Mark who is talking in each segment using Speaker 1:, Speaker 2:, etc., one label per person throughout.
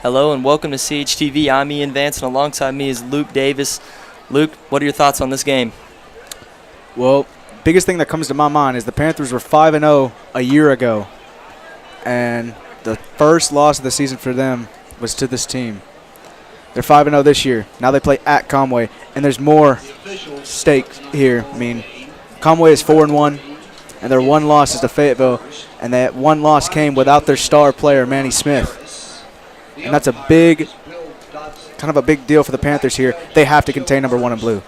Speaker 1: Hello and welcome to CHTV. I'm Ian Vance, and alongside me is Luke Davis. Luke, what are your thoughts on this game?
Speaker 2: Well, biggest thing that comes to my mind is the Panthers were 5-0 a year ago, and the first loss of the season for them was to this team. They're 5-0 this year. Now they play at Conway, and there's more stakes here. I mean, Conway is 4-1, and their one loss is to Fayetteville, and that one loss came without their star player, Manny Smith. And that's a big deal for the Panthers here. They have to contain number 1 in blue.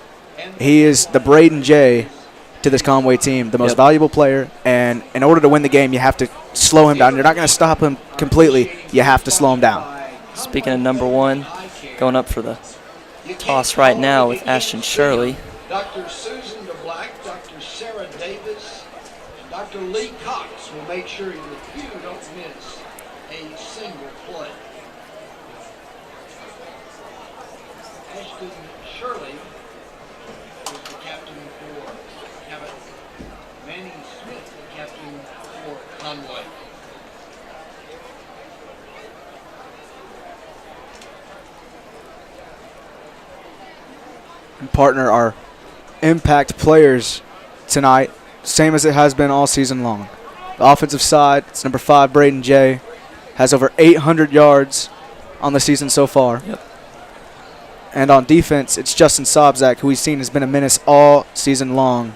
Speaker 2: He is the Braden J to this Conway team, the most valuable player, and in order to win the game, you have to slow him down. You're not going to stop him completely. You have to slow him down.
Speaker 1: Speaking of number 1, going up for the toss right now with Ashton Shirley.
Speaker 3: Dr. Susan DeBlack, Dr. Sarah Davis, and Dr. Lee Cox will make sure that you don't miss a single play. Ashton Shirley is the captain for Cabot. Manny Smith, the captain for Conway.
Speaker 2: And partner, our impact players tonight, same as it has been all season long. The offensive side, it's number 5, Braden J, has over 800 yards on the season so far.
Speaker 1: Yep.
Speaker 2: And on defense, it's Justin Sobzak, who we've seen has been a menace all season long.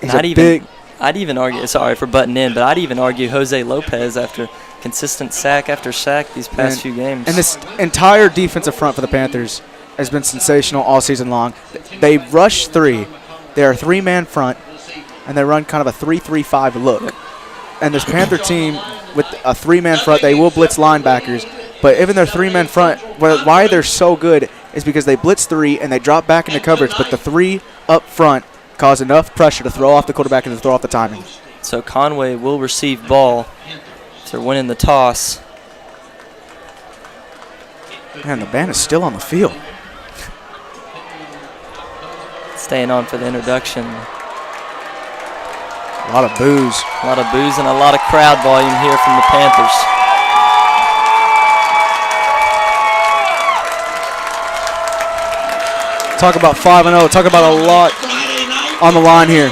Speaker 1: I'd even argue, sorry for butting in, but I'd even argue Jose Lopez after consistent sack after sack these past few games.
Speaker 2: And this entire defensive front for the Panthers has been sensational all season long. They rush 3. They are a 3-man front, and they run kind of a 3-3-5 look. And this Panther team, with a 3-man front, they will blitz linebackers. But even their 3-man front, why they're so good is because they blitz 3 and they drop back into coverage, but the 3 up front cause enough pressure to throw off the quarterback and to throw off the timing.
Speaker 1: So Conway will receive ball. They're winning the toss.
Speaker 2: Man, the band is still on the field.
Speaker 1: Staying on for the introduction.
Speaker 2: A lot of boos.
Speaker 1: A lot of boos and a lot of crowd volume here from the Panthers.
Speaker 2: Talk about 5-0. Talk about a lot on the line here.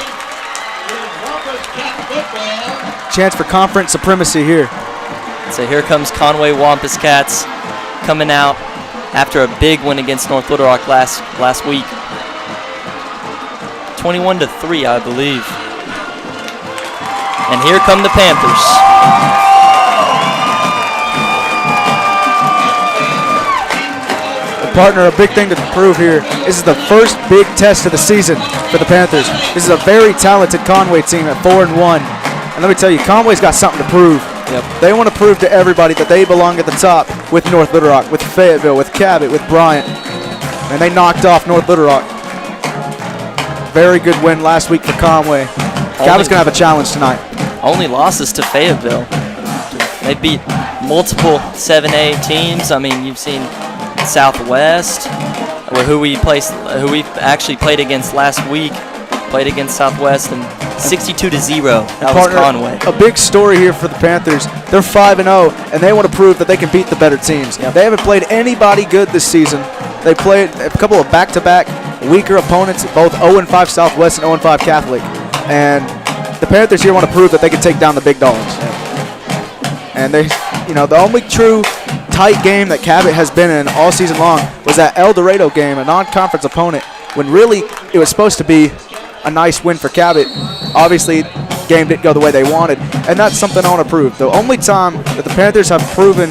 Speaker 2: Chance for conference supremacy here.
Speaker 1: So here comes Conway Wampus Cats coming out after a big win against North Little Rock last week. 21-3, I believe. And here come the Panthers.
Speaker 2: Partner, a big thing to prove here. This is the first big test of the season for the Panthers. This is a very talented Conway team at 4-1. And let me tell you, Conway's got something to prove.
Speaker 1: Yep.
Speaker 2: They want to prove to everybody that they belong at the top with North Little Rock, with Fayetteville, with Cabot, with Bryant. And they knocked off North Little Rock. Very good win last week for Conway. Cabot's going to have a challenge tonight.
Speaker 1: Only losses to Fayetteville. They beat multiple 7A teams. I mean, you've seen Southwest, who we actually played against last week, played against Southwest, and 62-0. That was Conway.
Speaker 2: A big story here for the Panthers. They're 5-0, and they want to prove that they can beat the better teams.
Speaker 1: Yep.
Speaker 2: They haven't played anybody good this season. They played a couple of back-to-back weaker opponents, both 0-5 Southwest and 0-5 Catholic. And the Panthers here want to prove that they can take down the big dogs. Yep. And they, the only true tight game that Cabot has been in all season long was that El Dorado game, a non-conference opponent, when really it was supposed to be a nice win for Cabot. Obviously, game didn't go the way they wanted, and that's something I want to prove. The only time that the Panthers have proven,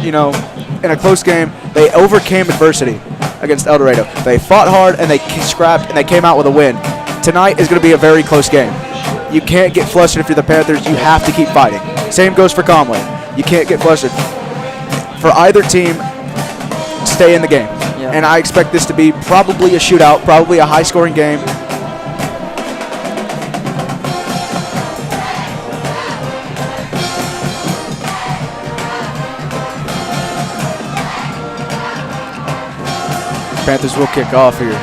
Speaker 2: in a close game, they overcame adversity against El Dorado. They fought hard, and they scrapped, and they came out with a win. Tonight is going to be a very close game. You can't get flustered if you're the Panthers. You have to keep fighting. Same goes for Conway. You can't get flustered. For either team, stay in the game. Yeah. And I expect this to be probably a shootout, probably a high-scoring game. Panthers will kick off here.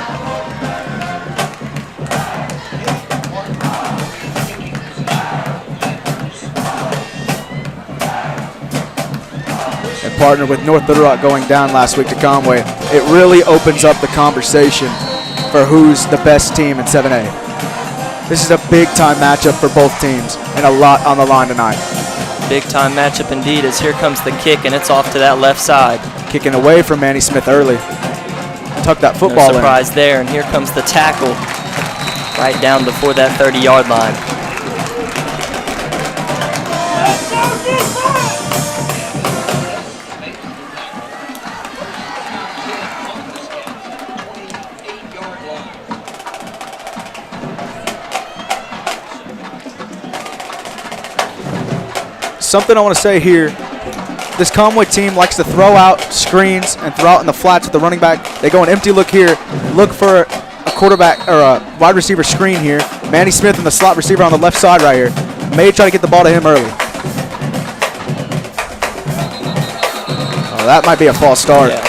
Speaker 2: partner with North Little Rock going down last week to Conway, it really opens up the conversation for who's the best team in 7A. This is a big-time matchup for both teams and a lot on the line tonight.
Speaker 1: Big-time matchup indeed, as here comes the kick, and it's off to that left side.
Speaker 2: Kicking away from Manny Smith early. Tuck that football
Speaker 1: No surprise there, and here comes the tackle right down before that 30-yard line.
Speaker 2: Something I want to say here, this Conway team likes to throw out screens and throw out in the flats with the running back. They go an empty look here, look for a quarterback or a wide receiver screen here. Manny Smith and the slot receiver on the left side right here. May try to get the ball to him early. Oh, that might be a false start.
Speaker 1: Yeah.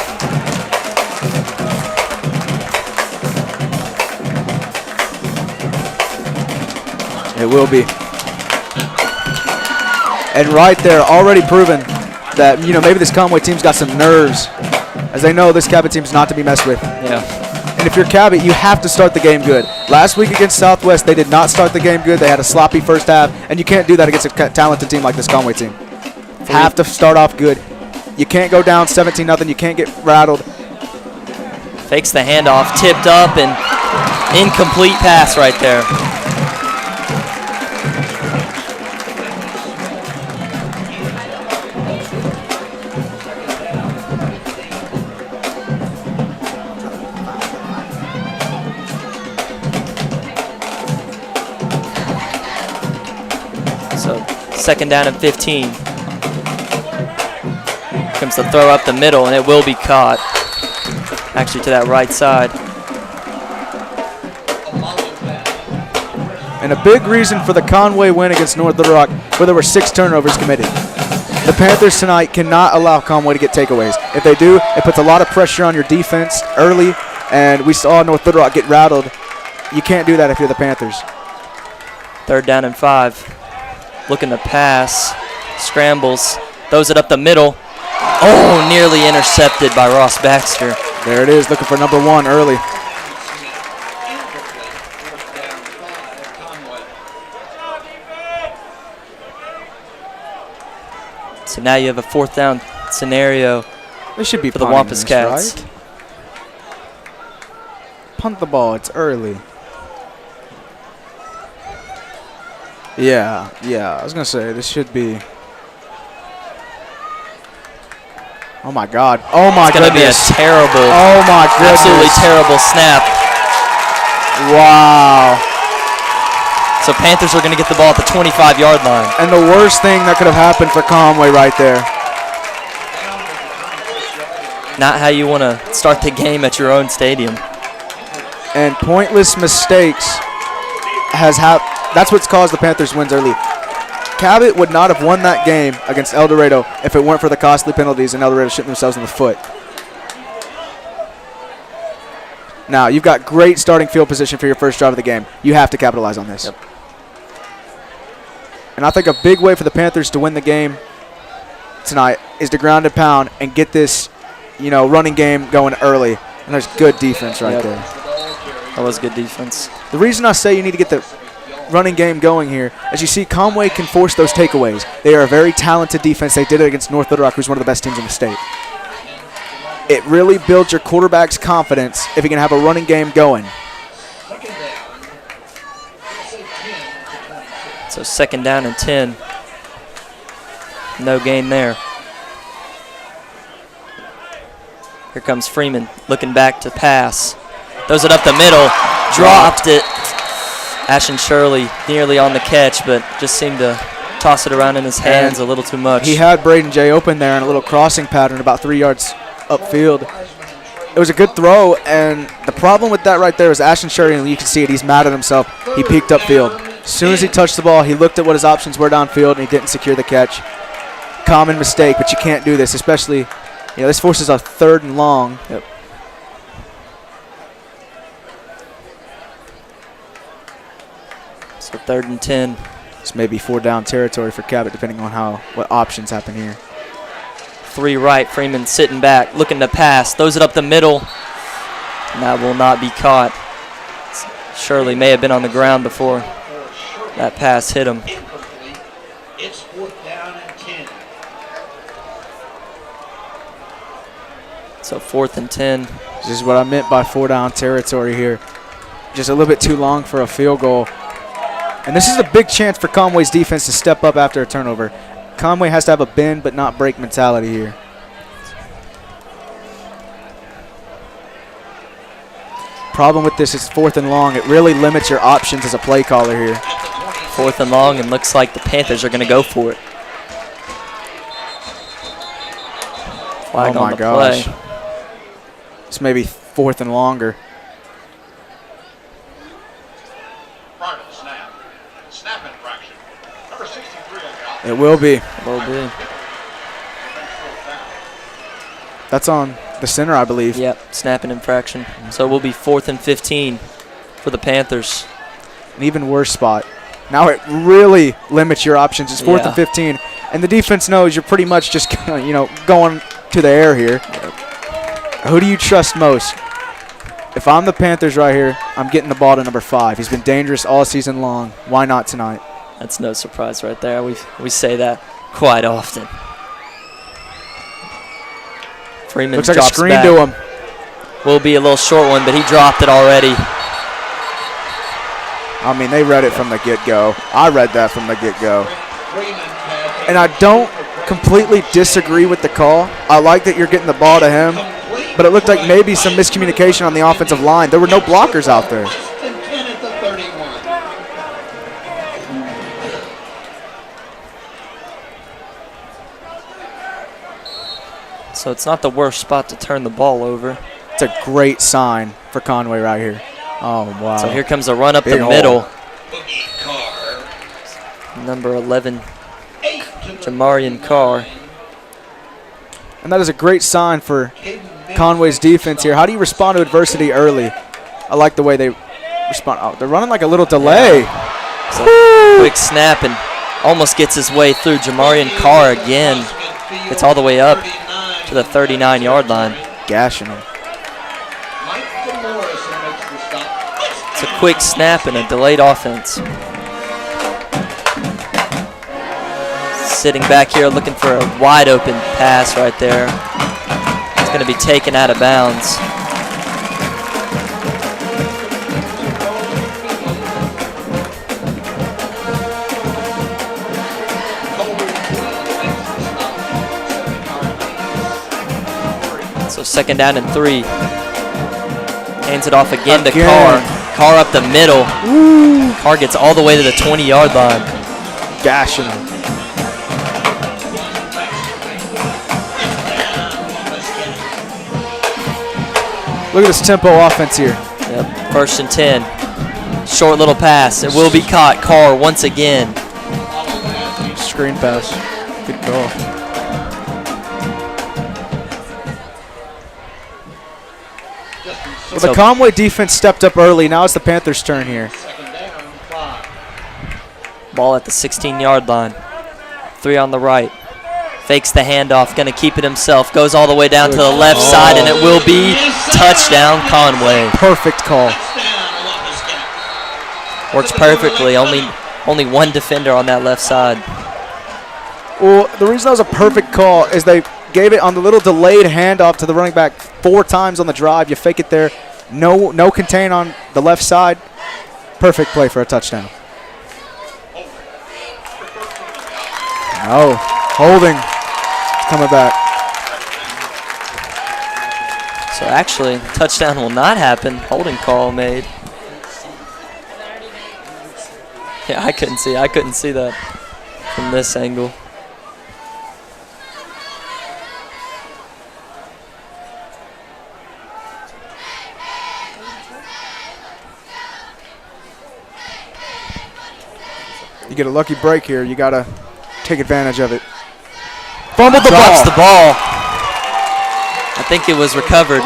Speaker 2: It will be. And right there, already proven that, maybe this Conway team's got some nerves, as they know this Cabot team's not to be messed with.
Speaker 1: Yeah.
Speaker 2: And if you're Cabot, you have to start the game good. Last week against Southwest, they did not start the game good. They had a sloppy first half, and you can't do that against a talented team like this Conway team. Have to start off good. You can't go down 17-0. You can't get rattled.
Speaker 1: Fakes the handoff, tipped up, and incomplete pass right there. Second down and 15. Comes the throw up the middle, and it will be caught. Actually to that right side.
Speaker 2: And a big reason for the Conway win against North Little Rock, where there were 6 turnovers committed. The Panthers tonight cannot allow Conway to get takeaways. If they do, it puts a lot of pressure on your defense early, and we saw North Little Rock get rattled. You can't do that if you're the Panthers.
Speaker 1: Third down and 5. Looking to pass, scrambles, throws it up the middle. Oh, nearly intercepted by Ross Baxter.
Speaker 2: There it is, looking for number 1 early.
Speaker 1: So now you have a 4th down scenario.
Speaker 2: This should be
Speaker 1: for the Wampus Cats.
Speaker 2: Right? Punt the ball, it's early. Yeah, I was going to say, this should be. Oh, my God. Oh, my goodness.
Speaker 1: It's going to be a terrible,
Speaker 2: oh my goodness,
Speaker 1: absolutely terrible snap.
Speaker 2: Wow.
Speaker 1: So Panthers are going to get the ball at the 25-yard line.
Speaker 2: And the worst thing that could have happened for Conway right there.
Speaker 1: Not how you want to start the game at your own stadium.
Speaker 2: And pointless mistakes that's what's caused the Panthers wins early. Cabot would not have won that game against El Dorado if it weren't for the costly penalties and El Dorado shooting themselves in the foot. Now, you've got great starting field position for your first drive of the game. You have to capitalize on this.
Speaker 1: Yep.
Speaker 2: And I think a big way for the Panthers to win the game tonight is to ground and pound and get this, running game going early. And there's good defense right there.
Speaker 1: That was good defense.
Speaker 2: The reason I say you need to get the running game going here, as you see, Conway can force those takeaways. They are a very talented defense. They did it against North Little Rock, who's one of the best teams in the state. It really builds your quarterback's confidence if he can have a running game going.
Speaker 1: So 2nd down and 10. No gain there. Here comes Freeman looking back to pass. Throws it up the middle. Dropped it. Ashton Shirley nearly on the catch, but just seemed to toss it around in his hands a little too much.
Speaker 2: He had Braden J open there in a little crossing pattern about 3 yards upfield. It was a good throw, and the problem with that right there is Ashton Shirley, and you can see it, he's mad at himself. He peeked upfield. As soon as he touched the ball, he looked at what his options were downfield, and he didn't secure the catch. Common mistake, but you can't do this, especially, this forces a 3rd and long.
Speaker 1: Yep. So 3rd and 10.
Speaker 2: This may be 4 down territory for Cabot, depending on what options happen here.
Speaker 1: 3 right. Freeman sitting back, looking to pass. Throws it up the middle. And that will not be caught. Shirley may have been on the ground before that pass hit him.
Speaker 3: It's 4th down and 10.
Speaker 1: So 4th and 10.
Speaker 2: This is what I meant by 4-down territory here. Just a little bit too long for a field goal. And this is a big chance for Conway's defense to step up after a turnover. Conway has to have a bend but not break mentality here. Problem with this is 4th and long. It really limits your options as a play caller here.
Speaker 1: 4th and long, and looks like the Panthers are going to go for it. Flag
Speaker 2: oh
Speaker 1: on
Speaker 2: my
Speaker 1: the
Speaker 2: gosh.
Speaker 1: play.
Speaker 2: This may be 4th and longer.
Speaker 3: Final snap. Snap infraction. Number 63 on the
Speaker 2: It will be.
Speaker 1: Will be.
Speaker 2: That's on the center, I believe.
Speaker 1: Yep, snapping infraction. So it will be 4th and 15 for the Panthers.
Speaker 2: An even worse spot. Now it really limits your options. It's 4th
Speaker 1: Yeah.
Speaker 2: and 15, and the defense knows you're pretty much just going to the air here.
Speaker 1: Yep.
Speaker 2: Who do you trust most? If I'm the Panthers right here, I'm getting the ball to number 5. He's been dangerous all season long. Why not tonight?
Speaker 1: That's no surprise right there. We say that quite often. Freeman
Speaker 2: Looks like a
Speaker 1: drops
Speaker 2: screen
Speaker 1: back.
Speaker 2: to him.
Speaker 1: Will be a little short one, but he dropped it already.
Speaker 2: I mean, they read it from the get-go. I read that from the get-go. And I don't completely disagree with the call. I like that you're getting the ball to him, but it looked like maybe some miscommunication on the offensive line. There were no blockers out there.
Speaker 1: So it's not the worst spot to turn the ball over.
Speaker 2: It's a great sign for Conway right here. Oh, wow.
Speaker 1: So here comes a run up
Speaker 2: Big
Speaker 1: the
Speaker 2: hole.
Speaker 1: middle. Number 11, Jamarian Carr.
Speaker 2: And that is a great sign for Conway's defense here. How do you respond to adversity early? I like the way they respond. Oh, they're running like a little delay.
Speaker 1: So quick snap and almost gets his way through. Jamarian Carr again gets all the way up to the 39-yard line.
Speaker 2: Gashing him.
Speaker 1: It's a quick snap and a delayed offense. Sitting back here looking for a wide open pass right there. It's going to be taken out of bounds. So 2nd down and 3. Hands it off again to Carr. Carr up the middle.
Speaker 2: Ooh.
Speaker 1: Carr gets all the way to the 20-yard line.
Speaker 2: Gashing him. Look at this tempo offense here.
Speaker 1: Yep, 1st and 10. Short little pass. It will be caught. Carr once again.
Speaker 2: Screen pass. Good call. Well, the Conway defense stepped up early. Now it's the Panthers' turn here.
Speaker 1: Ball at the 16-yard line. 3 on the right. Fakes the handoff. Going to keep it himself. Goes all the way down to the left side, and it will be touchdown Conway.
Speaker 2: Perfect call.
Speaker 1: Works perfectly. Only one defender on that left side.
Speaker 2: Well, the reason that was a perfect call is they gave it on the little delayed handoff to the running back 4 times on the drive. You fake it there. No contain on the left side. Perfect play for a touchdown. No. Holding. Coming back.
Speaker 1: So actually, touchdown will not happen. Holding call made. Yeah, I couldn't see that from this angle.
Speaker 2: You get a lucky break here. You got to take advantage of it. Fumbled the
Speaker 1: Drops
Speaker 2: ball.
Speaker 1: the ball. I think it was recovered.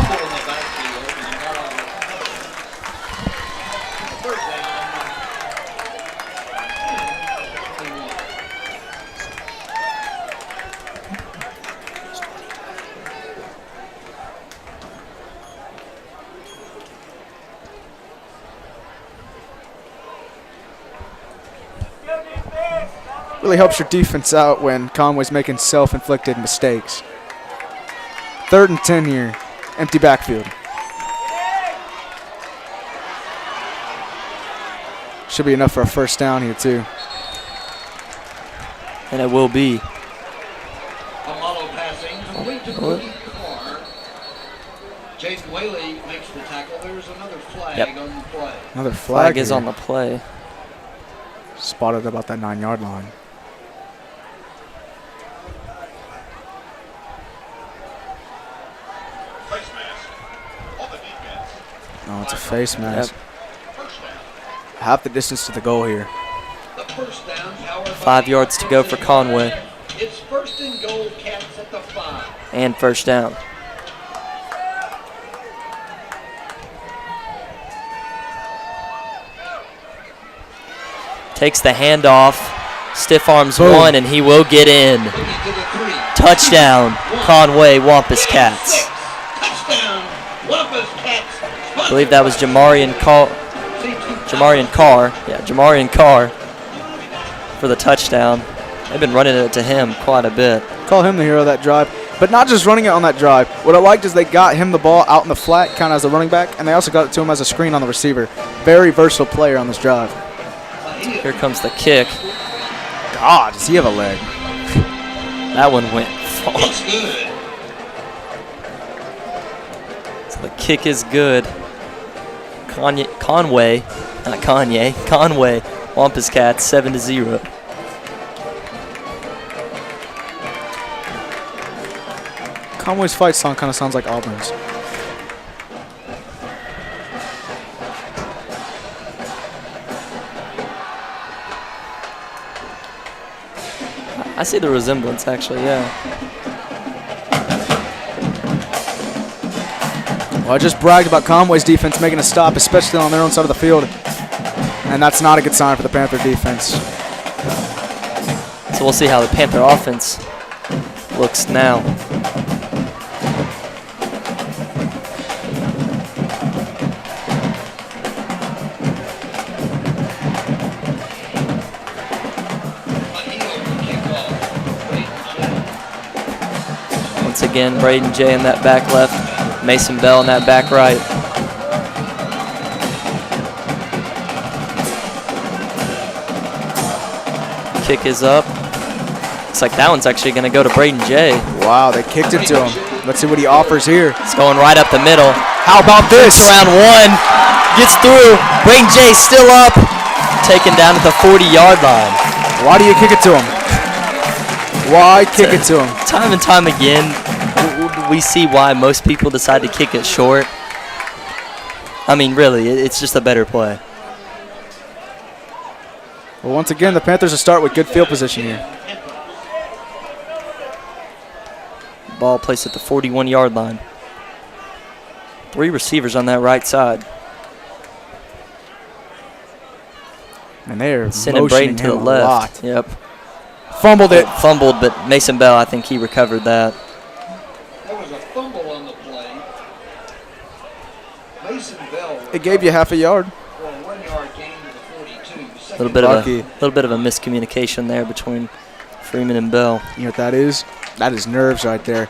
Speaker 2: really helps your defense out when Conway's making self-inflicted mistakes. 3rd and 10 here. Empty backfield. Should be enough for a first down here, too.
Speaker 1: And it will be.
Speaker 3: Amalo passing, complete to Cody Carr. Jaden Whaley makes the tackle. There's another flag on the play.
Speaker 2: Another
Speaker 1: Flag
Speaker 2: flag
Speaker 1: is
Speaker 2: here.
Speaker 1: on the play.
Speaker 2: Spotted about that 9-yard line. No, it's a face mask. Half the distance to the goal here.
Speaker 3: The first down, powered by
Speaker 1: 5 yards to go for Conway.
Speaker 3: It's 1st and goal, Cats at the 5.
Speaker 1: And first down. Takes the handoff. Stiff arms
Speaker 2: Boom.
Speaker 1: one, and he will get in.
Speaker 3: To the 3.
Speaker 1: Touchdown, Conway Wampus Cats.
Speaker 3: Touchdown, Wampus Cats.
Speaker 1: I believe that was Jamarian Carr. Yeah, Jamarian Carr for the touchdown. They've been running it to him quite a bit.
Speaker 2: Call him the hero of that drive. But not just running it on that drive. What I liked is they got him the ball out in the flat, kind of as a running back, and they also got it to him as a screen on the receiver. Very versatile player on this drive.
Speaker 1: Here comes the kick.
Speaker 2: God, does he have a leg?
Speaker 1: That one went far.
Speaker 3: It's good.
Speaker 1: So the kick is good. Conway, Wampus Cats 7-0.
Speaker 2: Conway's fight song kind of sounds like Auburn's.
Speaker 1: I see the resemblance, actually, yeah.
Speaker 2: Well, I just bragged about Conway's defense making a stop, especially on their own side of the field. And that's not a good sign for the Panther defense.
Speaker 1: So we'll see how the Panther offense looks now. Once again, Braden J in that back left, Mason Bell in that back right. Kick is up. Looks like that one's actually going to go to Braden J.
Speaker 2: Wow, they kicked it to him. Let's see what he offers here.
Speaker 1: It's going right up the middle.
Speaker 2: How about this?
Speaker 1: Round one. Gets through. Braden J still up. Taken down at the 40-yard line.
Speaker 2: Why do you kick it to him? Why kick it to him?
Speaker 1: Time and time again, we see why most people decide to kick it short. I mean, really, it's just a better play.
Speaker 2: Well, once again, the Panthers will start with good field position here.
Speaker 1: Ball placed at the 41-yard line. 3 receivers on that right side.
Speaker 2: And they are
Speaker 1: Sending
Speaker 2: motioning
Speaker 1: Braden to the
Speaker 2: him a
Speaker 1: left.
Speaker 2: lot.
Speaker 1: Yep.
Speaker 2: Fumbled it.
Speaker 1: Fumbled, but Mason Bell, I think he recovered that.
Speaker 3: There was a fumble on the play. Mason Bell
Speaker 2: It gave you half a yard.
Speaker 3: for a 1-yard gain to the 42.
Speaker 1: A little bit of a miscommunication there between Freeman and Bell.
Speaker 2: You know what that is? That is nerves right there.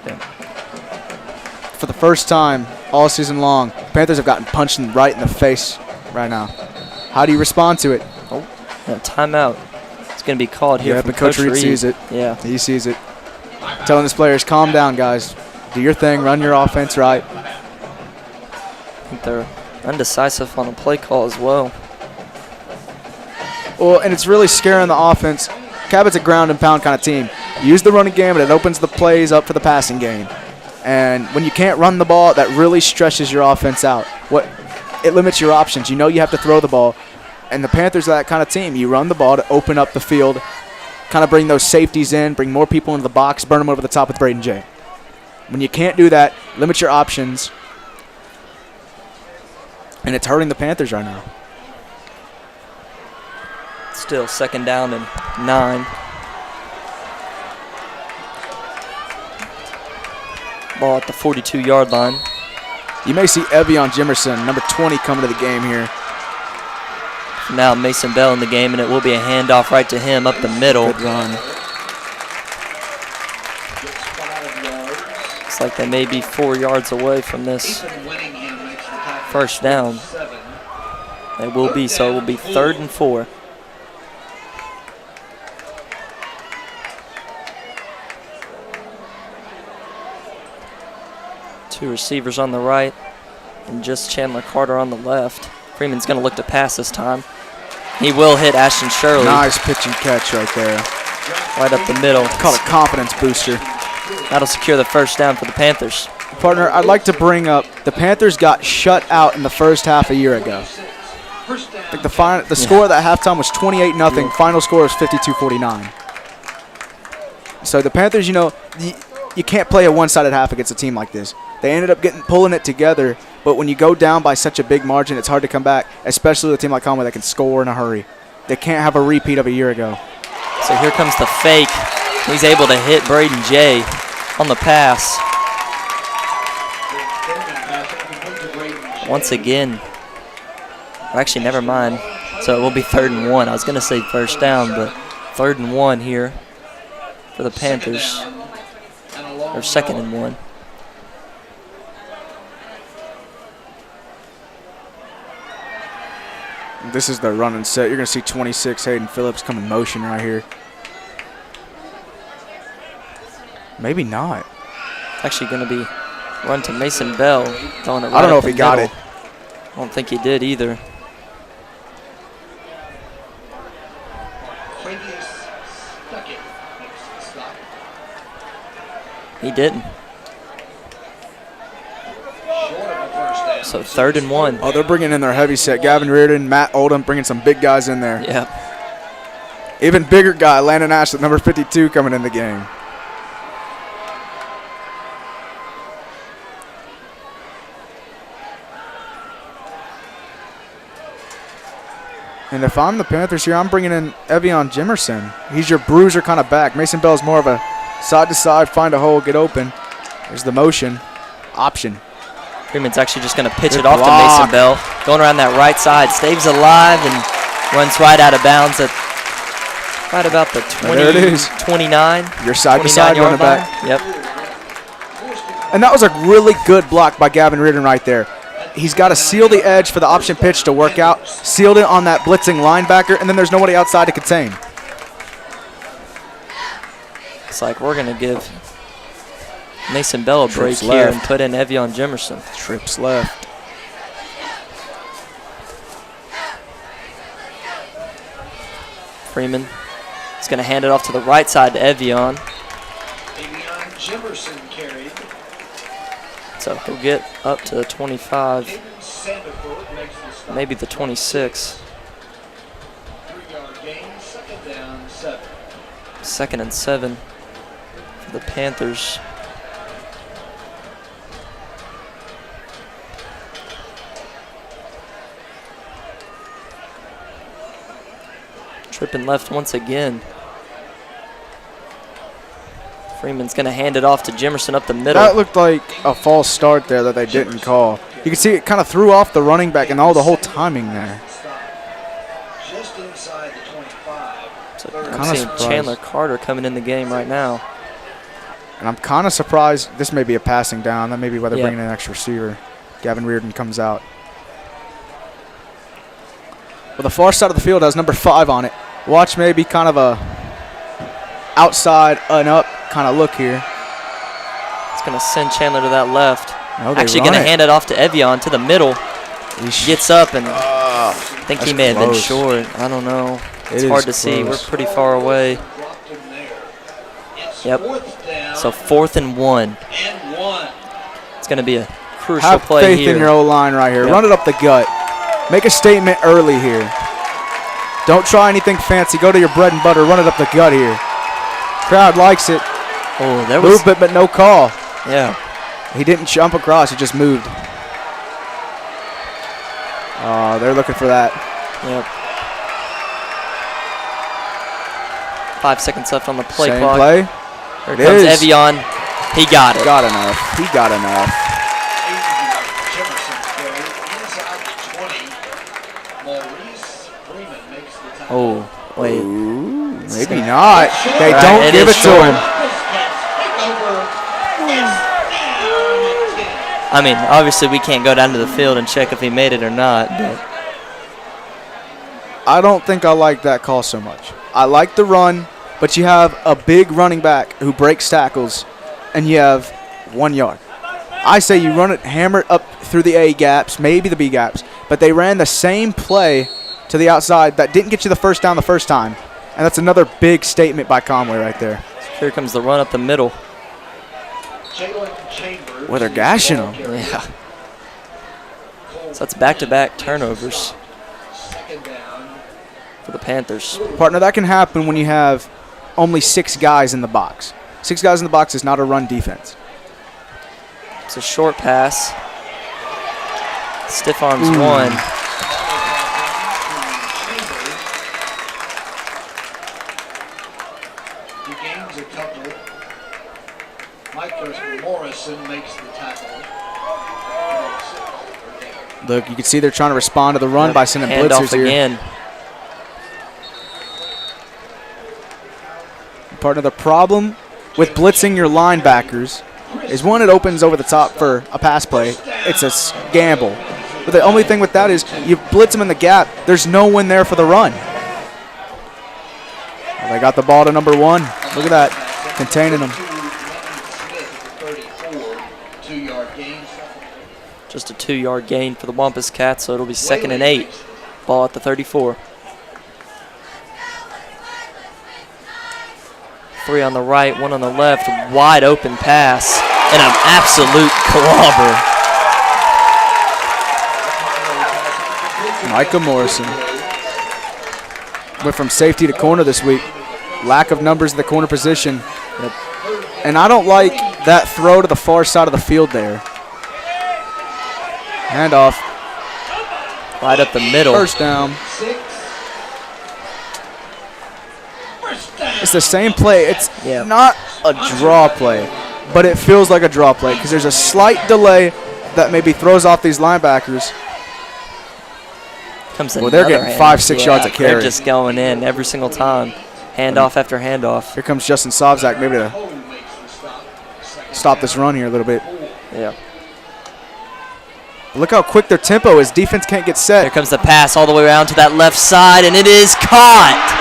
Speaker 2: For the first time all season long, Panthers have gotten punched right in the face right now. How do you respond to it?
Speaker 1: Oh, yeah, timeout. It's going to be called here
Speaker 2: Yeah,
Speaker 1: from
Speaker 2: but Coach Reed sees it.
Speaker 1: Yeah.
Speaker 2: He sees it. Telling his players, calm down, guys. Do your thing. Run your offense right.
Speaker 1: I think they're undecisive on a play call as well.
Speaker 2: Well, and it's really scaring the offense. Cabot's a ground and pound kind of team. Use the running game, and it opens the plays up for the passing game. And when you can't run the ball, that really stretches your offense out. It limits your options. You know you have to throw the ball. And the Panthers are that kind of team. You run the ball to open up the field, kind of bring those safeties in, bring more people into the box, burn them over the top with Braden J. When you can't do that, limit your options. And it's hurting the Panthers right now.
Speaker 1: Still 2nd down and 9. Ball at the 42-yard line.
Speaker 2: You may see Evion Jimerson, number 20, coming to the game here
Speaker 1: Now Mason Bell in the game, and it will be a handoff right to him up the middle.
Speaker 2: Good run.
Speaker 1: Looks like they may be 4 yards away from this first down. They will be, so it will be 3rd and 4. Two receivers on the right and just Chandler Carter on the left. Freeman's going to look to pass this time. He will hit Ashton Shirley.
Speaker 2: Nice pitch and catch right there.
Speaker 1: Right up the middle.
Speaker 2: Call it confidence booster.
Speaker 1: That'll secure the first down for the Panthers.
Speaker 2: Partner, I'd like to bring up the Panthers got shut out in the first half a year ago. I think the score at that halftime was 28-0. Final score was 52-49. So the Panthers, you know, you can't play a one-sided half against a team like this. They ended up pulling it together, but when you go down by such a big margin, it's hard to come back, especially with a team like Conway that can score in a hurry. They can't have a repeat of a year ago.
Speaker 1: So here comes the fake. He's able to hit Braden Jay on the pass. Once again. Actually, never mind. So it will be 3rd and 1. I was going to say first down, but 3rd and 1 here for the Panthers. Or 2nd and 1.
Speaker 2: This is the run and set. You're going to see 26 Hayden Phillips come in motion right here. Maybe not.
Speaker 1: Actually going to be run to Mason Bell. Throwing it right
Speaker 2: I don't know
Speaker 1: up
Speaker 2: if he
Speaker 1: the
Speaker 2: got
Speaker 1: middle.
Speaker 2: it.
Speaker 1: I don't think he did either. He didn't. So 3rd and 1.
Speaker 2: Oh, they're bringing in their heavy set. Gavin Reardon, Matt Oldham, bringing some big guys in there.
Speaker 1: Yeah.
Speaker 2: Even bigger guy, Landon Ash at number 52 coming in the game. And if I'm the Panthers here, I'm bringing in Evian Jimerson. He's your bruiser kind of back. Mason Bell's more of a side-to-side, find a hole, get open. There's the motion. Option.
Speaker 1: Freeman's actually just going to pitch
Speaker 2: Good
Speaker 1: it off
Speaker 2: block.
Speaker 1: to Mason Bell. Going around that right side. Stays alive and runs right out of bounds at right about the 20,
Speaker 2: There it is.
Speaker 1: 29.
Speaker 2: Your side-to-side running back.
Speaker 1: Yep.
Speaker 2: And that was a really good block by Gavin Reardon right there. He's got to seal the edge for the option pitch to work out. Sealed it on that blitzing linebacker, and then there's nobody outside to contain.
Speaker 1: It's like we're going to give Mason Bell a break
Speaker 2: Trips
Speaker 1: here
Speaker 2: left.
Speaker 1: and put in Evian Jimerson.
Speaker 2: Trips left.
Speaker 1: Freeman is going to hand it off to the right side to Evian.
Speaker 3: Evian Jimerson carried.
Speaker 1: So he'll get up to the 25,
Speaker 3: David Sandiford makes the stop.
Speaker 1: maybe the 26.
Speaker 3: 3-yard gain, 2nd down, 7.
Speaker 1: 2nd and 7 for the Panthers. Tripping left once again. Freeman's going to hand it off to Jimerson up the middle.
Speaker 2: That looked like a false start there that they didn't call. You can see it kind of threw off the running back and all the whole timing there.
Speaker 3: Just inside the 25.
Speaker 1: So
Speaker 2: Kinda
Speaker 1: I'm seeing
Speaker 2: surprised.
Speaker 1: Chandler Carter coming in the game right now.
Speaker 2: And I'm kind of surprised. This may be a passing down. That may be why they're
Speaker 1: Yeah.
Speaker 2: bringing in an extra receiver. Gavin Reardon comes out. Well, the far side of the field has number 5 on it. Watch maybe kind of a outside and up kind of look here.
Speaker 1: It's going to send Chandler to that left.
Speaker 2: No, they
Speaker 1: Actually
Speaker 2: run
Speaker 1: going to
Speaker 2: it.
Speaker 1: hand it off to Evian to the middle. Gets up and I think he
Speaker 2: that's
Speaker 1: may have been
Speaker 2: close.
Speaker 1: short. I don't know. It's
Speaker 2: It
Speaker 1: hard
Speaker 2: is
Speaker 1: to see. We're
Speaker 2: close.
Speaker 1: pretty far away.
Speaker 3: Dropped him there. It's
Speaker 1: Yep.
Speaker 3: 4th down
Speaker 1: So 4th and 1.
Speaker 3: and 1.
Speaker 1: It's going to be a crucial
Speaker 2: Have
Speaker 1: play
Speaker 2: faith
Speaker 1: here.
Speaker 2: in your O-line right here.
Speaker 1: Yep.
Speaker 2: Run it up the gut. Make a statement early here. Don't try anything fancy. Go to your bread and butter. Run it up the gut here. Crowd likes it.
Speaker 1: Oh, there was.
Speaker 2: Movement, but no call.
Speaker 1: Yeah.
Speaker 2: He didn't jump across. He just moved. Oh, they're looking for that.
Speaker 1: Yep. 5 seconds left on the play
Speaker 2: Same
Speaker 1: clock.
Speaker 2: play.
Speaker 1: Here
Speaker 2: It
Speaker 1: comes
Speaker 2: is.
Speaker 1: Evian. He got it.
Speaker 2: Got enough. He got enough.
Speaker 3: Jefferson carried inside the 20. Maurice Freeman
Speaker 1: Wait.
Speaker 2: Maybe not. They
Speaker 1: Right,
Speaker 2: don't
Speaker 1: it
Speaker 2: give
Speaker 1: is
Speaker 2: it to
Speaker 1: short.
Speaker 2: him.
Speaker 1: I mean, obviously we can't go down to the field and check if he made it or not. But
Speaker 2: I don't think I like that call so much. I like the run, but you have a big running back who breaks tackles, and you have 1 yard. I say you run it, hammer it up through the A gaps, maybe the B gaps, but they ran the same play to the outside that didn't get you the first down the first time, and that's another big statement by Conway right there.
Speaker 1: here comes the run up the middle.
Speaker 2: Well, they're gashing him.
Speaker 1: Yeah. So that's back-to-back turnovers for the Panthers.
Speaker 2: Partner, that can happen when you have only 6 guys in the box. 6 guys in the box is not a run defense.
Speaker 1: It's a short pass. Stiff arms one.
Speaker 3: He gains a couple. Mike Morrison makes the tackle.
Speaker 2: Look, you can see they're trying to respond to the run by sending
Speaker 1: Handoff
Speaker 2: blitzers here.
Speaker 1: again.
Speaker 2: Partner, the problem with blitzing your linebackers is one, it opens over the top for a pass play. It's a gamble. But the only thing with that is you blitz them in the gap, there's no one there for the run. Well, they got the ball to number 1. Look at that, containing them.
Speaker 1: Just a 2-yard gain for the Wampus Cats, so it'll be 2nd and 8. Ball at the 34. 3 on the right, 1 on the left. Wide open pass and an absolute clobber.
Speaker 2: Micah Morrison went from safety to corner this week. Lack of numbers in the corner position.
Speaker 1: Yep.
Speaker 2: And I don't like that throw to the far side of the field there. Handoff.
Speaker 1: Right up the middle.
Speaker 2: First down. It's the same play. It's not a draw play, but it feels like a draw play because there's a slight delay that maybe throws off these linebackers. Well, they're getting 5-6 yards a carry.
Speaker 1: They're just going in every single time. Handoff after handoff.
Speaker 2: Here comes Justin Sovzak maybe to stop this run here a little bit.
Speaker 1: Yeah.
Speaker 2: Look how quick their tempo is. Defense can't get set.
Speaker 1: Here comes the pass all the way around to that left side, and it is caught.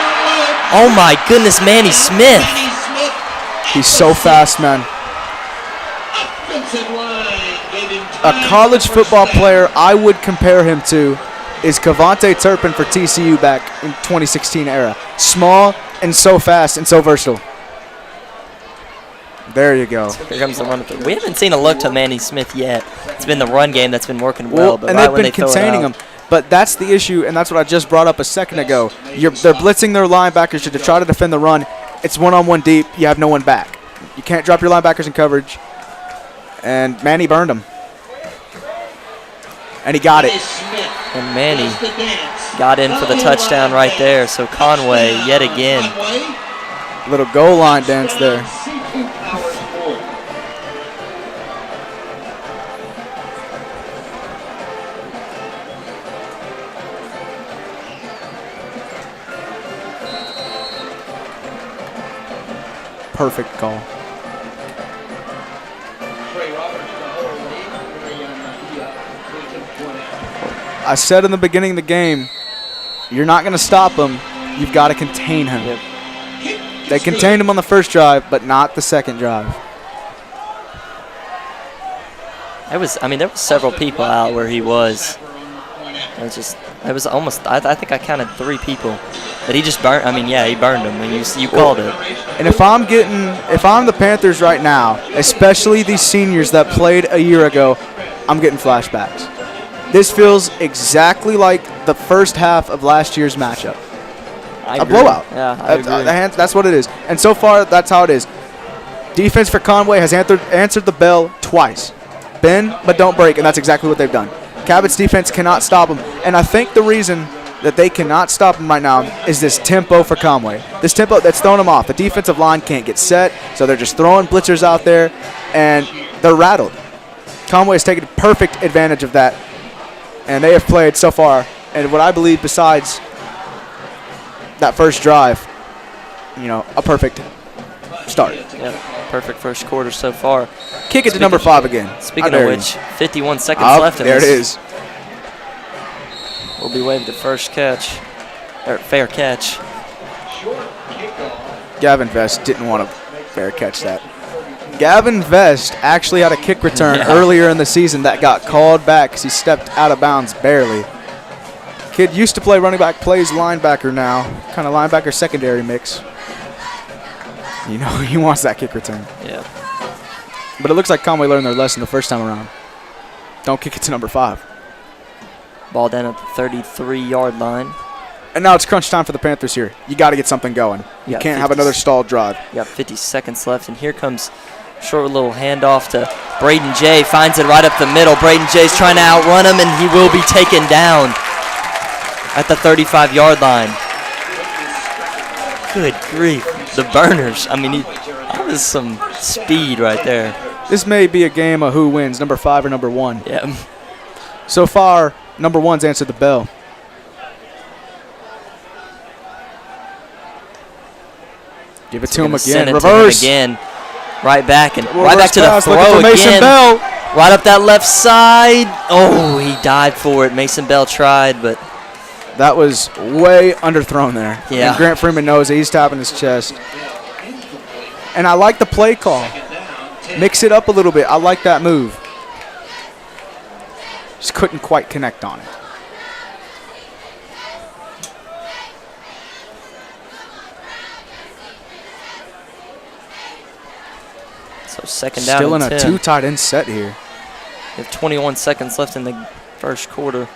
Speaker 1: Oh, my goodness, Manny Smith.
Speaker 2: He's so fast, man. A college football player I would compare him to is Cavante Turpin for TCU back in 2016 era. Small and so fast and so versatile. There you go.
Speaker 1: Here comes the run. We haven't seen a look to Manny Smith yet. It's been the run game that's been working well. But
Speaker 2: and
Speaker 1: right
Speaker 2: they've
Speaker 1: when
Speaker 2: been
Speaker 1: they throw it
Speaker 2: containing
Speaker 1: out,
Speaker 2: them. But that's the issue, and that's what I just brought up a second ago. They're blitzing their linebackers to try to defend the run. It's one-on-one deep. You have no one back. You can't drop your linebackers in coverage. And Manny burned them. And he got it.
Speaker 1: and Manny got in for the touchdown right there. So Conway yet again.
Speaker 2: Little goal line dance there. Perfect call. I said in the beginning of the game, you're not going to stop him. You've got to contain him. Yep. They contained him on the first drive, but not the second drive.
Speaker 1: There was several people out where he was. It was almost, I think I counted 3 people. But he just burned, he burned them. When you called it.
Speaker 2: And if I'm the Panthers right now, especially these seniors that played a year ago, I'm getting flashbacks. This feels exactly like the first half of last year's matchup. A blowout.
Speaker 1: Yeah, I agree.
Speaker 2: That's what it is. And so far, that's how it is. Defense for Conway has answered the bell twice. Bend, but don't break, and that's exactly what they've done. Cabot's defense cannot stop them. And I think the reason that they cannot stop them right now is this tempo for Conway. This tempo that's throwing them off. The defensive line can't get set, so they're just throwing blitzers out there, and they're rattled. Conway has taken perfect advantage of that, and they have played so far. And what I believe, besides that first drive, a perfect start.
Speaker 1: Yep, perfect first quarter so far.
Speaker 2: Kick it to number 5 again.
Speaker 1: Speaking of which, 51 seconds left in
Speaker 2: there
Speaker 1: this.
Speaker 2: it is.
Speaker 1: Will be waved the first catch, or fair catch.
Speaker 2: Gavin Vest didn't want to fair catch that. Gavin Vest actually had a kick return earlier in the season that got called back because he stepped out of bounds barely. Kid used to play running back, plays linebacker now. Kind of linebacker secondary mix. He wants that kick return.
Speaker 1: Yeah.
Speaker 2: But it looks like Conway learned their lesson the first time around. Don't kick it to number 5.
Speaker 1: Ball down at the 33-yard line.
Speaker 2: And now it's crunch time for the Panthers here. You got to get something going. You can't have another stalled drive.
Speaker 1: You got 50 seconds left, and here comes short little handoff to Braden Jay. Finds it right up the middle. Braden Jay's trying to outrun him, and he will be taken down at the 35-yard line. Good grief. The burners. I mean, that was some speed right there.
Speaker 2: This may be a game of who wins, number 5 or number 1.
Speaker 1: Yeah.
Speaker 2: So far, number 1's answered the bell. Give it to him again. Reverse.
Speaker 1: Again. Right back and
Speaker 2: Reverse
Speaker 1: right back to the
Speaker 2: pass.
Speaker 1: throw
Speaker 2: Look at Mason
Speaker 1: again.
Speaker 2: Bell.
Speaker 1: Right up that left side. Oh, he died for it. Mason Bell tried, but
Speaker 2: that was way underthrown there.
Speaker 1: Yeah.
Speaker 2: And Grant Freeman knows it. He's tapping his chest. And I like the play call. Mix it up a little bit. I like that move. Just couldn't quite connect on it.
Speaker 1: so second down
Speaker 2: Still in
Speaker 1: and
Speaker 2: a
Speaker 1: 10.
Speaker 2: 2 tight end set here.
Speaker 1: We have 21 seconds left in the first quarter.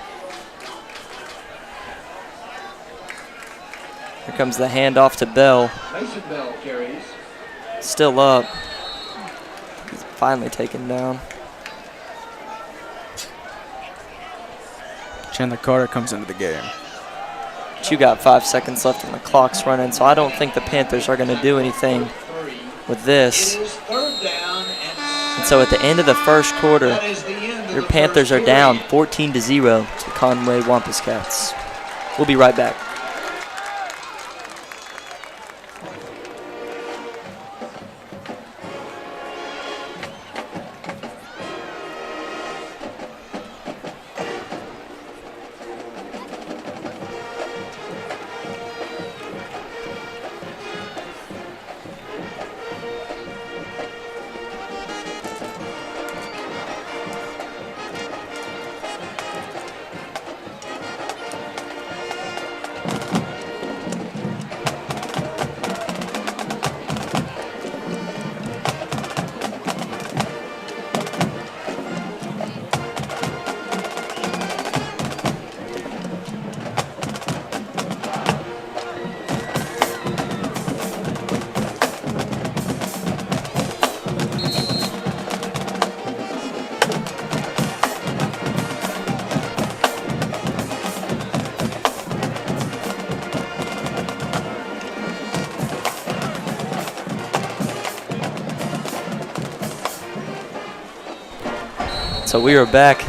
Speaker 1: Here comes the handoff to Bell.
Speaker 3: Mason Bell carries.
Speaker 1: Still up. He's finally taken down.
Speaker 2: Chandler Carter comes into the game.
Speaker 1: But you got 5 seconds left and the clock's running, so I don't think the Panthers are going to do anything with this.
Speaker 3: It is third down
Speaker 1: And so at the end of the first quarter,
Speaker 3: that is the end of
Speaker 1: your
Speaker 3: the
Speaker 1: Panthers
Speaker 3: first
Speaker 1: are down
Speaker 3: quarter.
Speaker 1: 14-0 to the Conway Wampus Cats. We'll be right back. So we are back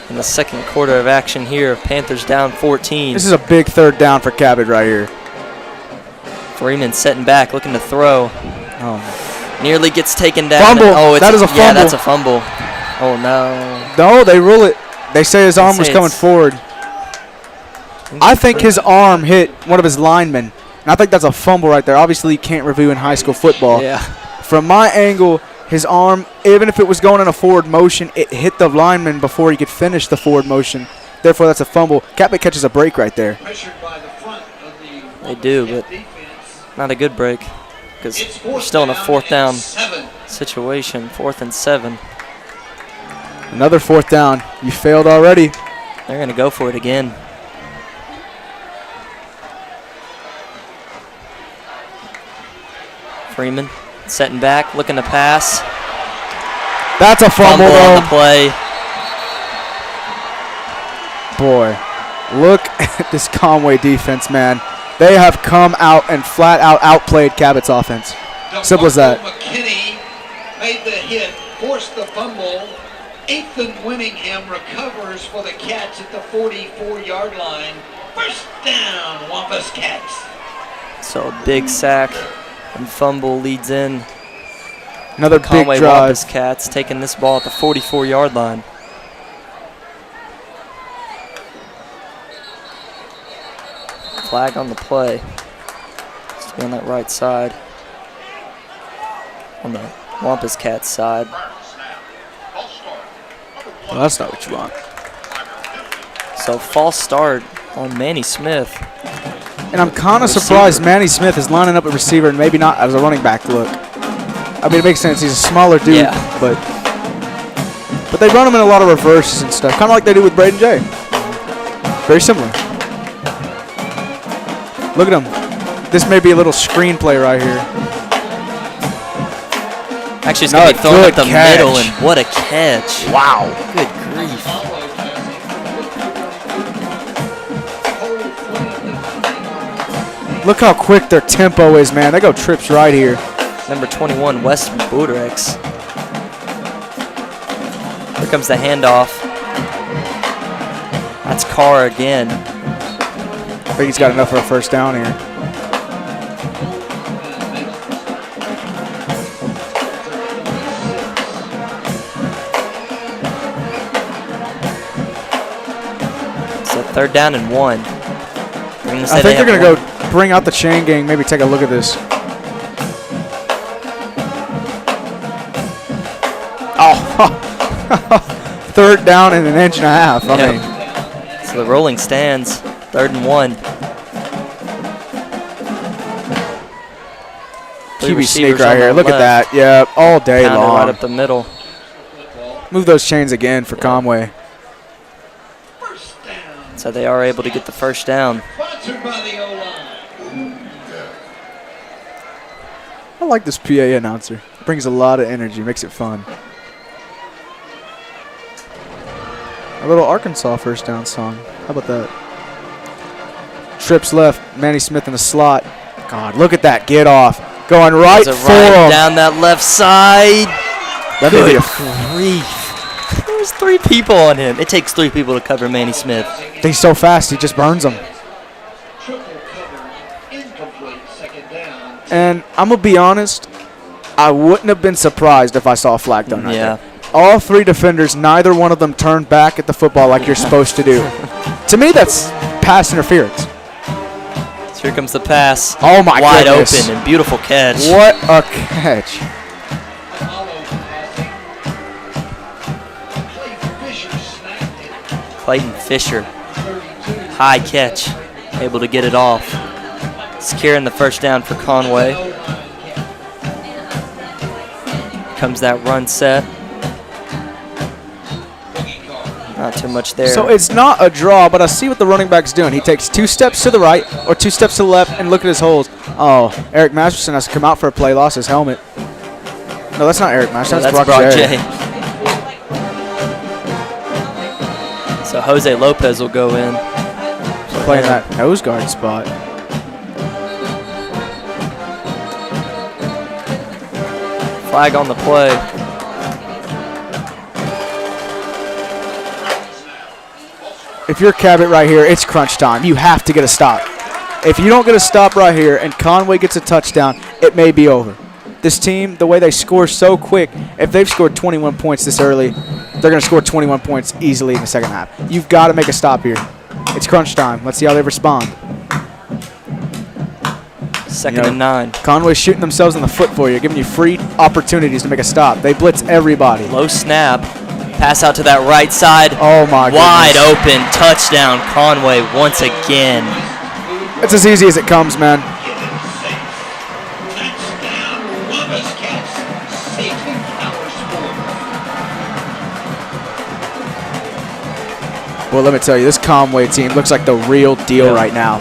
Speaker 1: in the second quarter of action here. Panthers down 14.
Speaker 2: This is a big third down for Cabot right here.
Speaker 1: Freeman setting back, looking to throw.
Speaker 2: Oh.
Speaker 1: Nearly gets taken down.
Speaker 2: Fumble.
Speaker 1: Oh,
Speaker 2: That is a
Speaker 1: Yeah,
Speaker 2: fumble.
Speaker 1: that's a fumble. Oh, no.
Speaker 2: No, they rule it. They say his arm was
Speaker 1: say
Speaker 2: coming
Speaker 1: it's-
Speaker 2: forward. I think his arm hit one of his linemen. And I think that's a fumble right there. Obviously, you can't review in high school football.
Speaker 1: Yeah.
Speaker 2: From my angle, his arm, even if it was going in a forward motion, it hit the lineman before he could finish the forward motion. Therefore, that's a fumble. Cabot catches a break right there.
Speaker 3: Pressured by the front of the
Speaker 1: They do, but
Speaker 3: defense.
Speaker 1: not a good break because
Speaker 3: It's
Speaker 1: we're
Speaker 3: fourth
Speaker 1: still in a
Speaker 3: down
Speaker 1: fourth down
Speaker 3: and 7.
Speaker 1: situation, 4th and 7.
Speaker 2: Another fourth down. You failed already.
Speaker 1: They're going to go for it again. Freeman setting back, looking to pass.
Speaker 2: That's a fumble,
Speaker 1: on the
Speaker 2: though.
Speaker 1: play.
Speaker 2: Boy, look at this Conway defense, man. They have come out and flat out outplayed Cabot's offense. Simple as that.
Speaker 3: McKinney made the hit, forced the fumble. Ethan Winningham recovers for the Cats at the 44-yard line. First down, Wampus Cats.
Speaker 1: So a big sack and fumble leads in.
Speaker 2: Another
Speaker 1: Conway
Speaker 2: big drive.
Speaker 1: Wampus Cats taking this ball at the 44-yard line. Flag on the play. Stay on that right side. On the Wampus Cats side.
Speaker 2: Well, that's not what you want.
Speaker 1: So false start on Manny Smith.
Speaker 2: And I'm kind of surprised Manny Smith is lining up a receiver and maybe not as a running back look. I mean, it makes sense. He's a smaller dude,
Speaker 1: Yeah.
Speaker 2: but they run him in a lot of reverses and stuff, kind of like they do with Braden J. Very similar. Look at him. This may be a little screenplay right here.
Speaker 1: Actually, it's going to be thrown up the
Speaker 2: catch.
Speaker 1: middle, and what a catch.
Speaker 2: Wow.
Speaker 1: Good grief.
Speaker 2: Look how quick their tempo is, man. They go trips right here.
Speaker 1: Number 21, Western Bulldogs. Here comes the handoff. That's Carr again.
Speaker 2: I think he's got enough for a first down here.
Speaker 1: So 3rd down and 1.
Speaker 2: I think they're going to go bring out the chain gang, maybe take a look at this. Oh, 3rd down and an inch and a half. I mean,
Speaker 1: so the rolling stands, 3rd and 1.
Speaker 2: QB sneak right here. Look at that. Yeah, all day long.
Speaker 1: Right up the middle.
Speaker 2: Move those chains again for Conway.
Speaker 1: So they are able to get the first down.
Speaker 2: I like this PA announcer. Brings a lot of energy, makes it fun. A little Arkansas first down song. How about that? Trips left. Manny Smith in the slot. God, look at that. Get off. Going right for him.
Speaker 1: Down that left side.
Speaker 2: That may be a
Speaker 1: grief. There's 3 people on him. It takes 3 people to cover Manny Smith.
Speaker 2: He's so fast, he just burns them. And I'm going to be honest, I wouldn't have been surprised if I saw a flag thrown right there. All 3 defenders, neither one of them turned back at the football like you're supposed to do. To me, that's pass interference.
Speaker 1: So here comes the pass.
Speaker 2: Oh, my goodness.
Speaker 1: Wide open and beautiful catch.
Speaker 2: What a catch.
Speaker 1: Clayton Fisher. High catch. Able to get it off. Securing the first down for Conway. Comes that run set. Not too much there.
Speaker 2: So it's not a draw, but I see what the running back's doing. He takes 2 steps to the right or 2 steps to the left, and look at his holes. Oh, Eric Masterson has to come out for a play, lost his helmet. No, that's not Eric Masterson.
Speaker 1: No,
Speaker 2: that's
Speaker 1: Brock
Speaker 2: J.
Speaker 1: So Jose Lopez will go in.
Speaker 2: Playing that nose guard spot.
Speaker 1: Flag on the play.
Speaker 2: If you're Cabot right here, it's crunch time. You have to get a stop. If you don't get a stop right here and Conway gets a touchdown, it may be over. This team, the way they score so quick, if they've scored 21 points this early, they're going to score 21 points easily in the second half. You've got to make a stop here. It's crunch time. Let's see how they respond.
Speaker 1: 2nd and 9.
Speaker 2: Conway's shooting themselves in the foot for you, giving you free opportunities to make a stop. They blitz everybody.
Speaker 1: Low snap. Pass out to that right side.
Speaker 2: Oh, my goodness.
Speaker 1: Wide open. Touchdown, Conway once again.
Speaker 2: It's as easy as it comes, man. Well, let me tell you, this Conway team looks like the real deal right now.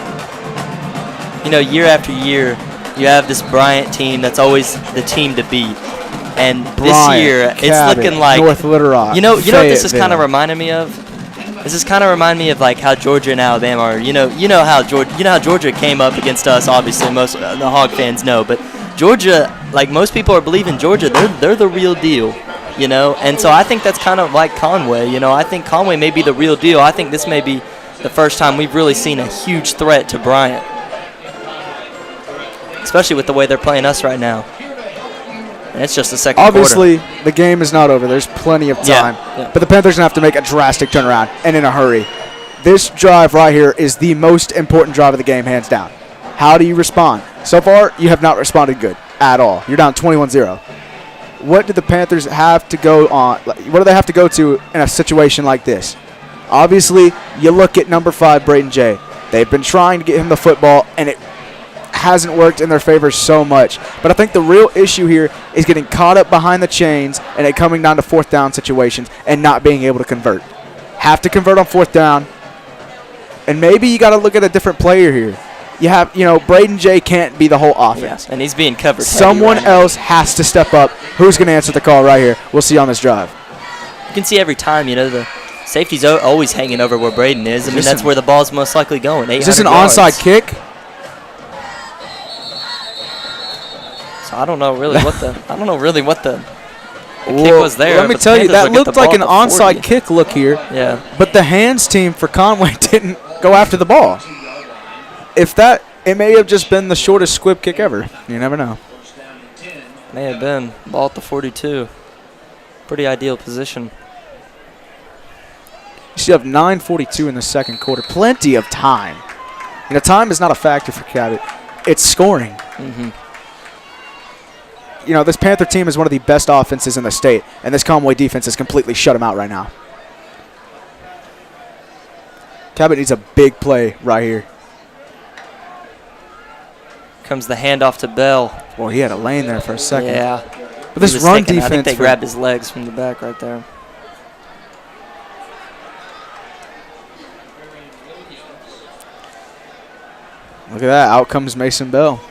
Speaker 1: You know, year after year, you have this Bryant team that's always the team to beat. And this year, it's looking like
Speaker 2: North Little Rock.
Speaker 1: You know what this is kind of reminding me of? This is kind of reminding me of like how Georgia and Alabama are. You know how Georgia came up against us. Obviously, most the Hog fans know, but Georgia, like most people are believing Georgia, they're the real deal. You know, and so I think that's kind of like Conway. You know, I think Conway may be the real deal. I think this may be the first time we've really seen a huge threat to Bryant. especially with the way they're playing us right now. And it's just the second
Speaker 2: Obviously, the game is not over. There's plenty of time.
Speaker 1: Yeah.
Speaker 2: But the Panthers are going to have to make a drastic turnaround and in a hurry. This drive right here is the most important drive of the game, hands down. How do you respond? So far, you have not responded good at all. You're down 21-0. What do the Panthers have to go on? What do they have to go to in a situation like this? Obviously, you look at number 5, Braden Jay. They've been trying to get him the football, and it hasn't worked in their favor so much. But I think the real issue here is getting caught up behind the chains and it coming down to fourth down situations and not being able to convert. Have to convert on fourth down. And maybe you got to look at a different player here. You have, Braden Jay can't be the whole offense.
Speaker 1: Yes, and he's being covered.
Speaker 2: Someone else has to step up. Who's going to answer the call right here? We'll see on this drive.
Speaker 1: You can see every time, the safety's always hanging over where Braden is. I mean, that's where the ball's most likely going.
Speaker 2: Is this an onside kick?
Speaker 1: So I don't know really what the kick was there.
Speaker 2: Let me tell you, that looked like an onside kick look here.
Speaker 1: Yeah.
Speaker 2: But the hands team for Conway didn't go after the ball. It may have just been the shortest squib kick ever. You never know.
Speaker 1: May have been. Ball at the 42. Pretty ideal position.
Speaker 2: You still have 9:42 in the second quarter. Plenty of time. Time is not a factor for Cabot. It's scoring.
Speaker 1: Mm-hmm.
Speaker 2: This Panther team is one of the best offenses in the state, and this Conway defense has completely shut them out right now. Cabot needs a big play right here.
Speaker 1: Comes the handoff to Bell.
Speaker 2: Well, he had a lane there for a second.
Speaker 1: Yeah.
Speaker 2: But this run defense.
Speaker 1: I think they grabbed his legs from the back right there.
Speaker 2: Look at that. Out comes Mason Bell.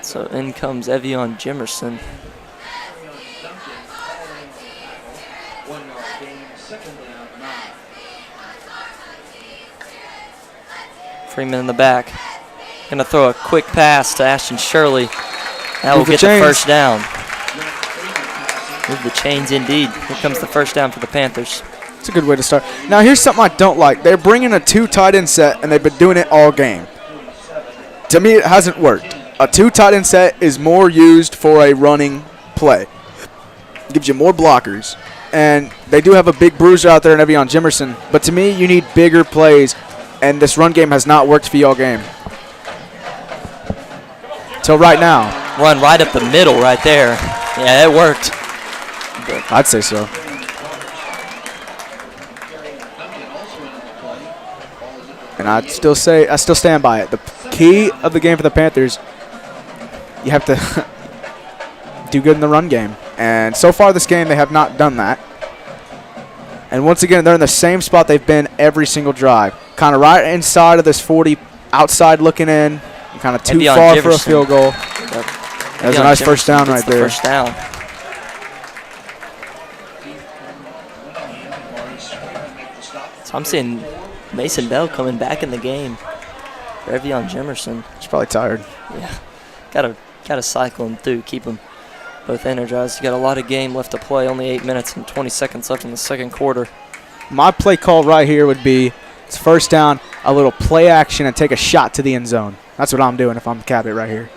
Speaker 1: So in comes Evion Jimerson. Freeman in the back. Going to throw a quick pass to Ashton Shirley. That will get the first down. Move the chains indeed. Here comes the first down for the Panthers.
Speaker 2: It's a good way to start. Now here's something I don't like. They're bringing a 2 tight end set, and they've been doing it all game. To me, it hasn't worked. A 2 tight end set is more used for a running play. Gives you more blockers. And they do have a big bruiser out there in Evion Jimerson. But to me, you need bigger plays. And this run game has not worked for you all game. Till right now.
Speaker 1: Run right up the middle right there. Yeah, it worked.
Speaker 2: I'd say so. And I still stand by it. The key of the game for the Panthers, you have to do good in the run game. And so far this game, they have not done that. And once again, they're in the same spot they've been every single drive. Kind of right inside of this 40, outside looking in. Kind of too far for a field goal. That was a nice first down right there.
Speaker 1: First down. So I'm seeing Mason Bell coming back in the game for Evion Jimerson.
Speaker 2: He's probably tired.
Speaker 1: Yeah. Gotta cycle him through, keep them both energized. You got a lot of game left to play, only 8 minutes and 20 seconds left in the second quarter.
Speaker 2: My play call right here would be, it's first down, a little play action and take a shot to the end zone. That's what I'm doing if I'm Cabot right here.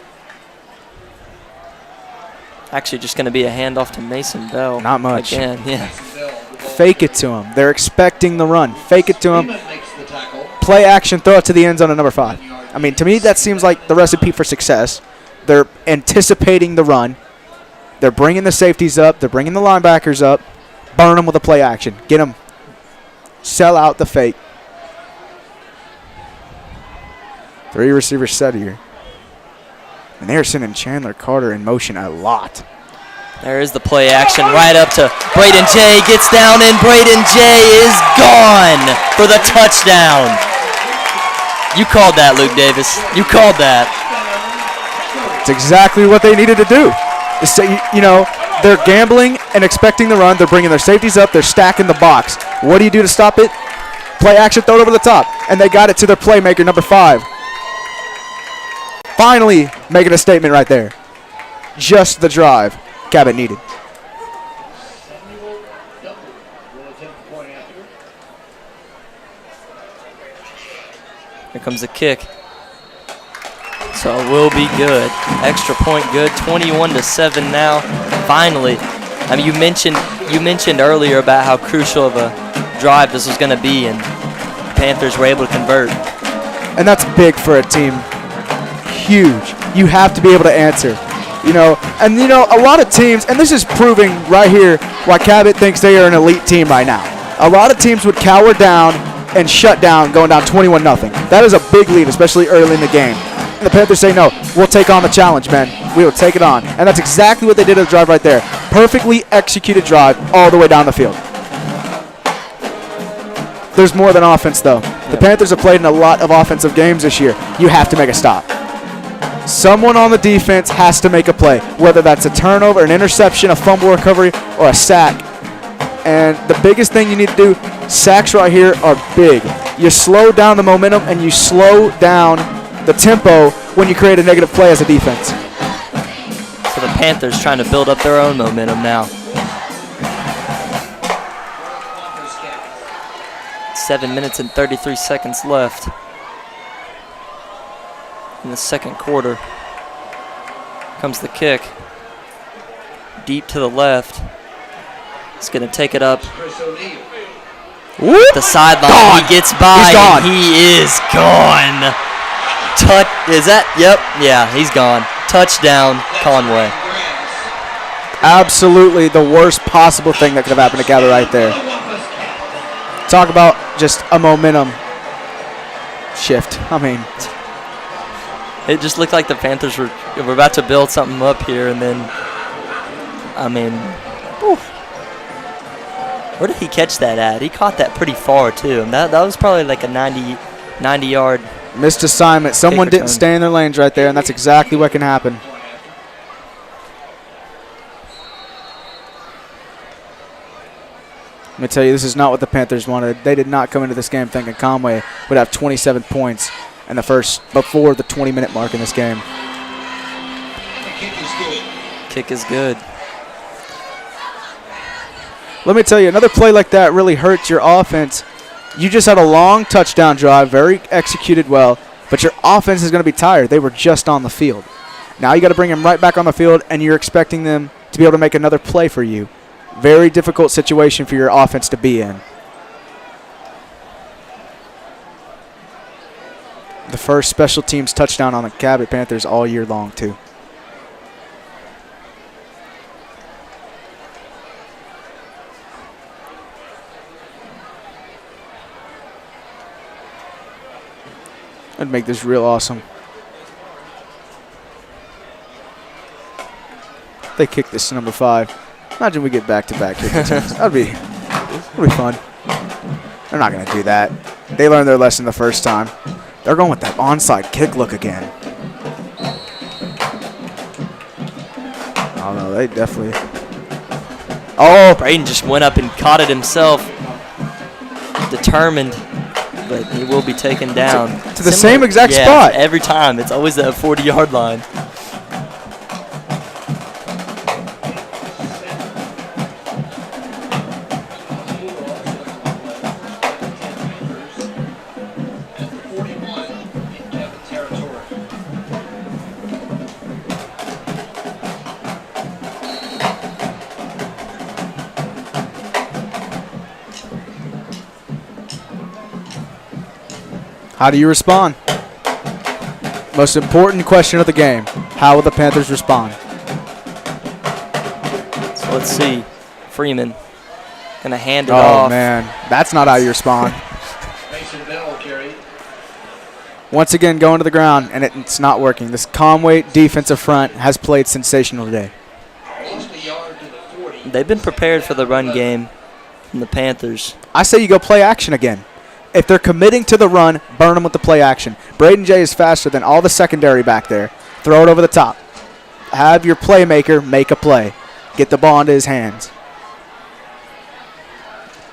Speaker 1: Actually, just going to be a handoff to Mason Bell.
Speaker 2: Not much.
Speaker 1: Again, yeah.
Speaker 2: Fake it to him. They're expecting the run. Fake it to him. Play action, throw it to the end zone at number 5. I mean, to me, that seems like the recipe for success. They're anticipating the run. They're bringing the safeties up. They're bringing the linebackers up. Burn them with a play action. Get them. Sell out the fake. 3 receivers set here. And they're sending Chandler Carter in motion a lot.
Speaker 1: There is the play action right up to Braden Jay. Gets down, and Braden Jay is gone for the touchdown. You called that, Luke Davis. You called that.
Speaker 2: It's exactly what they needed to do. They're gambling and expecting the run. They're bringing their safeties up. They're stacking the box. What do you do to stop it? Play action, throw it over the top. And they got it to their playmaker, number 5. Finally making a statement right there. Just the drive Cabot needed.
Speaker 1: Here comes the kick. So it will be good. Extra point good. 21-7 now. Finally. I mean, you mentioned earlier about how crucial of a drive this was going to be, and the Panthers were able to convert.
Speaker 2: And that's big for a team. Huge. You have to be able to answer. A lot of teams, and this is proving right here why Cabot thinks they are an elite team right now. A lot of teams would cower down and shut down going down 21-0. That is a big lead, especially early in the game. And the Panthers say, no, we'll take on the challenge, man. We will take it on. And that's exactly what they did at the drive right there. Perfectly executed drive all the way down the field. There's more than offense, though. The Panthers have played in a lot of offensive games this year. You have to make a stop. Someone on the defense has to make a play, whether that's a turnover, an interception, a fumble recovery, or a sack. And the biggest thing you need to do, sacks right here are big. You slow down the momentum and you slow down the tempo when you create a negative play as a defense.
Speaker 1: So the Panthers trying to build up their own momentum now. 7 minutes and 33 seconds left in the second quarter. Comes the kick. Deep to the left. He's going to take it up. The sideline. He gets by.
Speaker 2: He's gone.
Speaker 1: He is gone. Is that? Yep. Yeah, he's gone. Touchdown, Conway.
Speaker 2: Absolutely the worst possible thing that could have happened to Cabot right there. Talk about just a momentum shift. I mean,
Speaker 1: it just looked like the Panthers were about to build something up here, and then, I mean, oof. Where did he catch that at? He caught that pretty far, too. And that was probably like a 90-yard
Speaker 2: missed assignment. Someone didn't stay in their lanes right there, and that's exactly what can happen. Let me tell you, this is not what the Panthers wanted. They did not come into this game thinking Conway would have 27 points in the before the 20-minute mark in this game.
Speaker 1: Kick is good.
Speaker 2: Let me tell you, another play like that really hurts your offense. You just had a long touchdown drive, very executed well, but your offense is going to be tired. They were just on the field. Now you got to bring them right back on the field, and you're expecting them to be able to make another play for you. Very difficult situation for your offense to be in. The first special teams touchdown on the Cabot Panthers all year long, too. I'd make this real awesome. They kick this to number 5. Imagine we get back-to-back kicking teams. That'd be fun. They're not going to do that. They learned their lesson the first time. They're going with that onside kick look again. Oh, no, they definitely.
Speaker 1: Oh, Braden just went up and caught it himself. Determined, but he will be taken down.
Speaker 2: To the same exact spot.
Speaker 1: Every time. It's always that 40-yard line.
Speaker 2: How do you respond? Most important question of the game. How will the Panthers respond?
Speaker 1: So let's see. Freeman going to hand it off.
Speaker 2: Oh, man. That's not how you respond. Once again, going to the ground, and it's not working. This Conway defensive front has played sensational today.
Speaker 1: They've been prepared for the run game from the Panthers.
Speaker 2: I say you go play action again. If they're committing to the run, burn them with the play action. Braden Jay is faster than all the secondary back there. Throw it over the top. Have your playmaker make a play. Get the ball into his hands.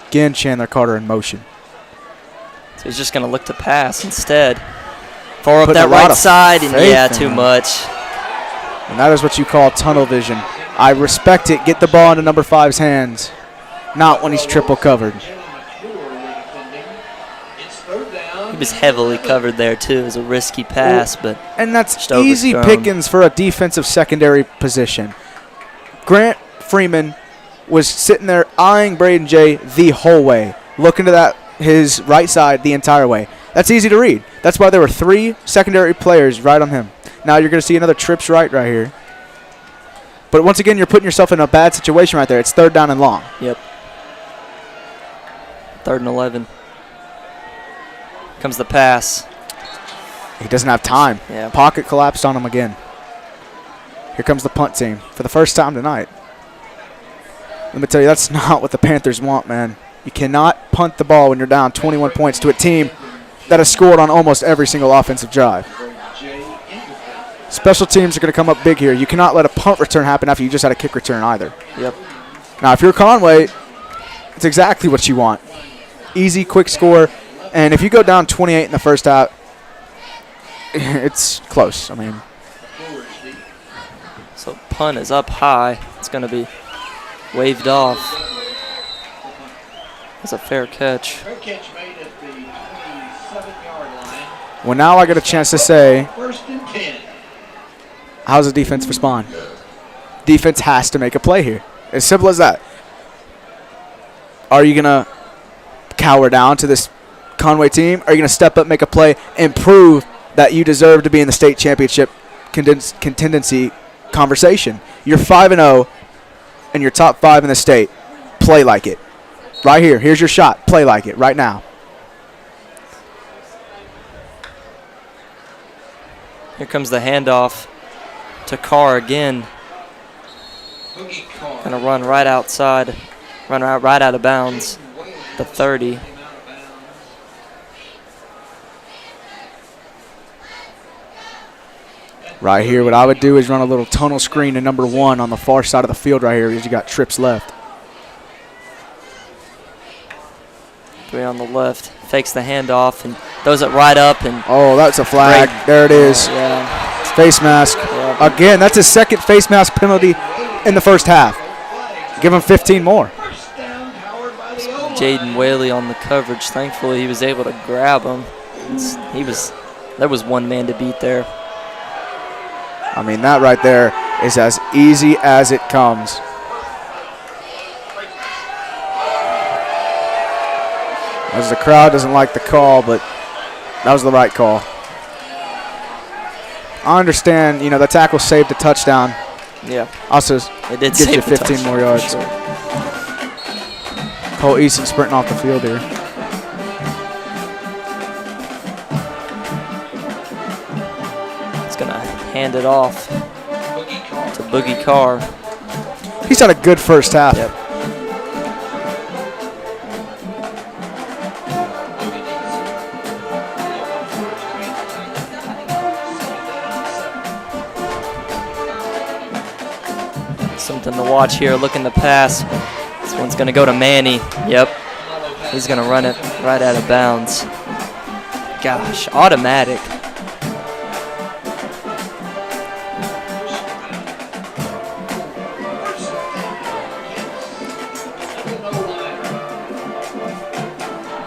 Speaker 2: Again, Chandler Carter in motion.
Speaker 1: So he's just going to look to pass instead. Far up
Speaker 2: Putting
Speaker 1: that right side, and yeah, too much.
Speaker 2: And that is what you call tunnel vision. I respect it. Get the ball into number 5's hands. Not when he's triple covered.
Speaker 3: Third down.
Speaker 1: He was heavily covered there, too. It was a risky pass, but
Speaker 2: And that's
Speaker 1: just
Speaker 2: easy
Speaker 1: overthrown.
Speaker 2: pickings for a defensive secondary position. Grant Freeman was sitting there eyeing Braden Jay the whole way, looking to his right side the entire way. That's easy to read. That's why there were 3 secondary players right on him. Now you're going to see another trips right here. But once again, you're putting yourself in a bad situation right there. It's third down and long.
Speaker 1: Yep. 3rd and 11. Comes the pass.
Speaker 2: He doesn't have time.
Speaker 1: Yeah.
Speaker 2: Pocket collapsed on him again. Here comes the punt team for the first time tonight. Let me tell you, that's not what the Panthers want, man. You cannot punt the ball when you're down 21 points to a team that has scored on almost every single offensive drive. Special teams are going to come up big here. You cannot let a punt return happen after you just had a kick return either.
Speaker 1: Yep.
Speaker 2: Now, if you're Conway, it's exactly what you want. Easy, quick score. And if you go down 28 in the first half, it's close. I mean,
Speaker 1: So punt is up high. It's going to be waved off. It's a fair catch.
Speaker 3: Fair catch made at the 27-yard line.
Speaker 2: well, now I get a chance to say,
Speaker 3: First and 10.
Speaker 2: how's the defense respond? Defense has to make a play here. As simple as that. Are you going to cower down to this Conway team? Are you going to step up, make a play, and prove that you deserve to be in the state championship contingency conversation? You're 5-0, and you're top 5 in the state. Play like it. Right here. Here's your shot. Play like it right now.
Speaker 1: Here comes the handoff to Carr again.
Speaker 3: Boogie Carr.
Speaker 1: Going to run right outside. Run right out of bounds. The 30.
Speaker 2: Right here, what I would do is run a little tunnel screen to number 1 on the far side of the field right here because you got trips left.
Speaker 1: 3 on the left. Fakes the handoff and throws it right up. And
Speaker 2: Oh, that's a flag.
Speaker 1: Great.
Speaker 2: There it is.
Speaker 1: yeah.
Speaker 2: Face mask.
Speaker 1: Yeah.
Speaker 2: Again, that's his second face mask penalty in the first half. Give him 15 more.
Speaker 3: First down, powered by the O-line.
Speaker 1: Jaden Whaley on the coverage. Thankfully, he was able to grab him. There was one man to beat there.
Speaker 2: I mean, that right there is as easy as it comes. As the crowd doesn't like the call, but that was the right call. I understand, the tackle saved a touchdown.
Speaker 1: Yeah.
Speaker 2: Also,
Speaker 1: It did
Speaker 2: gives
Speaker 1: save
Speaker 2: you
Speaker 1: the
Speaker 2: 15 more
Speaker 1: touchdown,
Speaker 2: yards.
Speaker 1: for sure.
Speaker 2: Cole Easton sprinting off the field here.
Speaker 1: It's going to hand it off
Speaker 3: Boogie Carr.
Speaker 1: to Boogie Carr.
Speaker 2: He's had a good first half.
Speaker 1: Yep. Something to watch here. Looking to pass. This one's going to go to Manny. Yep. He's going to run it right out of bounds. Gosh, automatic.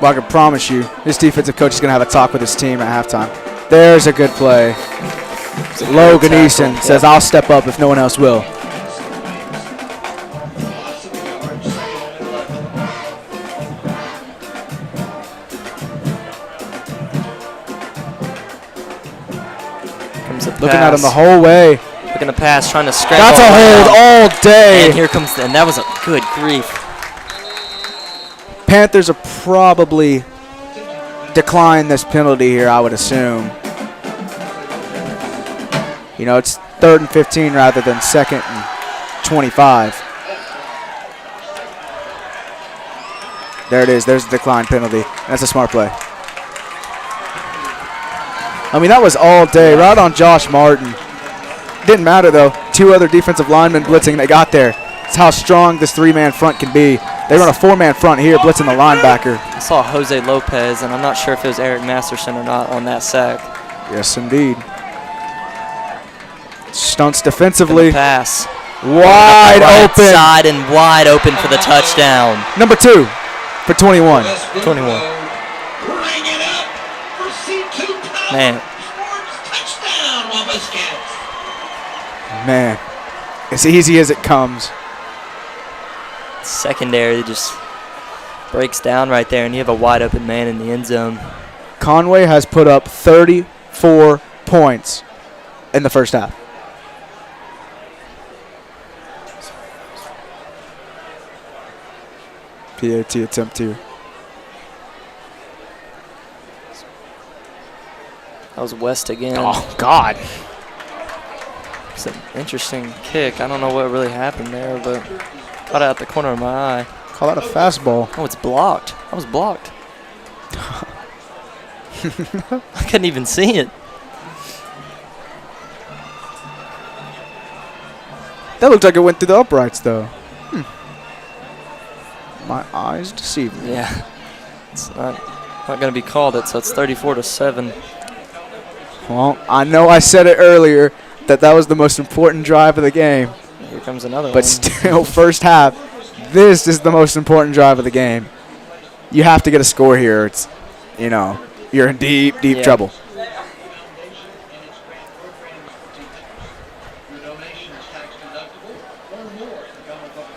Speaker 2: Well, I can promise you, this defensive coach is going to have a talk with his team at halftime. There's a good play. Logan
Speaker 1: tackle.
Speaker 2: Easton
Speaker 1: Yep.
Speaker 2: says, I'll step up if no one else will.
Speaker 1: Comes a
Speaker 2: Looking at him
Speaker 1: pass.
Speaker 2: the whole way.
Speaker 1: Looking to pass, trying to scramble.
Speaker 2: That's a hold
Speaker 1: around.
Speaker 2: all day.
Speaker 1: And here comes, and that was a good grief.
Speaker 2: Panthers will probably decline this penalty here, I would assume. It's 3rd and 15 rather than 2nd and 25. There it is. There's the decline penalty. That's a smart play. I mean, that was all day, right on Josh Martin. Didn't matter, though. 2 other defensive linemen blitzing. They got there. It's how strong this 3-man front can be. They run a 4-man front here, blitzing the linebacker.
Speaker 1: I saw Jose Lopez, and I'm not sure if it was Eric Masterson or not on that sack.
Speaker 2: Yes, indeed. Stunts
Speaker 1: Gonna
Speaker 2: defensively.
Speaker 1: pass.
Speaker 2: Wide
Speaker 1: Right
Speaker 2: open.
Speaker 1: side and wide open for the touchdown.
Speaker 2: Number 2 for 21.
Speaker 1: 21.
Speaker 3: Bring it up.
Speaker 1: Man,
Speaker 3: Touchdown, Wabascats.
Speaker 2: Man, as easy as it comes.
Speaker 1: secondary just breaks down right there, and you have a wide open man in the end zone.
Speaker 2: Conway has put up 34 points in the first half. PAT attempt here.
Speaker 1: That was West again.
Speaker 2: Oh, God.
Speaker 1: It's an interesting kick. I don't know what really happened there, but caught it out the corner of my eye.
Speaker 2: Call that a fastball.
Speaker 1: Oh, it's blocked. That was blocked. I couldn't even see it.
Speaker 2: That looked like it went through the uprights, though. My eyes deceive me.
Speaker 1: Yeah. It's not going to be called it, so it's 34-7.
Speaker 2: Well, I know I said it earlier that was the most important drive of the game.
Speaker 1: Here comes another one.
Speaker 2: But still, first half, this is the most important drive of the game. You have to get a score here. It's, you're in deep, deep trouble.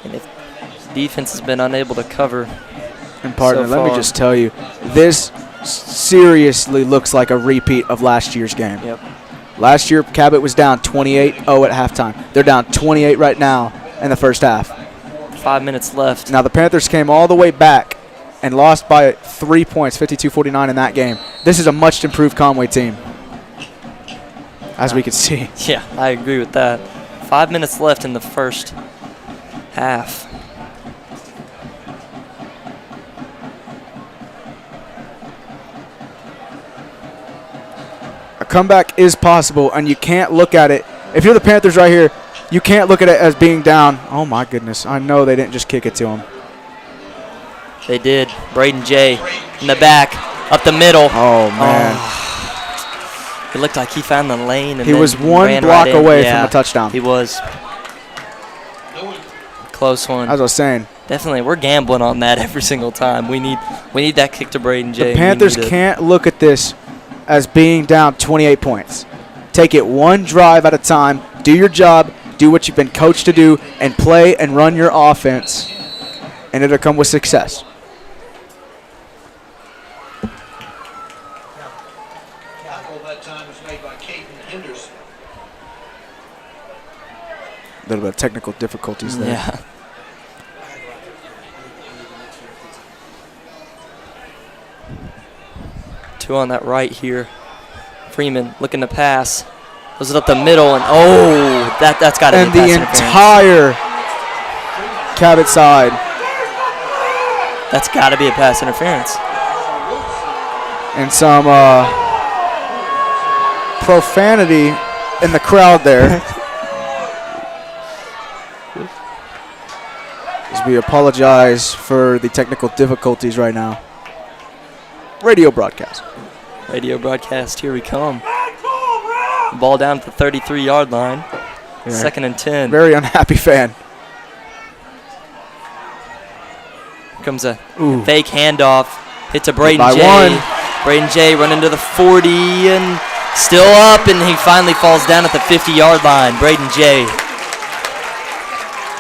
Speaker 1: And if defense has been unable to cover.
Speaker 2: And partner,
Speaker 1: so
Speaker 2: let me
Speaker 1: far.
Speaker 2: just tell you, this seriously looks like a repeat of last year's game.
Speaker 1: Yep.
Speaker 2: Last year, Cabot was down 28-0 at halftime. They're down 28 right now in the first half.
Speaker 1: 5 minutes left.
Speaker 2: Now, the Panthers came all the way back and lost by 3 points, 52-49 in that game. This is a much improved Conway team, as we can see.
Speaker 1: Yeah, I agree with that. 5 minutes left in the first half.
Speaker 2: A comeback is possible, and you can't look at it. If you're the Panthers right here, you can't look at it as being down. Oh, my goodness. I know they didn't just kick it to him.
Speaker 1: They did. Braden J in the back, up the middle.
Speaker 2: Oh, man.
Speaker 1: It looked like he found the lane. And
Speaker 2: He
Speaker 1: then
Speaker 2: was one
Speaker 1: ran
Speaker 2: block
Speaker 1: right in.
Speaker 2: away
Speaker 1: Yeah,
Speaker 2: from a touchdown.
Speaker 1: He was. Close one.
Speaker 2: As I was saying,
Speaker 1: Definitely, we're gambling on that every single time. We need that kick to Braden J.
Speaker 2: the Panthers can't look at this as being down 28 points. Take it one drive at a time. Do your job. Do what you've been coached to do, and play and run your offense, and it'll come with success.
Speaker 3: Tackle that time was made by Caden Henderson.
Speaker 2: A little bit of technical difficulties there.
Speaker 1: Yeah. Two on that right here. Freeman looking to pass. Goes it up the middle, and that's got to be
Speaker 2: And
Speaker 1: a
Speaker 2: the
Speaker 1: pass interference.
Speaker 2: entire Cabot side.
Speaker 1: That's got to be a pass interference.
Speaker 2: And some profanity in the crowd there. As we apologize for the technical difficulties right now. Radio broadcast.
Speaker 1: Radio broadcast, here we come. Ball down at the 33-yard line.
Speaker 2: Yeah.
Speaker 1: 2nd and 10.
Speaker 2: Very unhappy fan.
Speaker 1: Here comes a
Speaker 2: Ooh.
Speaker 1: fake handoff. Hit to Braden
Speaker 2: By
Speaker 1: J.
Speaker 2: one.
Speaker 1: Braden J running to the 40 and still up, and he finally falls down at the 50-yard line. Braden J.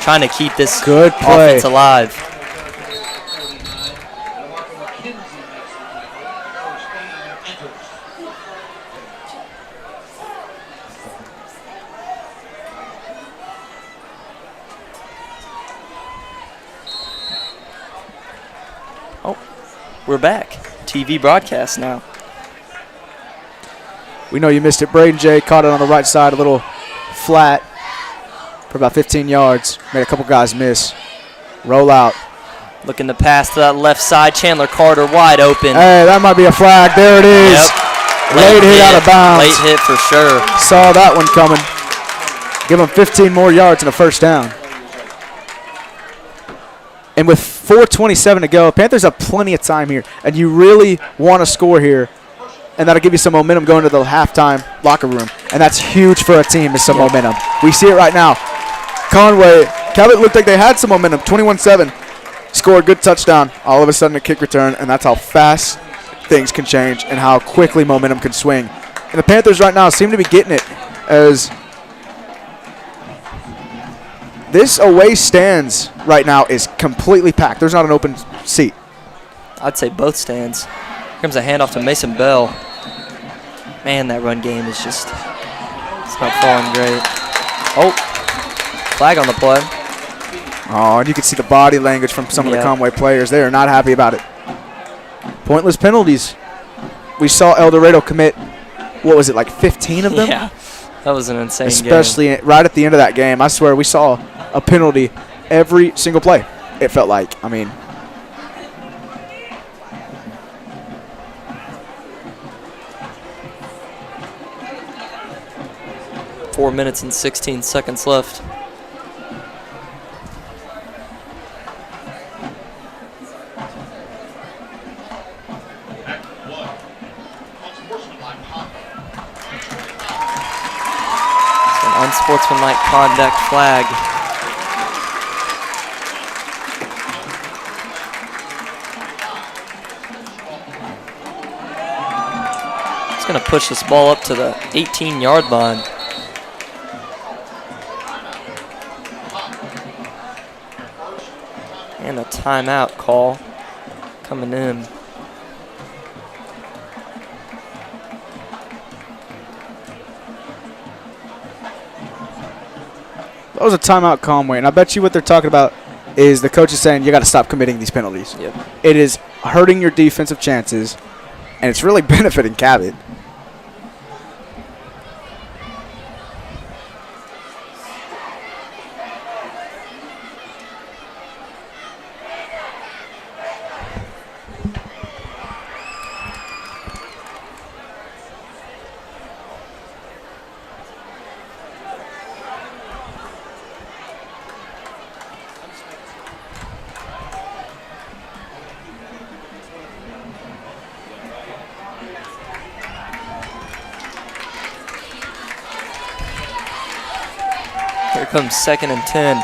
Speaker 1: Trying to keep this
Speaker 2: Good play.
Speaker 1: offense alive. We're back. TV broadcast now.
Speaker 2: We know you missed it. Braden J caught it on the right side, a little flat for about 15 yards. Made a couple guys miss. Roll out.
Speaker 1: Looking to pass to that left side. Chandler Carter wide open.
Speaker 2: Hey, that might be a flag. There it is.
Speaker 1: Yep.
Speaker 2: Late hit out of bounds.
Speaker 1: Late hit for sure.
Speaker 2: Saw that one coming. Give them 15 more yards and a first down. And with 4:27 to go, Panthers have plenty of time here, and you really want to score here, and that'll give you some momentum going to the halftime locker room, and that's huge for a team is some momentum. We see it right now. Conway, Cabot looked like they had some momentum, 21-7, scored a good touchdown, all of a sudden a kick return, and that's how fast things can change and how quickly momentum can swing. And the Panthers right now seem to be getting it, as this away stands right now is completely packed. There's not an open seat.
Speaker 1: I'd say both stands. Here comes a handoff to Mason Bell. Man, that run game is just, it's not falling great. Oh, flag on the play.
Speaker 2: Oh, and you can see the body language from some of the Conway players. They are not happy about it. Pointless penalties. We saw El Dorado commit, what was it, like 15 of them?
Speaker 1: Yeah, that was an insane game.
Speaker 2: Especially right at the end of that game. I swear we saw a penalty every single play, it felt like. I mean,
Speaker 1: "4 minutes and 16 seconds left. Unsportsmanlike conduct flag. It's going to push this ball up to the 18-yard line. And a timeout call coming in.
Speaker 2: that was a timeout, Conway, and I bet you what they're talking about is the coach is saying you got to stop committing these penalties.
Speaker 1: Yep.
Speaker 2: It is hurting your defensive chances, and it's really benefiting Cabot.
Speaker 1: Here comes 2nd and 10.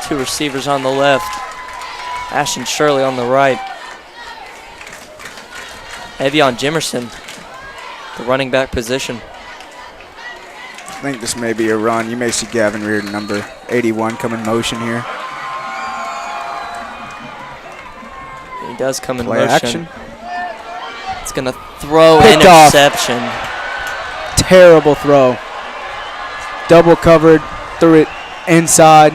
Speaker 1: Two receivers on the left. Ashton Shirley on the right. Evion Jimerson, the running back position.
Speaker 2: I think this may be a run. You may see Gavin Reardon, number 81, come in motion here.
Speaker 1: He does come in
Speaker 2: Play
Speaker 1: motion.
Speaker 2: action.
Speaker 1: It's going to throw
Speaker 2: Picked off.
Speaker 1: interception.
Speaker 2: Terrible throw. Double covered, threw it inside.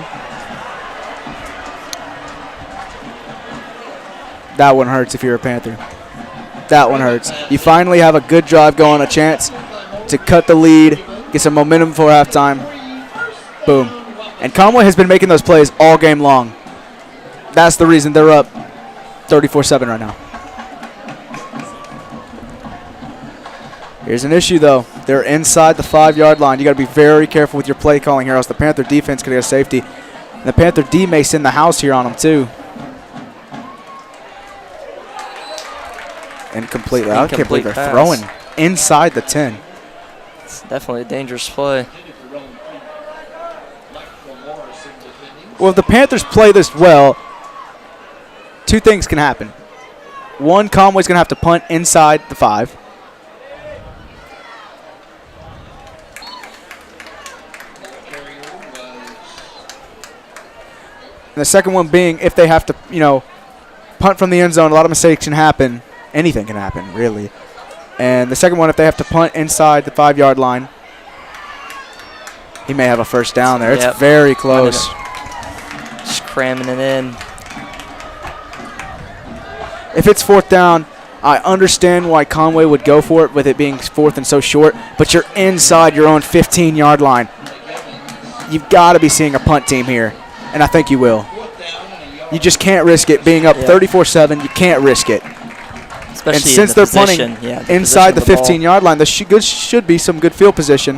Speaker 2: That one hurts if you're a Panther. That one hurts. You finally have a good drive going, a chance to cut the lead, get some momentum for halftime. Boom. And Conway has been making those plays all game long. That's the reason they're up 34-7 right now. Here's an issue, though. They're inside the 5-yard line. You got to be very careful with your play calling here, else the Panther defense could get a safety. And the Panther D may send the house here on them, too. Incompletely. I can't believe they're
Speaker 1: pass.
Speaker 2: throwing inside the 10.
Speaker 1: It's definitely a dangerous play.
Speaker 2: Well, if the Panthers play this well, two things can happen. One, Conway's going to have to punt inside the 5. And the second one being if they have to, punt from the end zone, a lot of mistakes can happen. Anything can happen, really. And the second one, if they have to punt inside the 5-yard line, he may have a first down there.
Speaker 1: Yep.
Speaker 2: It's very close.
Speaker 1: Just cramming it in.
Speaker 2: If it's 4th down, I understand why Conway would go for it with it being 4th and so short, but you're inside your own 15-yard line. You've got to be seeing a punt team here, and I think you will. You just can't risk it. Being up 34-7, you can't risk it.
Speaker 1: Especially
Speaker 2: and since they're
Speaker 1: position,
Speaker 2: punting inside the 15-yard line, there should be some good field position.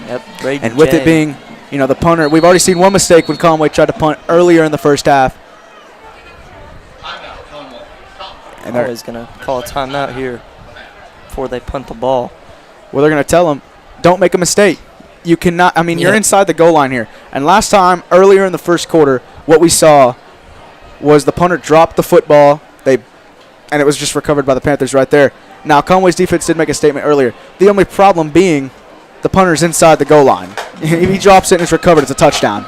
Speaker 1: Yep, Braden
Speaker 2: and with
Speaker 1: J.
Speaker 2: it being, the punter, we've already seen one mistake when Conway tried to punt earlier in the first half. And they're
Speaker 1: always going to call a timeout here before they punt the ball.
Speaker 2: Well, they're going to tell him, don't make a mistake. You cannot. I mean, you're
Speaker 1: Yeah.
Speaker 2: inside the goal line here. And last time, earlier in the first quarter, what we saw was the punter dropped the football. And it was just recovered by the Panthers right there. Now, Conway's defense did make a statement earlier. The only problem being the punter's inside the goal line. If he drops it and it's recovered, it's a touchdown.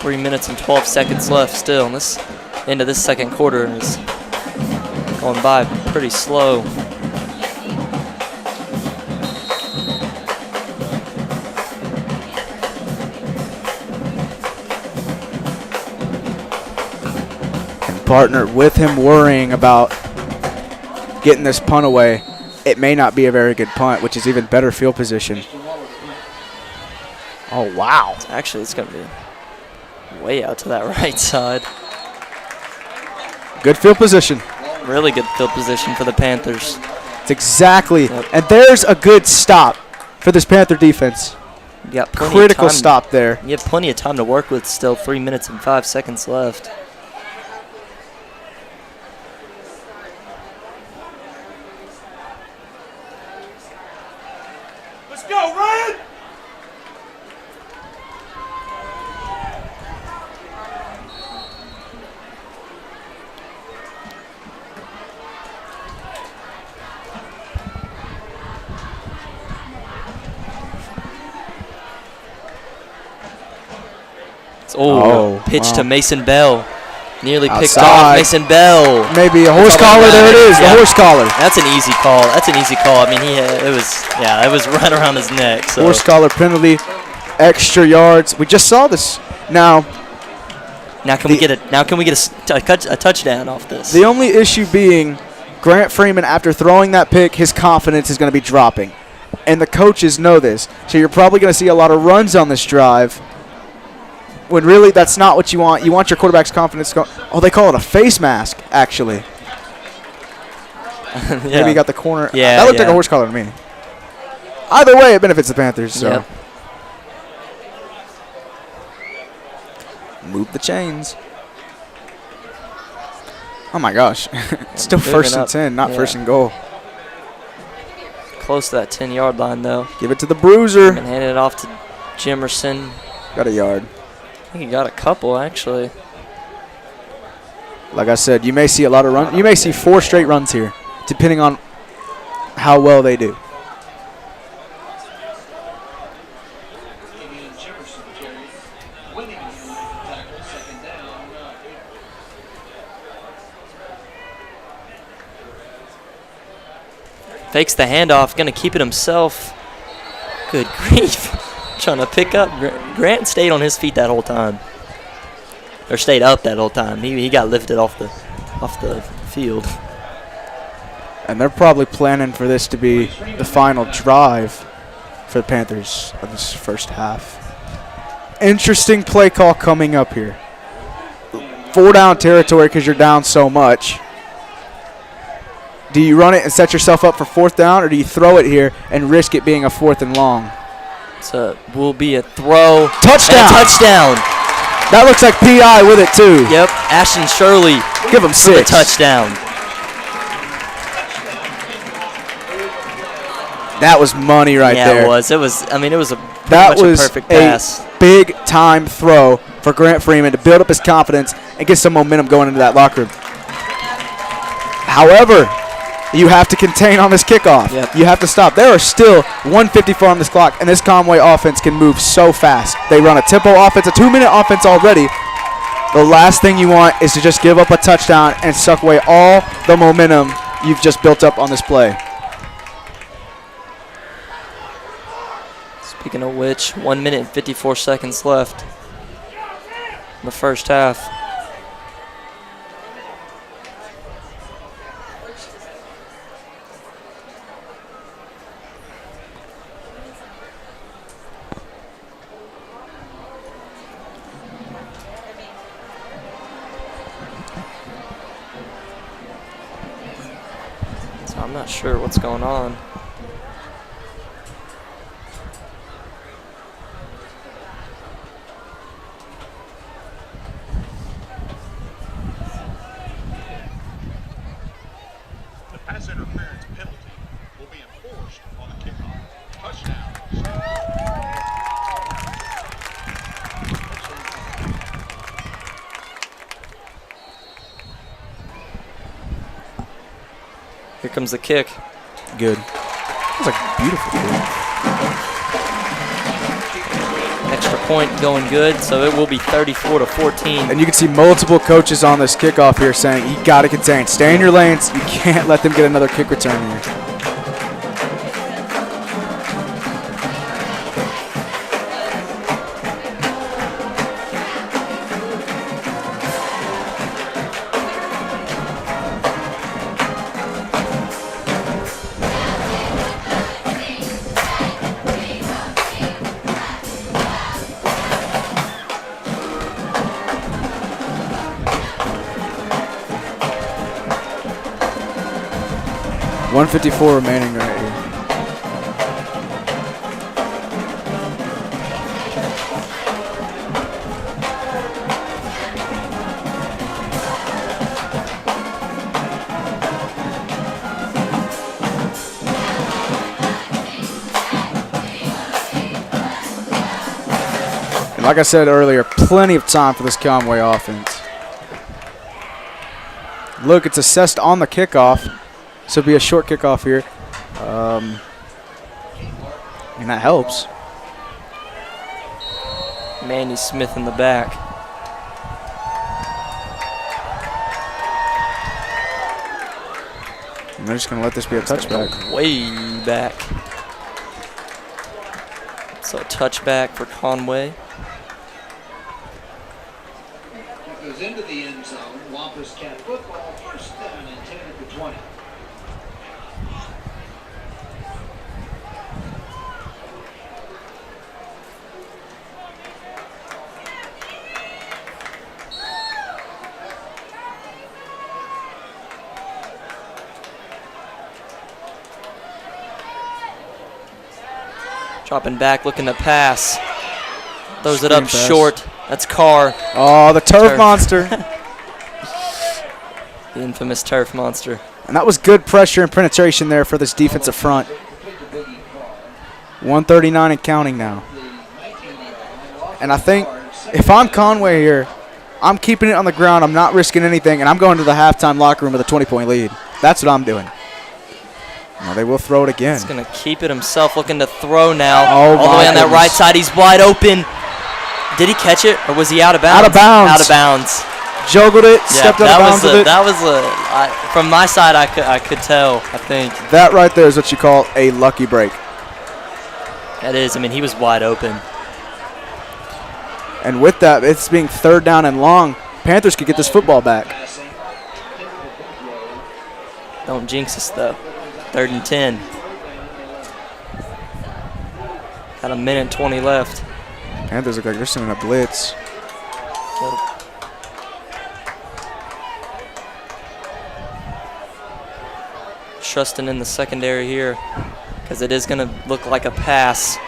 Speaker 1: Three minutes and 12 seconds left still. And this end of this second quarter is going by pretty slow.
Speaker 2: Partner, with him worrying about getting this punt away, it may not be a very good punt, which is even better field position. Oh, wow.
Speaker 1: Actually, it's going to be way out to that right side.
Speaker 2: Good field position.
Speaker 1: Really good field position for the Panthers.
Speaker 2: It's exactly.
Speaker 1: Yep.
Speaker 2: And there's a good stop for this Panther defense.
Speaker 1: You got plenty
Speaker 2: Critical
Speaker 1: of time.
Speaker 2: stop there.
Speaker 1: You have plenty of time to work with still. 3 minutes and 5 seconds left.
Speaker 4: Let's go, Ryan!
Speaker 1: Pitch
Speaker 2: wow.
Speaker 1: to Mason Bell. Nearly picked
Speaker 2: Outside.
Speaker 1: off Mason Bell.
Speaker 2: Maybe a horse collar. There it is, the
Speaker 1: Yeah.
Speaker 2: horse collar.
Speaker 1: That's an easy call. That's an easy call. I mean, it was right around his neck. So.
Speaker 2: Horse collar penalty, extra yards. We just saw this. Now
Speaker 1: Can we get a touchdown off this?
Speaker 2: the only issue being Grant Freeman, after throwing that pick, his confidence is going to be dropping. And the coaches know this. So you're probably going to see a lot of runs on this drive when really that's not what you want. You want your quarterback's confidence to go. Oh, they call it a face mask, actually.
Speaker 1: Yeah.
Speaker 2: Maybe he got the corner.
Speaker 1: Yeah,
Speaker 2: that looked like
Speaker 1: yeah.
Speaker 2: a horse collar to me. Either way, it benefits the Panthers. So
Speaker 1: Yep.
Speaker 2: move the chains. Oh, my gosh. It's still
Speaker 1: Moving
Speaker 2: first and
Speaker 1: up.
Speaker 2: 10, not
Speaker 1: Yeah.
Speaker 2: first and goal.
Speaker 1: Close to that 10-yard line, though.
Speaker 2: Give it to the bruiser.
Speaker 1: And hand it off to Jimerson.
Speaker 2: Got a yard.
Speaker 1: I think he got a couple, actually.
Speaker 2: Like I said, you may see a lot of runs. You may see 4 straight runs here, depending on how well they do.
Speaker 1: Fakes the handoff, going to keep it himself. Good grief. Trying to pick up. Grant stayed on his feet that whole time. Or stayed up that whole time. He got lifted off the field.
Speaker 2: And they're probably planning for this to be the final drive for the Panthers of this first half. Interesting play call coming up here. 4-down territory because you're down so much. Do you run it and set yourself up for 4th down, or do you throw it here and risk it being a 4th and long?
Speaker 1: So will be a throw.
Speaker 2: Touchdown!
Speaker 1: And a touchdown.
Speaker 2: That looks like PI with it too.
Speaker 1: Yep. Ashton Shirley
Speaker 2: Give him
Speaker 1: for the
Speaker 2: 6.
Speaker 1: touchdown.
Speaker 2: That was money right
Speaker 1: Yeah,
Speaker 2: there.
Speaker 1: it was. It was. I mean, it was a pretty
Speaker 2: That
Speaker 1: much
Speaker 2: was
Speaker 1: a perfect pass.
Speaker 2: big time throw for Grant Freeman to build up his confidence and get some momentum going into that locker room. However, you have to contain on this kickoff.
Speaker 1: Yep.
Speaker 2: You have to stop. There are still 1:54 on this clock, and this Conway offense can move so fast. They run a tempo offense, a 2-minute offense already. The last thing you want is to just give up a touchdown and suck away all the momentum you've just built up on this play.
Speaker 1: Speaking of which, 1 minute and 54 seconds left in the first half. So I'm not sure what's going on.
Speaker 4: pass interference penalty will be enforced on the kickoff. Touchdown.
Speaker 1: Here comes the kick.
Speaker 2: Good. That was a beautiful kick.
Speaker 1: Extra point going good, so it will be 34-14.
Speaker 2: And you can see multiple coaches on this kickoff here saying you got to contain. Stay in your lanes. You can't let them get another kick return here. .154 remaining right here. And like I said earlier, plenty of time for this Conway offense. Look, it's assessed on the kickoff. So it'll be a short kickoff here. And that helps.
Speaker 1: Manny Smith in the back.
Speaker 2: And they're just going to let this be a touchback.
Speaker 1: Way back. So a touchback for Conway.
Speaker 3: It goes into the end zone. Wampus Cat football, first down and 10 at the 20.
Speaker 1: Dropping back, looking to pass. Throws it
Speaker 2: Screen
Speaker 1: up
Speaker 2: pass.
Speaker 1: short. That's Carr.
Speaker 2: Oh, the turf
Speaker 1: Turf.
Speaker 2: monster.
Speaker 1: The infamous turf monster.
Speaker 2: And that was good pressure and penetration there for this defensive front. 139 and counting now. And I think if I'm Conway here, I'm keeping it on the ground. I'm not risking anything, and I'm going to the halftime locker room with a 20-point lead. That's what I'm doing. Now they will throw it again.
Speaker 1: He's going to keep it himself, looking to throw now.
Speaker 2: Oh,
Speaker 1: all the way
Speaker 2: my
Speaker 1: on that
Speaker 2: goodness.
Speaker 1: right side. He's wide open. Did he catch it, or was he out of bounds?
Speaker 2: Out of bounds.
Speaker 1: Out of bounds.
Speaker 2: Juggled it, stepped out of bounds with it.
Speaker 1: That was from my side, I could tell, I think.
Speaker 2: That right there is what you call a lucky break.
Speaker 1: That is. I mean, he was wide open.
Speaker 2: And with that, it's being third down and long. Panthers could get this football back.
Speaker 1: Don't jinx us, though. 3rd and 10. Got a minute 20 left.
Speaker 2: Panthers look like they're sending a blitz.
Speaker 1: Trusting in the secondary here, because it is going to look like a pass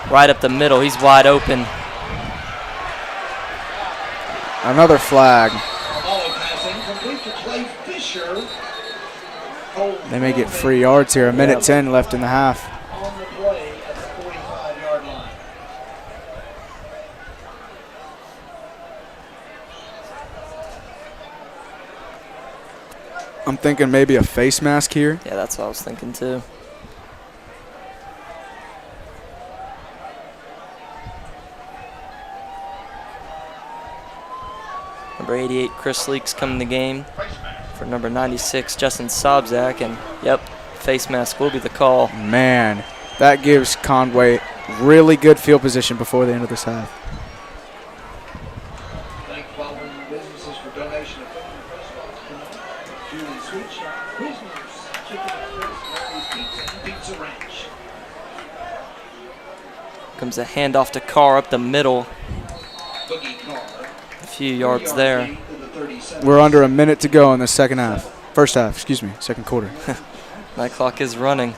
Speaker 1: right up the middle. He's wide open.
Speaker 2: Another flag. They may get free yards here. A minute 10 left in the half.
Speaker 3: On the play at the 45-yard line.
Speaker 2: I'm thinking maybe a face mask here.
Speaker 1: Yeah, that's what I was thinking too. Number 88, Chris Leaks coming the game for number 96, Justin Sobzak. And, yep, face mask will be the call.
Speaker 2: Man, that gives Conway really good field position before the end of this half.
Speaker 3: Thank following businesses for donation of food and fresh water. Julie Sweet Shop, Quiznos, Chicken Express, Mary's Pizza, and Pizza Ranch.
Speaker 1: Comes a handoff to Carr up the middle.
Speaker 3: Boogie Carr.
Speaker 1: A few yards there.
Speaker 2: We're under a minute to go in the second half. First half, excuse me, second quarter.
Speaker 1: That clock is running.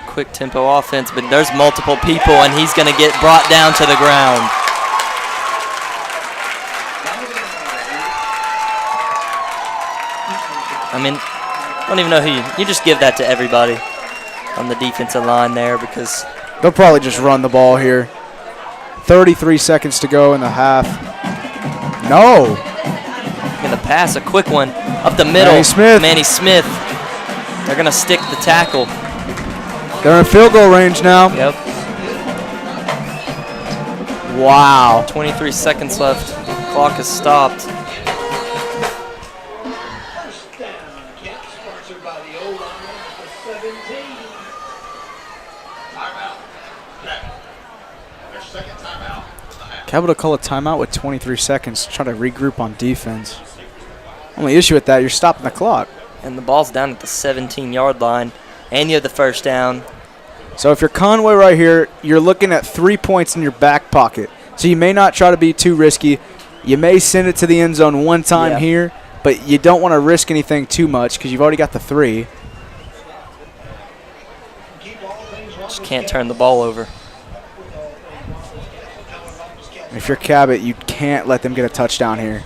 Speaker 1: Quick tempo offense, but there's multiple people, and he's going to get brought down to the ground. I mean, I don't even know who you just give that to everybody on the defensive line there because
Speaker 2: they'll probably just run the ball here. 33 seconds to go in the half. No.
Speaker 1: going to pass a quick one up the middle. Manny Smith. They're going to stick the tackle.
Speaker 2: They're in field goal range now.
Speaker 1: Yep.
Speaker 2: Wow.
Speaker 1: 23 seconds left. Clock has stopped.
Speaker 3: First down, Kent, sponsored by the O-line at the 17.
Speaker 4: Timeout. Okay. Their second timeout of the half.
Speaker 2: Cabot will call a timeout with 23 seconds, trying to regroup on defense. Only issue with that, you're stopping the clock.
Speaker 1: And the ball's down at the 17-yard line, and you have the first down.
Speaker 2: So if you're Conway right here, you're looking at 3 points in your back pocket. So you may not try to be too risky. You may send it to the end zone one time here, but you don't want to risk anything too much because you've already got the 3.
Speaker 1: Just can't turn the ball over.
Speaker 2: If you're Cabot, you can't let them get a touchdown here.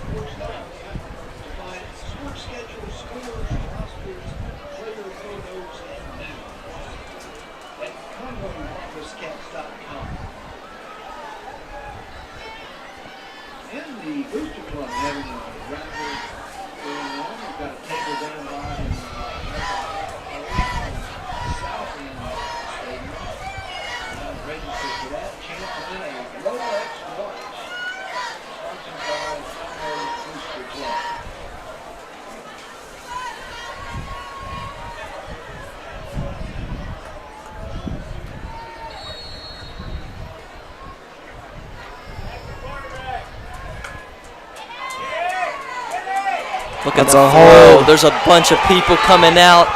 Speaker 1: Look at the throw. There's a bunch of people coming out.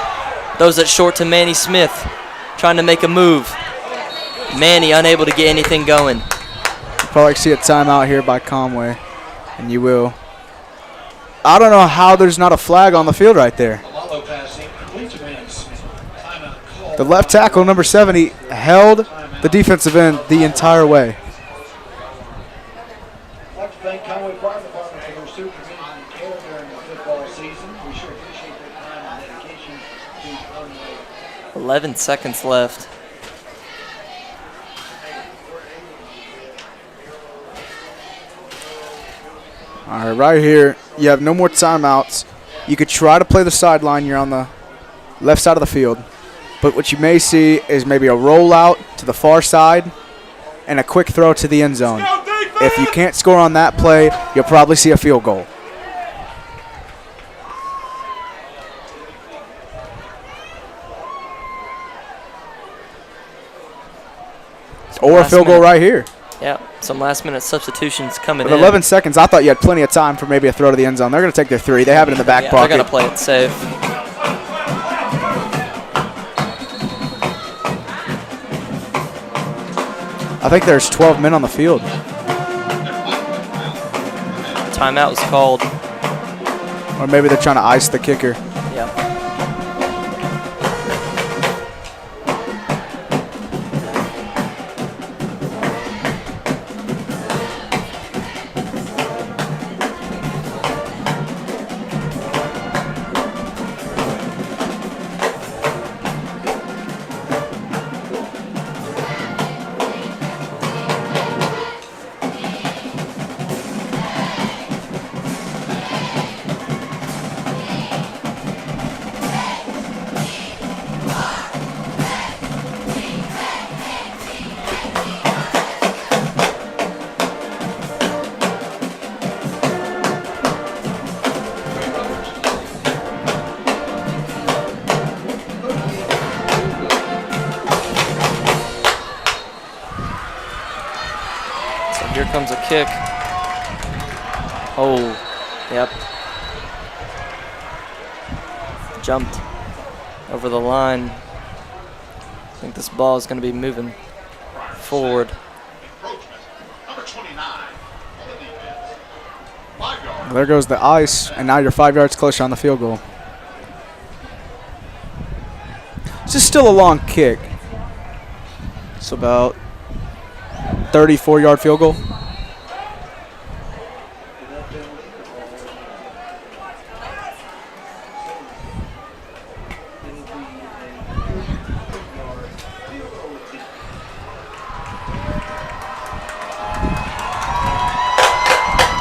Speaker 1: Those that short to Manny Smith, trying to make a move. Manny unable to get anything going.
Speaker 2: You'll probably see a timeout here by Conway, and you will. I don't know how there's not a flag on the field right there. The left tackle, number 70, held the defensive end the entire way.
Speaker 3: I'd like to thank Conway Fire Department for their supervision and care during the football season. We sure appreciate their time and dedication to Conway.
Speaker 1: 11 seconds left.
Speaker 2: All right, right here, you have no more timeouts. You could try to play the sideline. You're on the left side of the field. But what you may see is maybe a rollout to the far side and a quick throw to the end zone. If you can't score on that play, you'll probably see a field goal. Or a field goal right here.
Speaker 1: Yeah, some last-minute substitutions coming
Speaker 2: With
Speaker 1: in.
Speaker 2: 11 seconds, I thought you had plenty of time for maybe a throw to the end zone. They're going to take their 3. They have it in the back pocket.
Speaker 1: They're going to play it safe.
Speaker 2: I think there's 12 men on the field.
Speaker 1: Timeout was called.
Speaker 2: Or maybe they're trying to ice the kicker.
Speaker 1: Yeah. Here comes a kick. Oh, yep. Jumped over the line. I think this ball is going to be moving forward.
Speaker 4: Number 29 on the defense. 5 yards.
Speaker 2: There goes the ice, and now you're 5 yards closer on the field goal. This is still a long kick. It's about 34-yard field goal.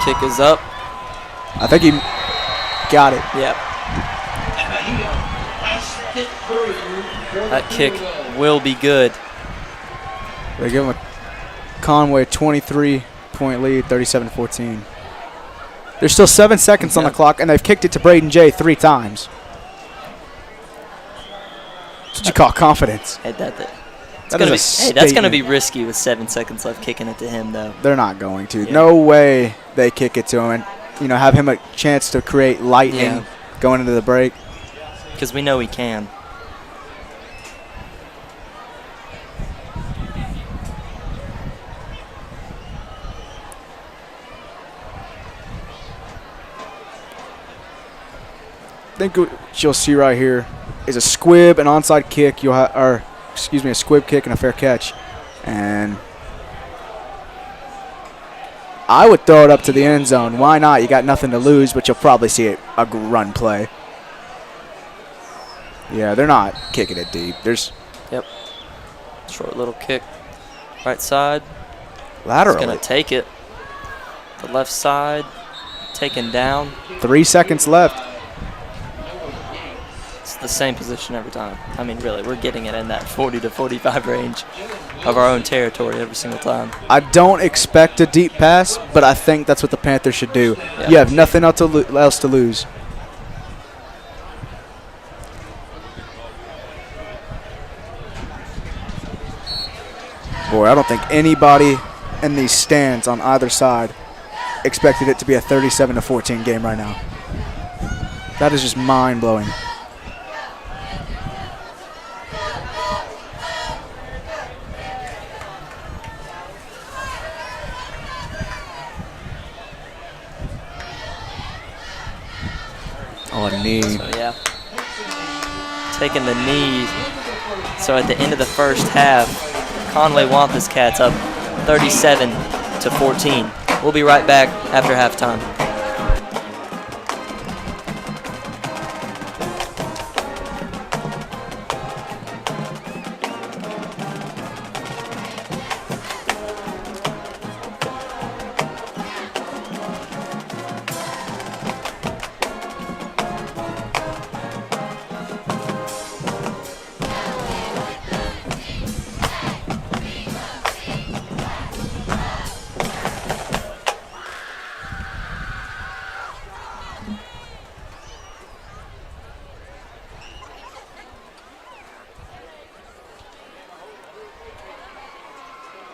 Speaker 1: Kick is up.
Speaker 2: I think he got it.
Speaker 1: Yep.
Speaker 3: And he passed it through for
Speaker 1: That
Speaker 3: the
Speaker 1: kick
Speaker 3: field goal.
Speaker 1: will be good.
Speaker 2: They give him a Conway 23-point lead, 37-14. There's still 7 seconds on the
Speaker 1: Yep.
Speaker 2: clock, and they've kicked it to Braden J 3 times. That's what you call confidence.
Speaker 1: Hey, that's
Speaker 2: That
Speaker 1: gonna be,
Speaker 2: is a
Speaker 1: hey, that's gonna be
Speaker 2: statement.
Speaker 1: risky with 7 seconds left kicking it to him though.
Speaker 2: They're not going to.
Speaker 1: Yeah.
Speaker 2: No way they kick it to him and have him a chance to create lightning
Speaker 1: Yeah.
Speaker 2: going into the break.
Speaker 1: Because we know he can.
Speaker 2: I think what you'll see right here is a squib, an onside kick, a squib kick and a fair catch. And I would throw it up to the end zone. Why not? You got nothing to lose, but you'll probably see a run play. Yeah, they're not kicking it deep. There's
Speaker 1: Yep. Short little kick. Right side.
Speaker 2: laterally.
Speaker 1: He's going to take it. The left side. Taken down.
Speaker 2: 3 seconds left.
Speaker 1: It's the same position every time. I mean, really, we're getting it in that 40 to 45 range of our own territory every single time.
Speaker 2: I don't expect a deep pass, but I think that's what the Panthers should do.
Speaker 1: Yeah.
Speaker 2: You have nothing else to lose. Boy, I don't think anybody in these stands on either side expected it to be a 37-14 game right now. That is just mind-blowing. Oh, a knee.
Speaker 1: So, yeah. Taking the knee. So at the end of the first half, Conway Wampus Cats up 37 to 14. We'll be right back after halftime.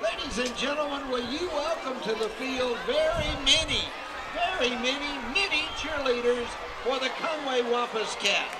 Speaker 3: Ladies and gentlemen, will you welcome to the field very many cheerleaders for the Conway Wampus Cats.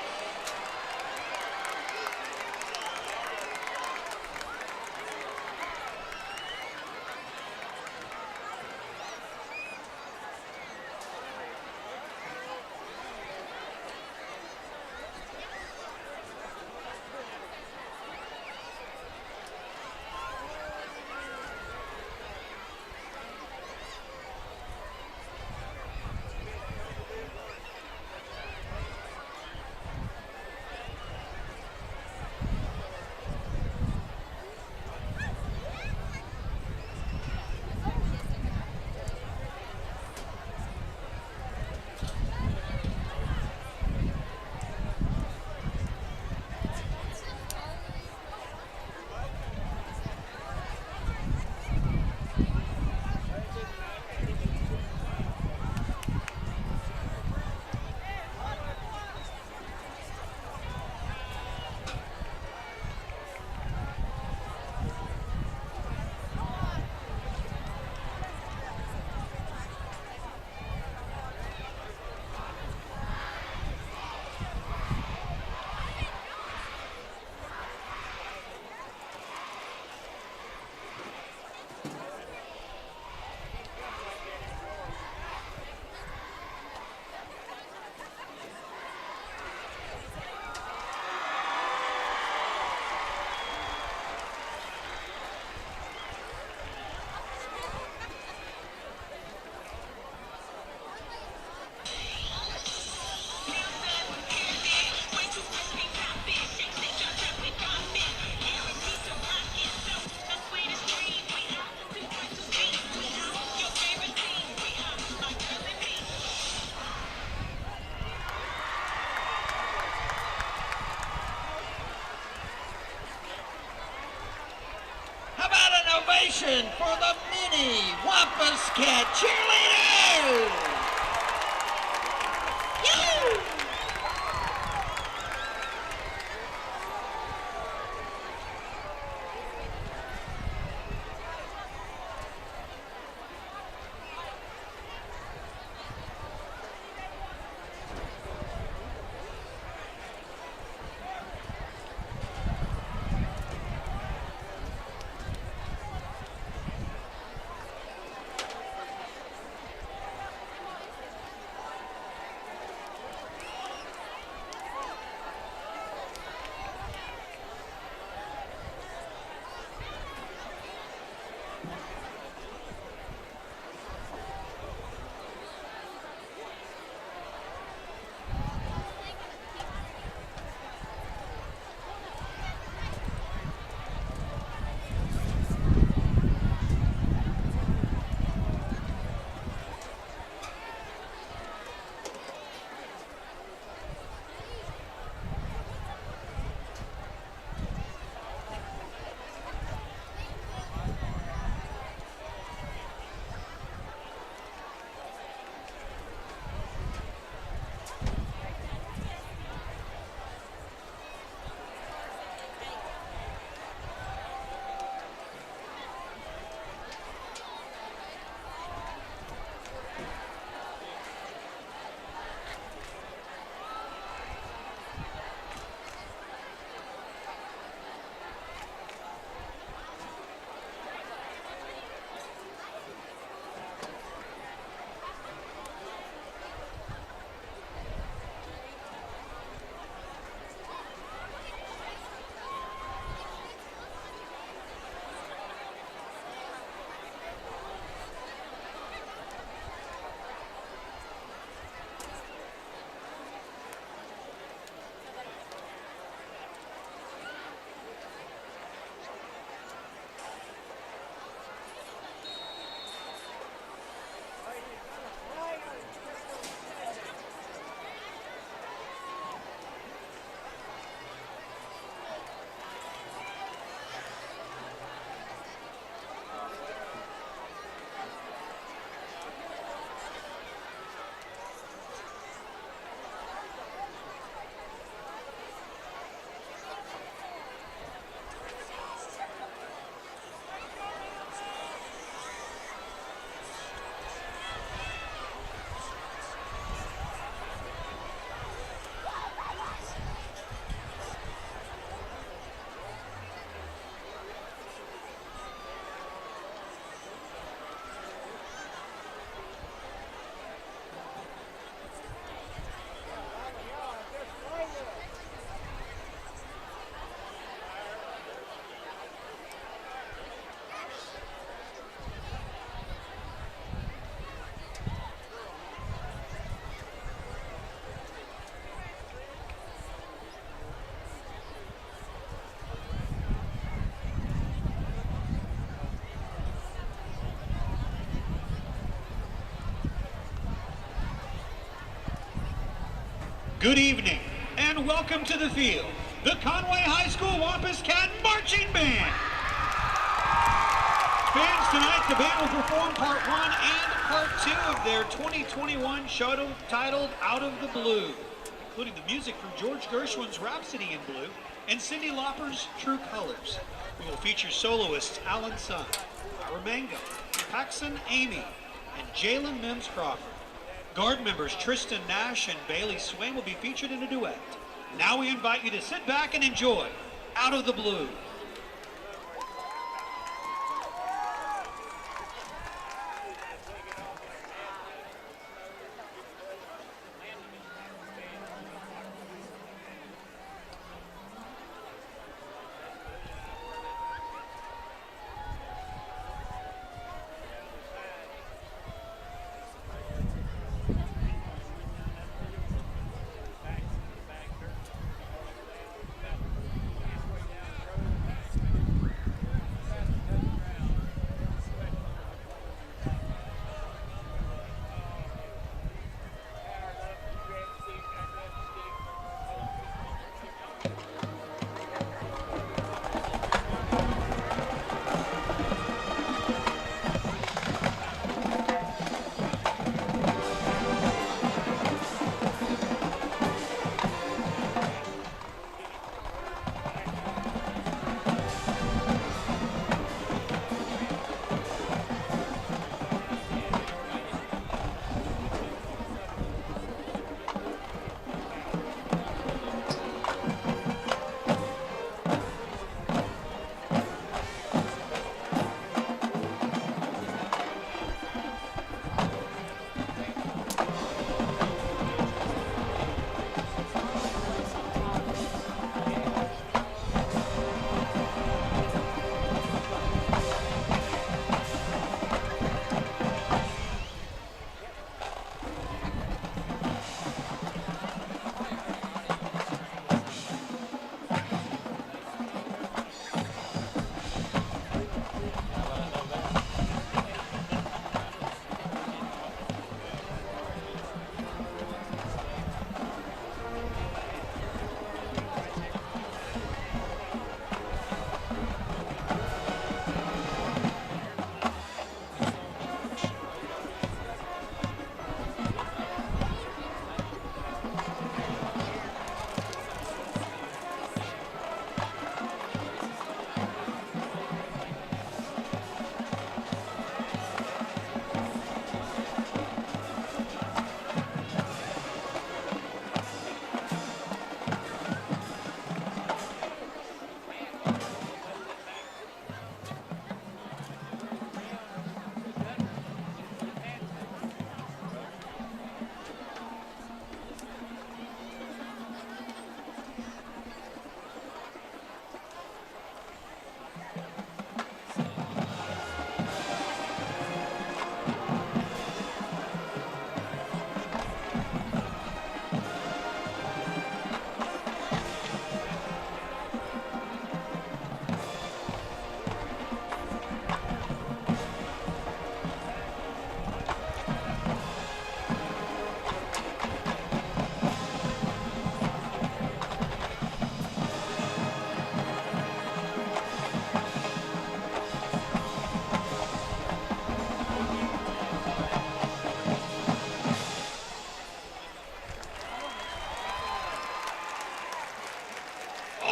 Speaker 3: celebration for the mini Wampus Cat cheerleaders! Yoo!
Speaker 5: Good evening, and welcome to the field, the Conway High School Wampus Cat Marching Band. Fans, tonight the band will perform part 1 and part 2 of their 2021 show titled Out of the Blue, including the music from George Gershwin's Rhapsody in Blue and Cyndi Lauper's True Colors. We will feature soloists Alan Sun, Ira Mango, Paxson Amy, and Jalen Mims Crawford. Guard members Tristan Nash and Bailey Swain will be featured in a duet. Now we invite you to sit back and enjoy Out of the Blue.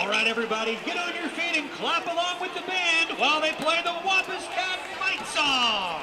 Speaker 5: All right, everybody, get on your feet and clap along with the band while they play the Wampus Cat fight song.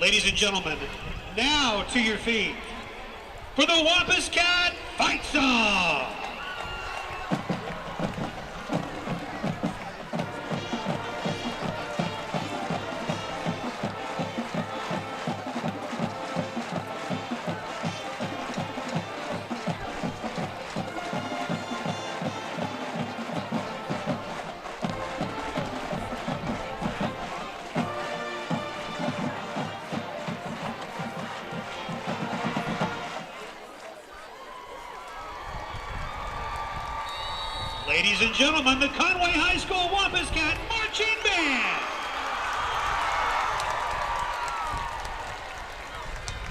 Speaker 5: Ladies and gentlemen, now to your feet for the Wampus Cat fight song. Ladies and gentlemen, the Conway High School Wampus Cat Marching Band.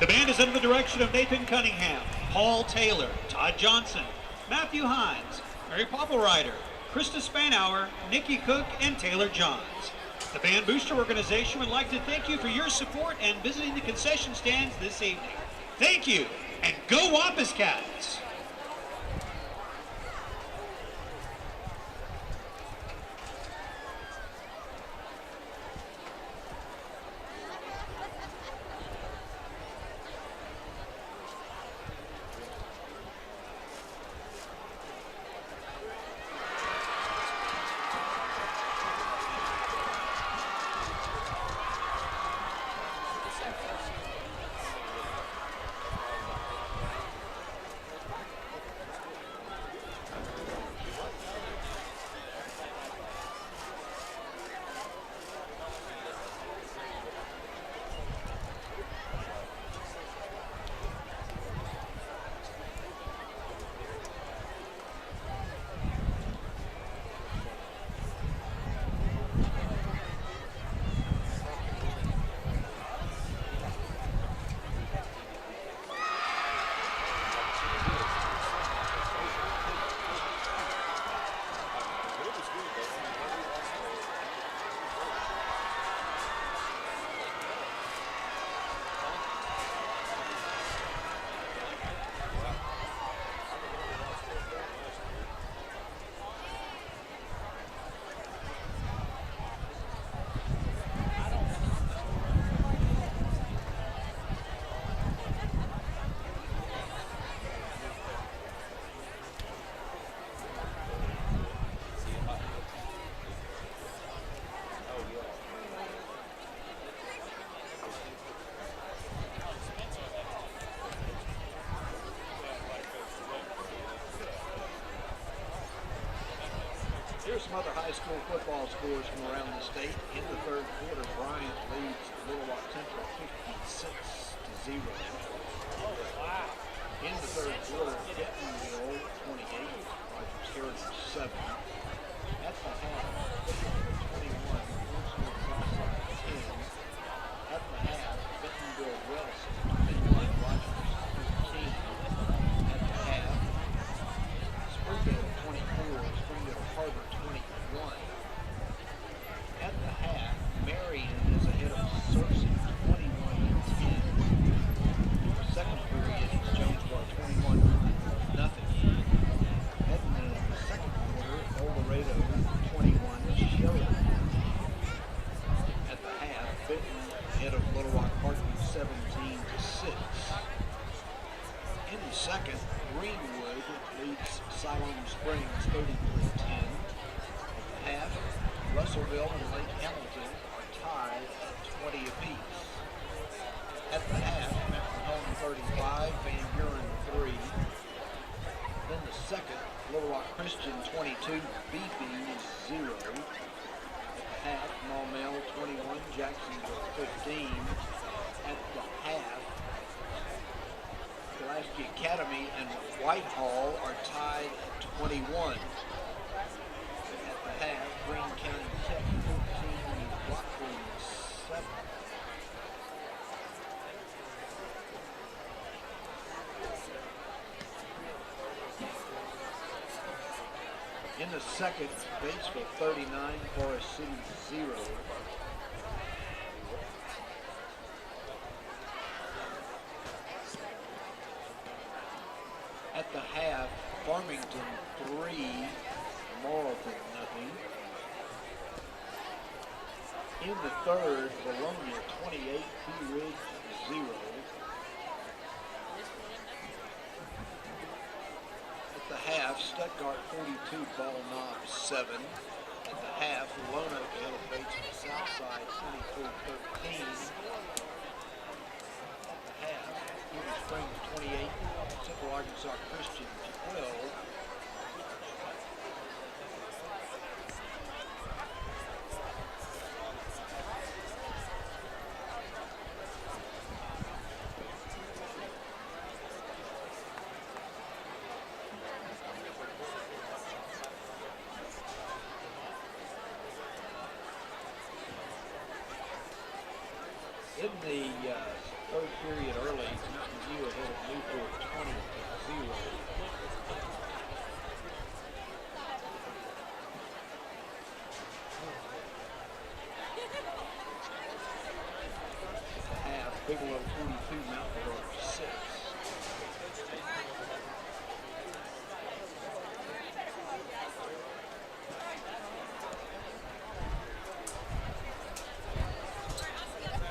Speaker 5: The band is under the direction of Nathan Cunningham, Paul Taylor, Todd Johnson, Matthew Hines, Mary Poppelrider, Krista Spanauer, Nikki Cook, and Taylor Johns. The band booster organization would like to thank you for your support and visiting the concession stands this evening. Thank you, and go Wampus Cats!
Speaker 3: some other high school football scores from around the state. In the third quarter, Bryant leads Little Rock Central 56-0. In the third quarter, Bentonville 28, Rogers Heritage 7. At the half, Bentonville 21, Portsmouth Southside 10. At the half, Bentonville West 21, Rogers 13. At the half, Springdale 24, Springdale Harbor 21. At the half, Marion is ahead of Searcy 21-10. Second period, Jonesboro 21-0. Heading into the second quarter, El Dorado 21, Sheridan. At the half, Benton ahead of Little Rock Parkview 17-6. In the second, Greenwood leads Siloam Springs 33-10. At the half, Russellville and Lake Hamilton are tied at 20 apiece. At the half, Mountain Home 35, Van Buren 3. Then the second, Little Rock Christian 22, BP 0. At the half, Maumelle 21, Jacksonville 15. At the half, Pulaski Academy and Whitehall are tied at 21. At the half, Greene County Tech 14, Rockland 7. In the second, Batesville 39, Forest City 0. At the half, Farmington 3, Morrilton 0. In the third, Bologna 28, Pea Ridge 0. At the half, Stuttgart 42, Ball Knob 7. At the half, Lona ahead of Batesville Southside 24-13. At the half, Ruby Springs 28, Central Arkansas Christian 12. In the third period early, Mountain View ahead of Newport 20-0. At the half, Bigelow 22, Mountain Grove 6.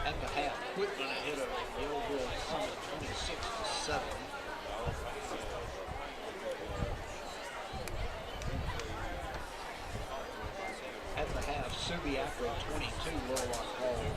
Speaker 3: At the half, Whitman ahead of Yellowville Summit 26-7. At the half, Subiaco 22, Little Rock Hall 20.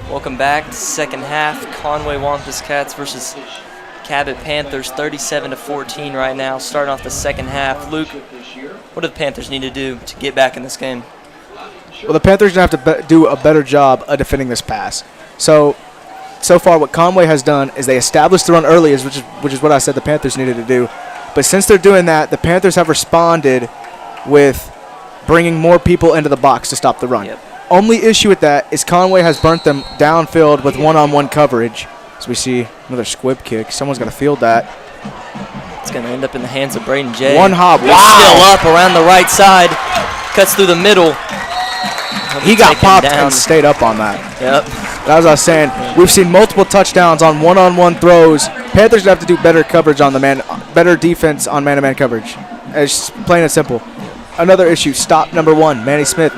Speaker 1: Welcome back to second half. Conway Wampus Cats versus Cabot Panthers, 37-14 right now. Starting off the second half. Luke, what do the Panthers need to do to get back in this game?
Speaker 2: Well, the Panthers are going to have to do a better job of defending this pass. So far what Conway has done is they established the run early, which is what I said the Panthers needed to do. But since they're doing that, the Panthers have responded with bringing more people into the box to stop the run.
Speaker 1: Yep.
Speaker 2: Only issue with that is Conway has burnt them downfield with one-on-one coverage. So we see another squib kick. Someone's going to field that.
Speaker 1: It's going to end up in the hands of Braden Jay.
Speaker 2: One hop.
Speaker 1: Still
Speaker 2: Wow.
Speaker 1: up around the right side. Cuts through the middle.
Speaker 2: He got
Speaker 1: Taken
Speaker 2: popped
Speaker 1: down.
Speaker 2: and stayed up on that.
Speaker 1: Yep.
Speaker 2: As I was saying, we've seen multiple touchdowns on one-on-one throws. Panthers have to do better coverage on the man, better defense on man-to-man coverage. It's plain and simple. Another issue, stop number 1, Manny Smith.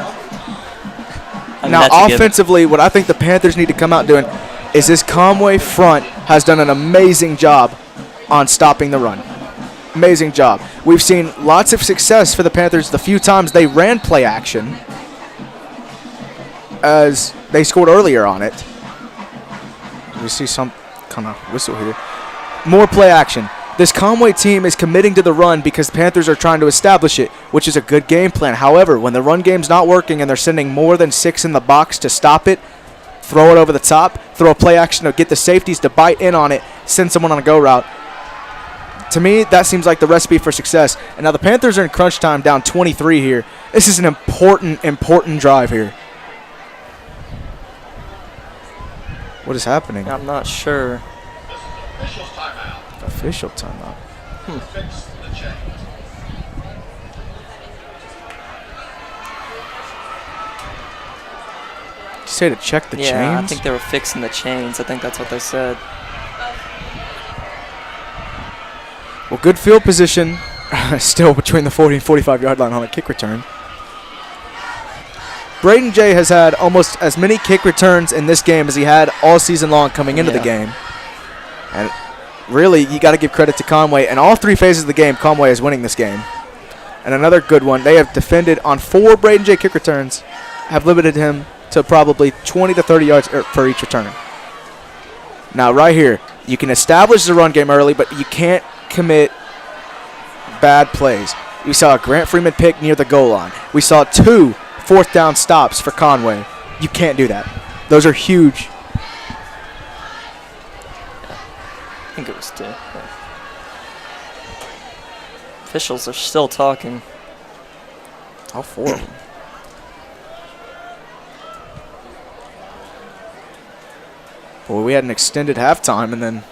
Speaker 2: Now, offensively, what I think the Panthers need to come out doing is this Conway front has done an amazing job on stopping the run. Amazing job. We've seen lots of success for the Panthers the few times they ran play action, as they scored earlier on it. We see some kind of whistle here. More play action. This Conway team is committing to the run because the Panthers are trying to establish it, which is a good game plan. However, when the run game's not working and they're sending more than 6 in the box to stop it, throw it over the top, throw a play action to get the safeties to bite in on it, send someone on a go route. To me, that seems like the recipe for success. And now the Panthers are in crunch time, down 23 here. This is an important drive here. What is happening?
Speaker 1: I'm not sure.
Speaker 4: Official's timeout.
Speaker 2: Official timeout.
Speaker 4: Fix the chains.
Speaker 2: Did you say to check the chains?
Speaker 1: Yeah, I think they were fixing the chains. I think that's what they said.
Speaker 2: Well, good field position still between the 40 and 45-yard line on a kick return. Braden Jay has had almost as many kick returns in this game as he had all season long coming into the game. And really, you got to give credit to Conway. And all 3 phases of the game, Conway is winning this game. And another good one, they have defended on 4 Braden Jay kick returns, have limited him to probably 20 to 30 yards for each return. Now, right here, you can establish the run game early, but you can't commit bad plays. We saw a Grant Freeman pick near the goal line. We saw 2 4th down stops for Conway. You can't do that. Those are huge.
Speaker 1: I think it was 2. Officials are still talking.
Speaker 2: All 4 of them. Well, we had an extended halftime, and then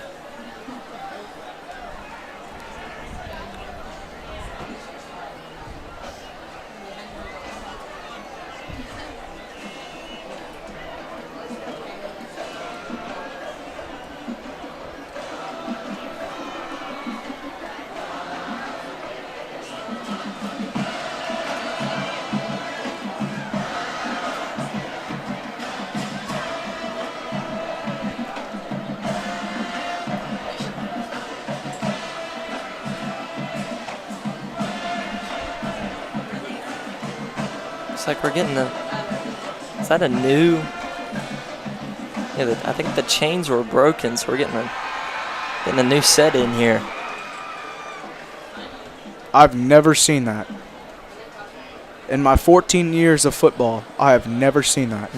Speaker 1: Like we're getting is that a new? Yeah, I think the chains were broken, so we're getting a new set in here.
Speaker 2: I've never seen that. In my 14 years of football, I have never seen that.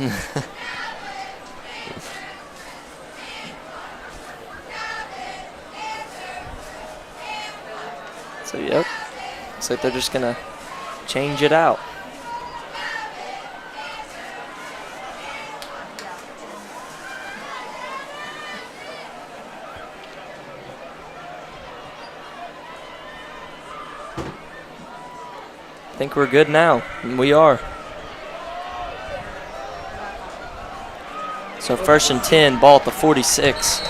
Speaker 1: So, yep. Looks like they're just going to change it out. I think we're good now. And we are. So 1st and 10, ball at the 46.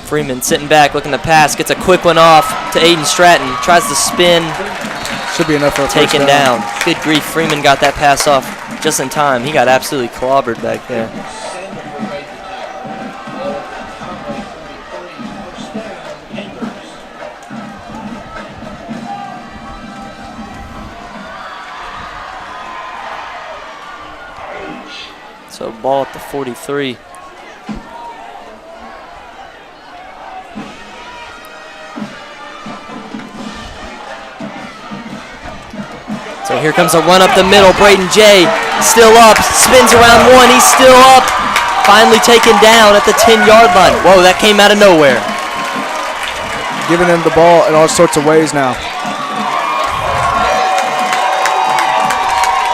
Speaker 1: Freeman sitting back, looking to pass, gets a quick one off to Aiden Stratton. Tries to spin.
Speaker 2: Should be enough for a first
Speaker 1: Taken down. Good grief, Freeman got that pass off just in time. He got absolutely clobbered back there. So ball at the 43. So here comes a run up the middle. Braden J still up, spins around one. He's still up. Finally taken down at the 10-yard line. Whoa, that came out of nowhere.
Speaker 2: Giving them the ball in all sorts of ways now.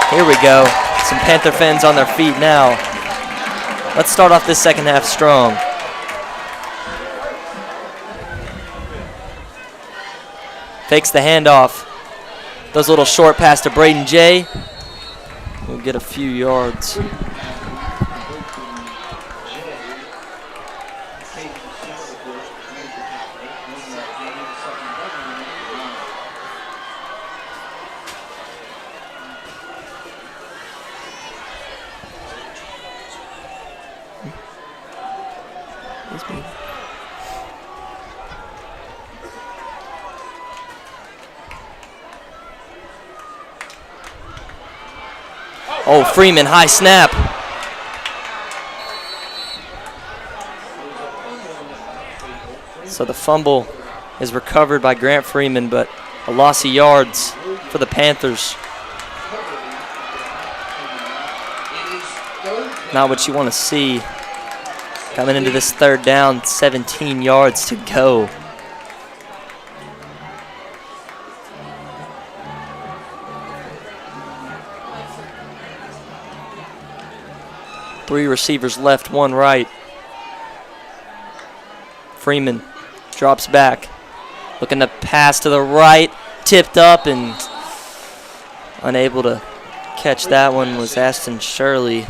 Speaker 1: Here we go. Some Panther fans on their feet now. Let's start off this second half strong. Fakes the handoff. Those little short pass to Braden J. We'll get a few yards. Oh, Freeman, high snap. So the fumble is recovered by Grant Freeman, but a loss of yards for the Panthers. Not what you want to see. Coming into this third down, 17 yards to go. Three receivers left, one right. Freeman drops back. Looking to pass to the right. Tipped up and unable to catch that one was Aston Shirley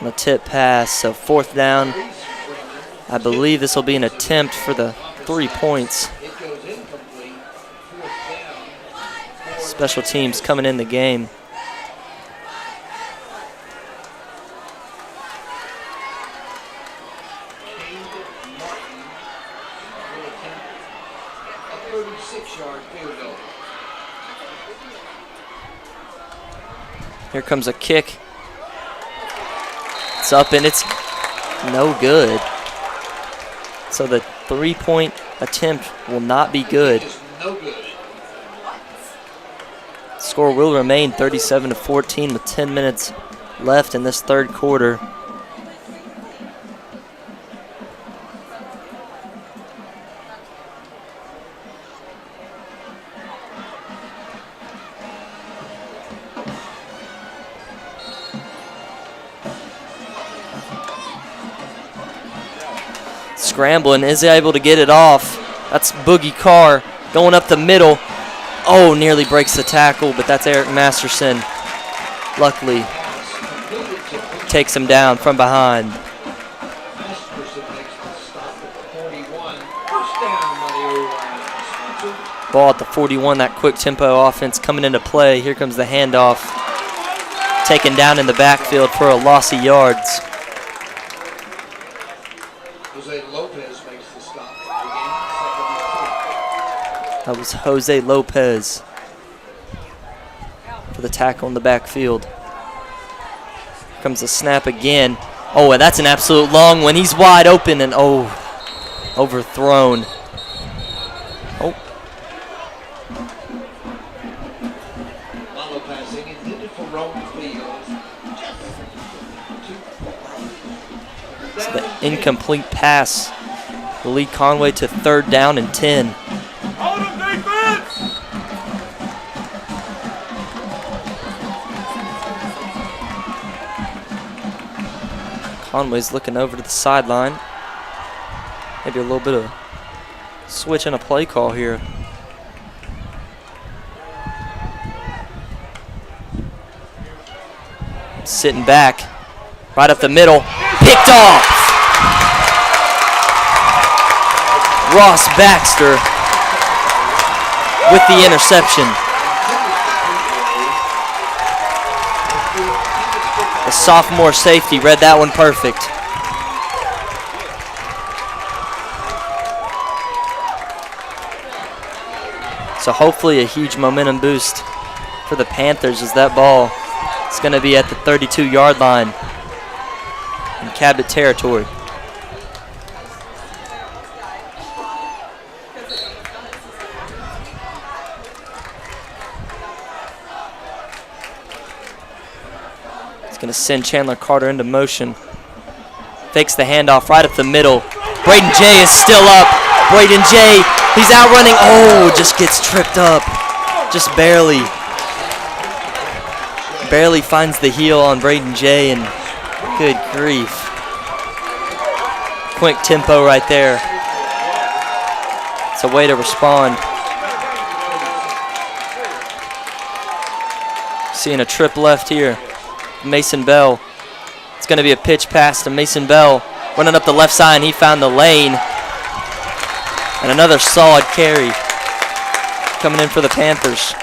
Speaker 1: on a tip pass. So fourth down. I believe this will be an attempt for the 3 points. Special teams coming in the game. Here comes a kick. It's up and it's no good. So the 3-point attempt will not be good. Score will remain 37-14 with 10 minutes left in this third quarter. Scrambling, is able to get it off. That's Boogie Carr going up the middle. Oh, nearly breaks the tackle, but that's Eric Masterson. Luckily, takes him down from behind. Ball at the 41, that quick tempo offense coming into play. Here comes the handoff. Taken down in the backfield for a loss of yards. That was Jose Lopez for the tackle in the backfield. Here comes the snap again. Oh, and that's an absolute long one. He's wide open and overthrown. Oh. So the incomplete pass will lead Conway to third down and 10. Conway's looking over to the sideline. Maybe a little bit of switch in a play call here. Sitting back, right up the middle, picked off. Ross Baxter with the interception. The sophomore safety read that one perfect. So hopefully a huge momentum boost for the Panthers as that ball is going to be at the 32-yard line. in Cabot territory. He's going to send Chandler Carter into motion. Fakes the handoff right up the middle. Braden J is still up. Braden J, he's outrunning. Oh, just gets tripped up. Just barely. Barely finds the heel on Braden J, and good grief. Quick tempo right there. It's a way to respond. Seeing a trip left here. Mason Bell. It's going to be a pitch pass to Mason Bell. Running up the left side, and he found the lane. And another solid carry coming in for the Panthers.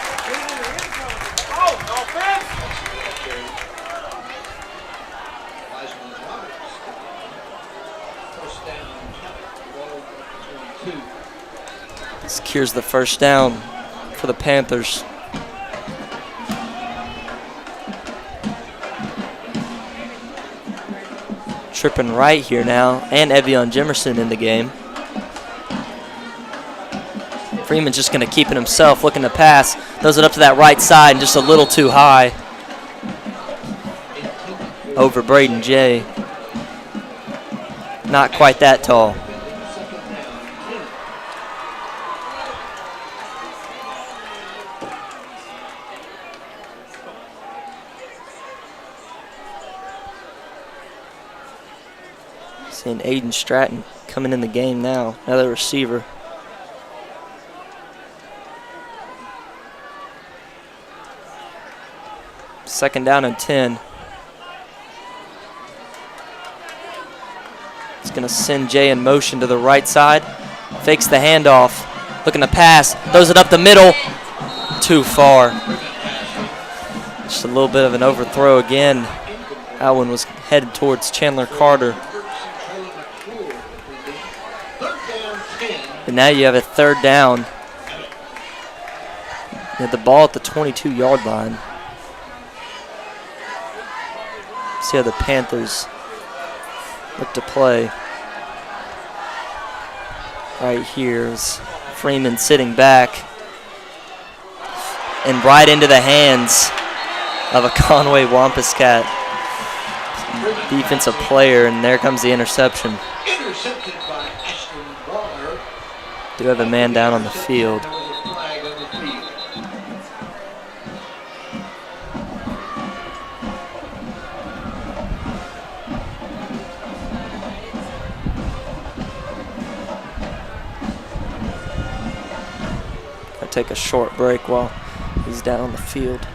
Speaker 1: Secures the first down for the Panthers. Tripping right here now, and Evian Jimerson in the game. Freeman's just going to keep it himself, looking to pass. Throws it up to that right side, and just a little too high. Over Braden J. Not quite that tall. Seeing Aiden Stratton coming in the game now, another receiver. Second down and 10. It's going to send Jay in motion to the right side. Fakes the handoff. Looking to pass. Throws it up the middle. Too far. Just a little bit of an overthrow again. That one was headed towards Chandler Carter. And now you have a third down. You have the ball at the 22-yard line. See how the Panthers look to play. Right here is Freeman sitting back. And right into the hands of a Conway Wampus Cat defensive player, and there comes the interception.
Speaker 3: Intercepted by Ashton Brawler.
Speaker 1: Do have a man down on the field. Gotta take a short break while he's down on the field.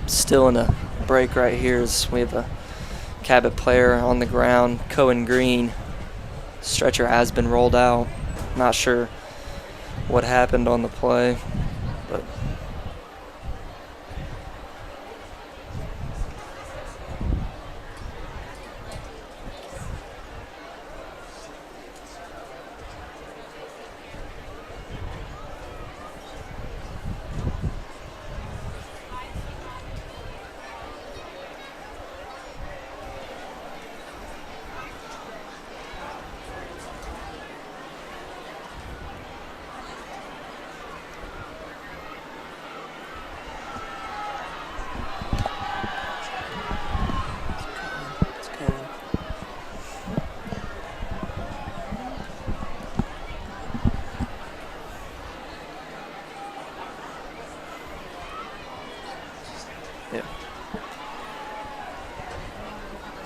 Speaker 1: Still in a break right here as we have a Cabot player on the ground, Cohen Green. Stretcher has been rolled out. Not sure what happened on the play, but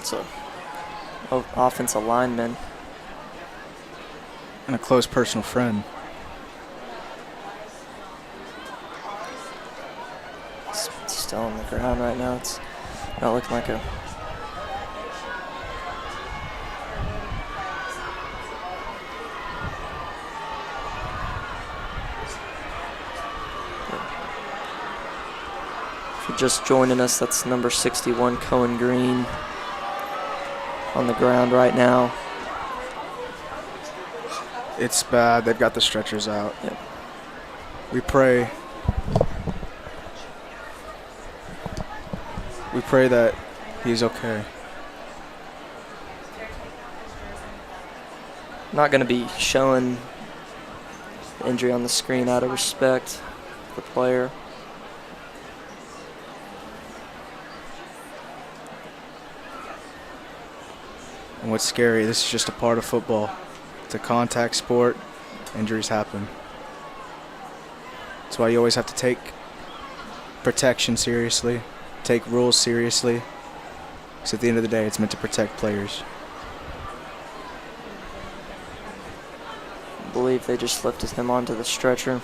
Speaker 1: so offensive lineman.
Speaker 2: And a close personal friend.
Speaker 1: It's still on the ground right now. It's not looking like a. If you're just joining us, that's number 61, Cohen Green, on the ground right now.
Speaker 2: It's bad. They've got the stretchers out.
Speaker 1: Yep.
Speaker 2: We pray. We pray that he's okay.
Speaker 1: Not going to be showing the injury on the screen out of respect for the player.
Speaker 2: And what's scary, this is just a part of football. It's a contact sport. Injuries happen. That's why you always have to take protection seriously, take rules seriously. Because at the end of the day, it's meant to protect players.
Speaker 1: I believe they just lifted him onto the stretcher.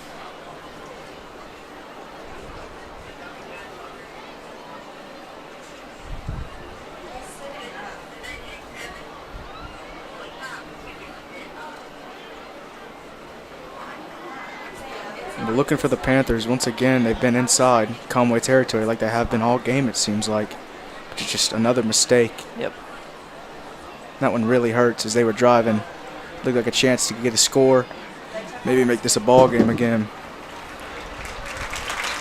Speaker 2: We're looking for the Panthers. Once again, they've been inside Conway territory like they have been all game, it seems like. But it's just another mistake.
Speaker 1: Yep.
Speaker 2: That one really hurts as they were driving. Looked like a chance to get a score. Maybe make this a ball game again.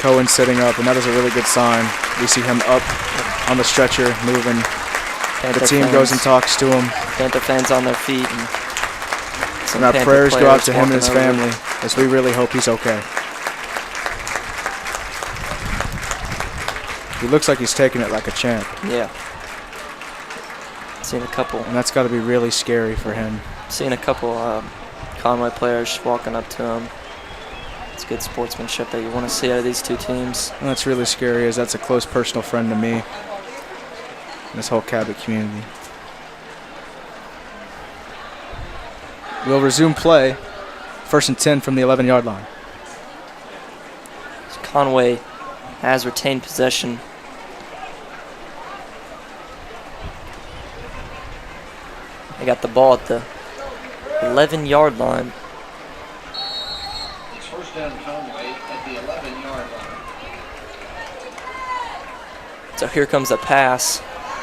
Speaker 2: Cohen sitting up, and that is a really good sign. We see him up on the stretcher, moving. The team goes and talks to him.
Speaker 1: Panther fans on their feet.
Speaker 2: And our prayers go out to him and his family, as we really hope he's okay. He looks like he's taking it like a champ.
Speaker 1: Yeah. Seen a couple.
Speaker 2: And that's got to be really scary for him.
Speaker 1: Seen a couple Conway players walking up to him. It's good sportsmanship that you want to see out of these two teams.
Speaker 2: And that's really scary, as that's a close personal friend to me and this whole Cabot community. We'll resume play. 1st and 10 from the 11-yard line.
Speaker 1: Conway has retained possession. They got the ball at the 11-yard line.
Speaker 3: It's first down Conway at the 11-yard line.
Speaker 1: So here comes a pass.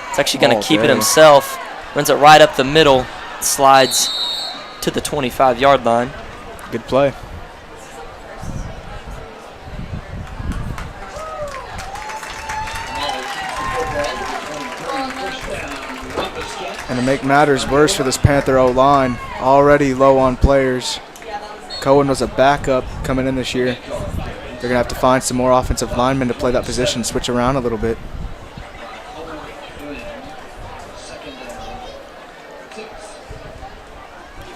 Speaker 1: It's actually going to keep it himself. Runs it right up the middle. slides to the 25-yard line.
Speaker 2: Good play. And to make matters worse for this Panther O-line, already low on players. Cohen was a backup coming in this year. They're going to have to find some more offensive linemen to play that position, switch around a little bit.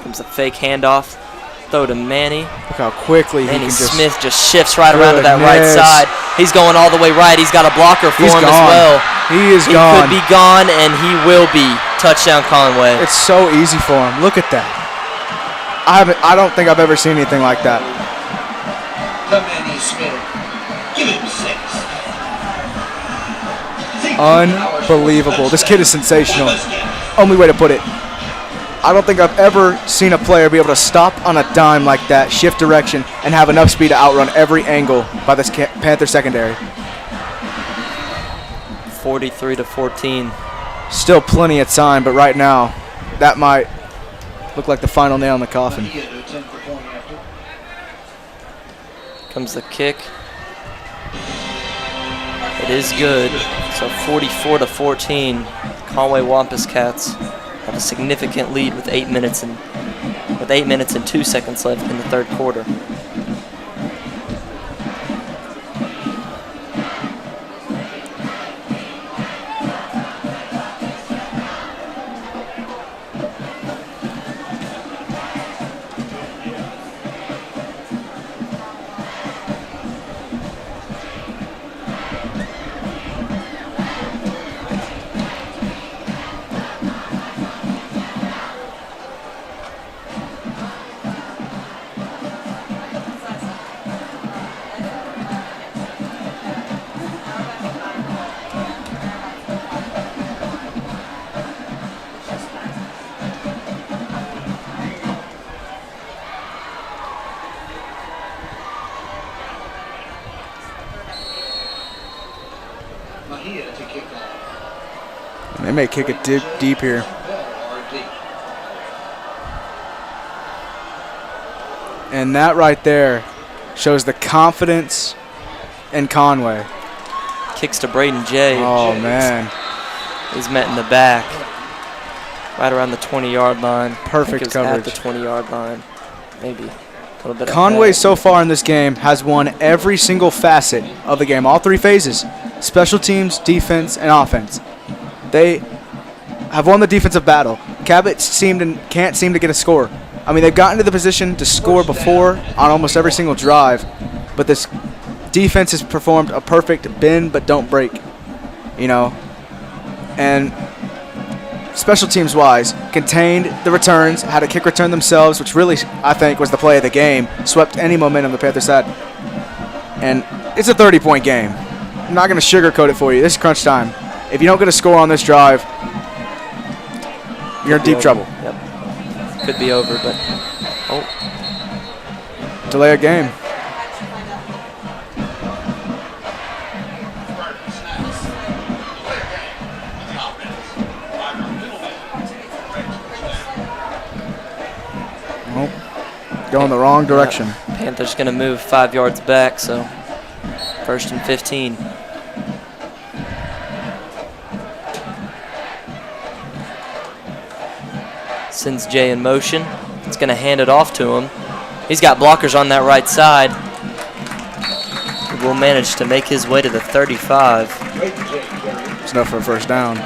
Speaker 1: Comes a fake handoff. Throw to Manny.
Speaker 2: Look how quickly he
Speaker 1: Manny
Speaker 2: can
Speaker 1: Smith just shifts right around to that right
Speaker 2: Goodness.
Speaker 1: side. He's going all the way right. He's got a blocker for
Speaker 2: He's
Speaker 1: him
Speaker 2: gone.
Speaker 1: as well.
Speaker 2: He is
Speaker 1: He
Speaker 2: gone.
Speaker 1: could be gone, and he will be. Touchdown, Conway.
Speaker 2: It's so easy for him. Look at that. I don't think I've ever seen anything like that.
Speaker 3: To Manny Smith. Give him 6.
Speaker 2: Unbelievable. This kid is sensational. Only way to put it. I don't think I've ever seen a player be able to stop on a dime like that, shift direction, and have enough speed to outrun every angle by this Panther secondary.
Speaker 1: 43-14.
Speaker 2: Still plenty of time, but right now, that might look like the final nail in the coffin.
Speaker 1: Comes the kick. It is good. So 44-14. Conway Wampus Cats have a significant lead with 8 minutes and 2 seconds left in the third quarter.
Speaker 2: They may kick it deep here. And that right there shows the confidence in Conway.
Speaker 1: Kicks to Braden Jay.
Speaker 2: Oh, man.
Speaker 1: He's met in the back. Right around the 20-yard line.
Speaker 2: Perfect coverage.
Speaker 1: At the 20-yard line. Maybe a little bit
Speaker 2: Conway
Speaker 1: ahead.
Speaker 2: so far in this game has won every single facet of the game, all three phases, special teams, defense, and offense. They have won the defensive battle. Cabot can't seem to get a score. I mean, they've gotten to the position to score before on almost every single drive, but this defense has performed a perfect bend but don't break, you know. And special teams wise, contained the returns, had a kick return themselves, which really I think was the play of the game, swept any momentum the Panthers had. And it's a 30-point game. I'm not going to sugarcoat it for you. This is crunch time. If you don't get a score on this drive, you're in deep trouble.
Speaker 1: Yep. Could be over, but
Speaker 2: Delay a game. Going the wrong direction.
Speaker 1: Panthers going to move 5 yards back, so 1st and 15. Sends Jay in motion. It's going to hand it off to him. He's got blockers on that right side. He will manage to make his way to the 35.
Speaker 2: It's enough for a first down.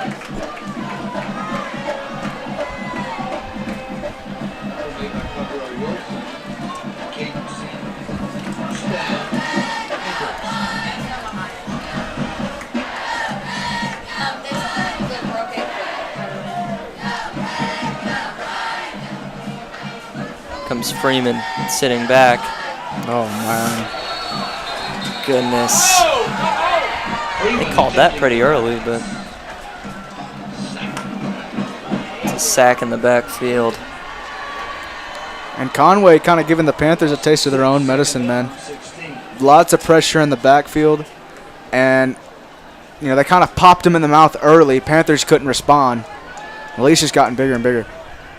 Speaker 1: Comes Freeman sitting back.
Speaker 2: Oh, man.
Speaker 1: Goodness. They called that pretty early, but it's a sack in the backfield.
Speaker 2: And Conway kind of giving the Panthers a taste of their own medicine, man. Lots of pressure in the backfield. And, you know, they kind of popped him in the mouth early. Panthers couldn't respond. The leash has gotten bigger and bigger.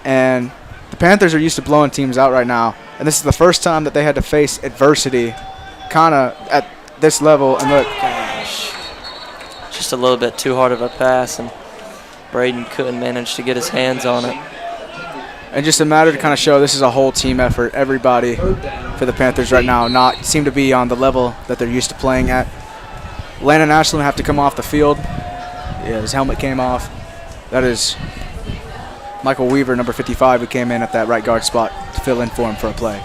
Speaker 2: And the Panthers are used to blowing teams out right now. And this is the first time that they had to face adversity kind of at this level. And look,
Speaker 1: Gosh. Just a little bit too hard of a pass, and Braden couldn't manage to get his hands on it.
Speaker 2: and just a matter to kind of show this is a whole team effort. Everybody for the Panthers right now not seem to be on the level that they're used to playing at. Landon Ashland have to come off the field. Yeah, his helmet came off. That is Michael Weaver, number 55, who came in at that right guard spot to fill in for him for a play.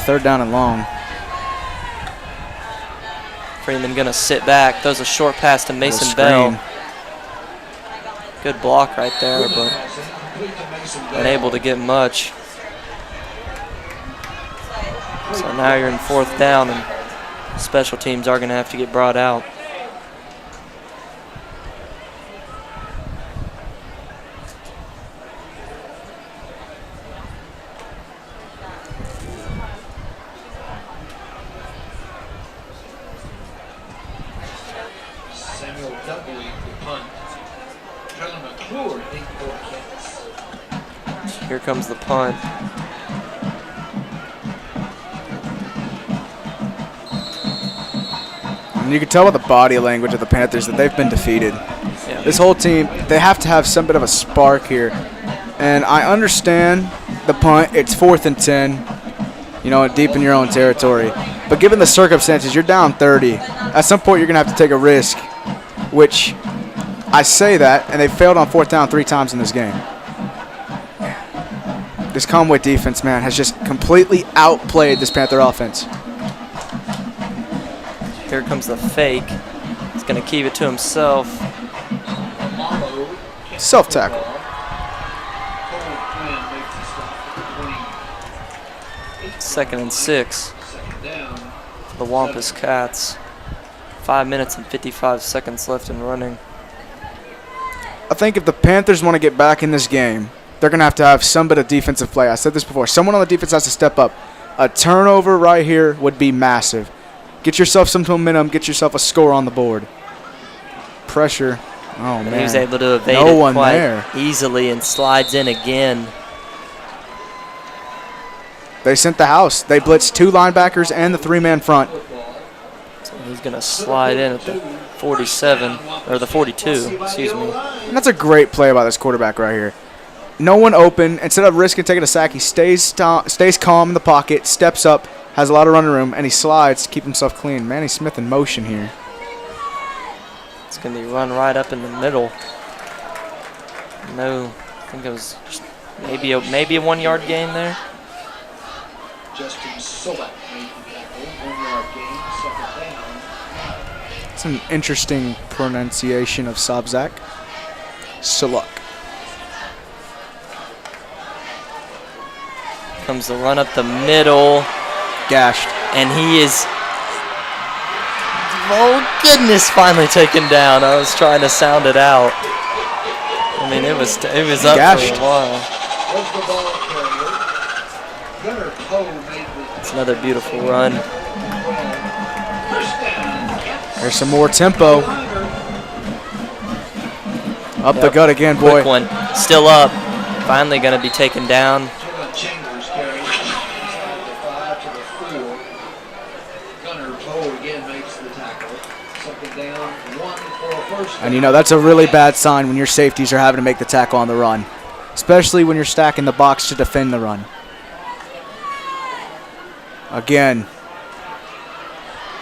Speaker 2: 3rd down and long.
Speaker 1: Freeman gonna sit back, throws a short pass to Mason
Speaker 2: Screen.
Speaker 1: Bell. Good block right there, but unable to get much. So now you're in 4th down, and special teams are gonna have to get brought out. Here comes the punt.
Speaker 2: And you can tell by the body language of the Panthers that they've been defeated.
Speaker 1: Yeah.
Speaker 2: This whole team, they have to have some bit of a spark here. And I understand the punt. It's 4th and 10, you know, deep in your own territory. But given the circumstances, you're down 30. At some point, you're going to have to take a risk, which I say that, and they failed on 4th down 3 times in this game. This Conway defense, man, has just completely outplayed this Panther offense.
Speaker 1: Here comes the fake. He's going to keep it to himself.
Speaker 2: Self-tackle.
Speaker 1: 2nd and 6 for the Wampus Cats. 5 minutes and 55 seconds left in running.
Speaker 2: I think if the Panthers want to get back in this game, they're going to have some bit of defensive play. I said this before. Someone on the defense has to step up. A turnover right here would be massive. Get yourself some momentum. Get yourself a score on the board. Pressure. Oh,
Speaker 1: And
Speaker 2: man.
Speaker 1: he was able to evade
Speaker 2: No
Speaker 1: it
Speaker 2: one
Speaker 1: quite
Speaker 2: there.
Speaker 1: easily and slides in again.
Speaker 2: They sent the house. They blitzed 2 linebackers and the 3-man front.
Speaker 1: So he's going to slide in at the 47, or the 42, excuse me.
Speaker 2: And that's a great play by this quarterback right here. No one open. Instead of risking taking a sack, he stays calm in the pocket, steps up, has a lot of running room, and he slides to keep himself clean. Manny Smith in motion here.
Speaker 1: It's going to be run right up in the middle. No, I think it was just maybe a 1-yard gain there.
Speaker 3: Justin Solak made the tackle. 1-yard gain, 2nd down.
Speaker 2: It's an interesting pronunciation of Sabzak. Suluk.
Speaker 1: Comes the run up the middle,
Speaker 2: Gashed.
Speaker 1: and he is, oh goodness, finally taken down. I was trying to sound it out. I mean, it was up
Speaker 2: Gashed.
Speaker 1: for a while.
Speaker 3: Was the ball carrier. Gunnar Poe made the
Speaker 1: It's another beautiful run.
Speaker 3: first down.
Speaker 2: There's some more tempo. Up the
Speaker 1: Yep.
Speaker 2: gut again, boy.
Speaker 1: Quick one, still up. Finally going to be taken down.
Speaker 3: Chambers carries the 5 to the 4. Gunnar Poe again makes the tackle. 2nd down, 1 for a first down.
Speaker 2: And you know, that's a really bad sign when your safeties are having to make the tackle on the run, especially when you're stacking the box to defend the run. Again,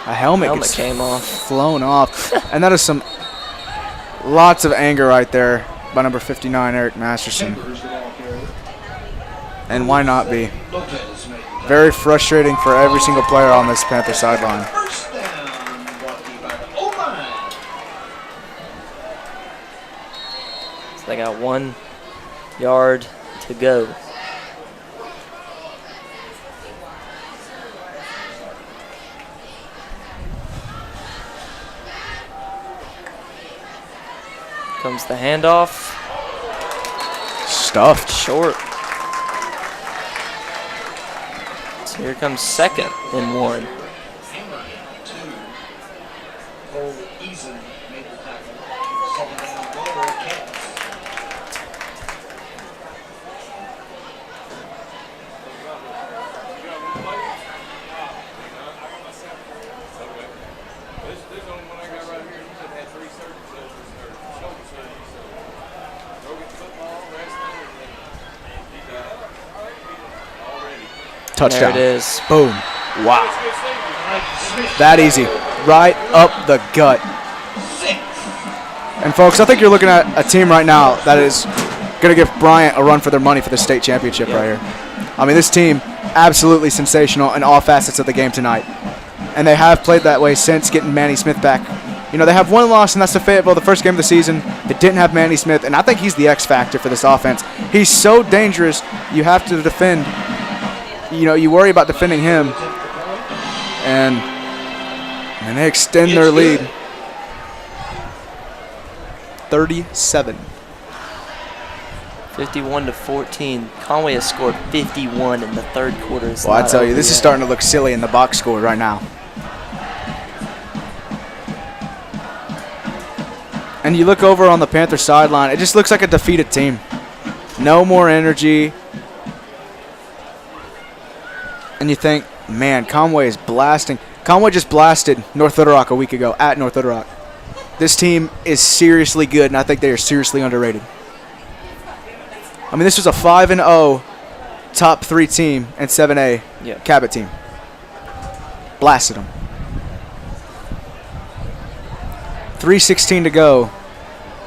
Speaker 2: a helmet gets
Speaker 1: came off.
Speaker 2: flown off. And that is some lots of anger right there by number 59, Eric Masterson.
Speaker 3: Chambers the ball carrier.
Speaker 2: And why not be?
Speaker 3: Lopez made the tackle.
Speaker 2: Very frustrating for every single player on this Panther sideline.
Speaker 3: First down, brought to you by the O-line.
Speaker 1: So they got 1 yard to go. Comes the handoff.
Speaker 2: Stuffed.
Speaker 1: Short. So here comes 2nd and 1.
Speaker 3: Hammerhead 2. Cole Eason made the tackle. 2nd down goal, Cats.
Speaker 2: Touchdown.
Speaker 1: There it is.
Speaker 2: Boom. Wow. That easy. Right up the gut. And, folks, I think you're looking at a team right now that is going to give Bryant a run for their money for the state championship right here. I mean, this team, absolutely sensational in all facets of the game tonight. And they have played that way since getting Manny Smith back. You know, they have one loss, and that's to Fayetteville, the first game of the season. They didn't have Manny Smith, and I think he's the X factor for this offense. He's so dangerous, you have to defend. You know, you worry about defending him. And they extend their lead. 37.
Speaker 1: 51-14. Conway has scored 51 in the third quarter.
Speaker 2: Well, I tell you, this is starting to look silly in the box score right now. And you look over on the Panther sideline, it just looks like a defeated team. No more energy. And you think, man, Conway is blasting. Conway just blasted North Little Rock a week ago at North Little Rock. This team is seriously good, and I think they are seriously underrated. I mean, this was a 5-0 top 3 team and 7A Cabot team. Blasted them. 3:16 to go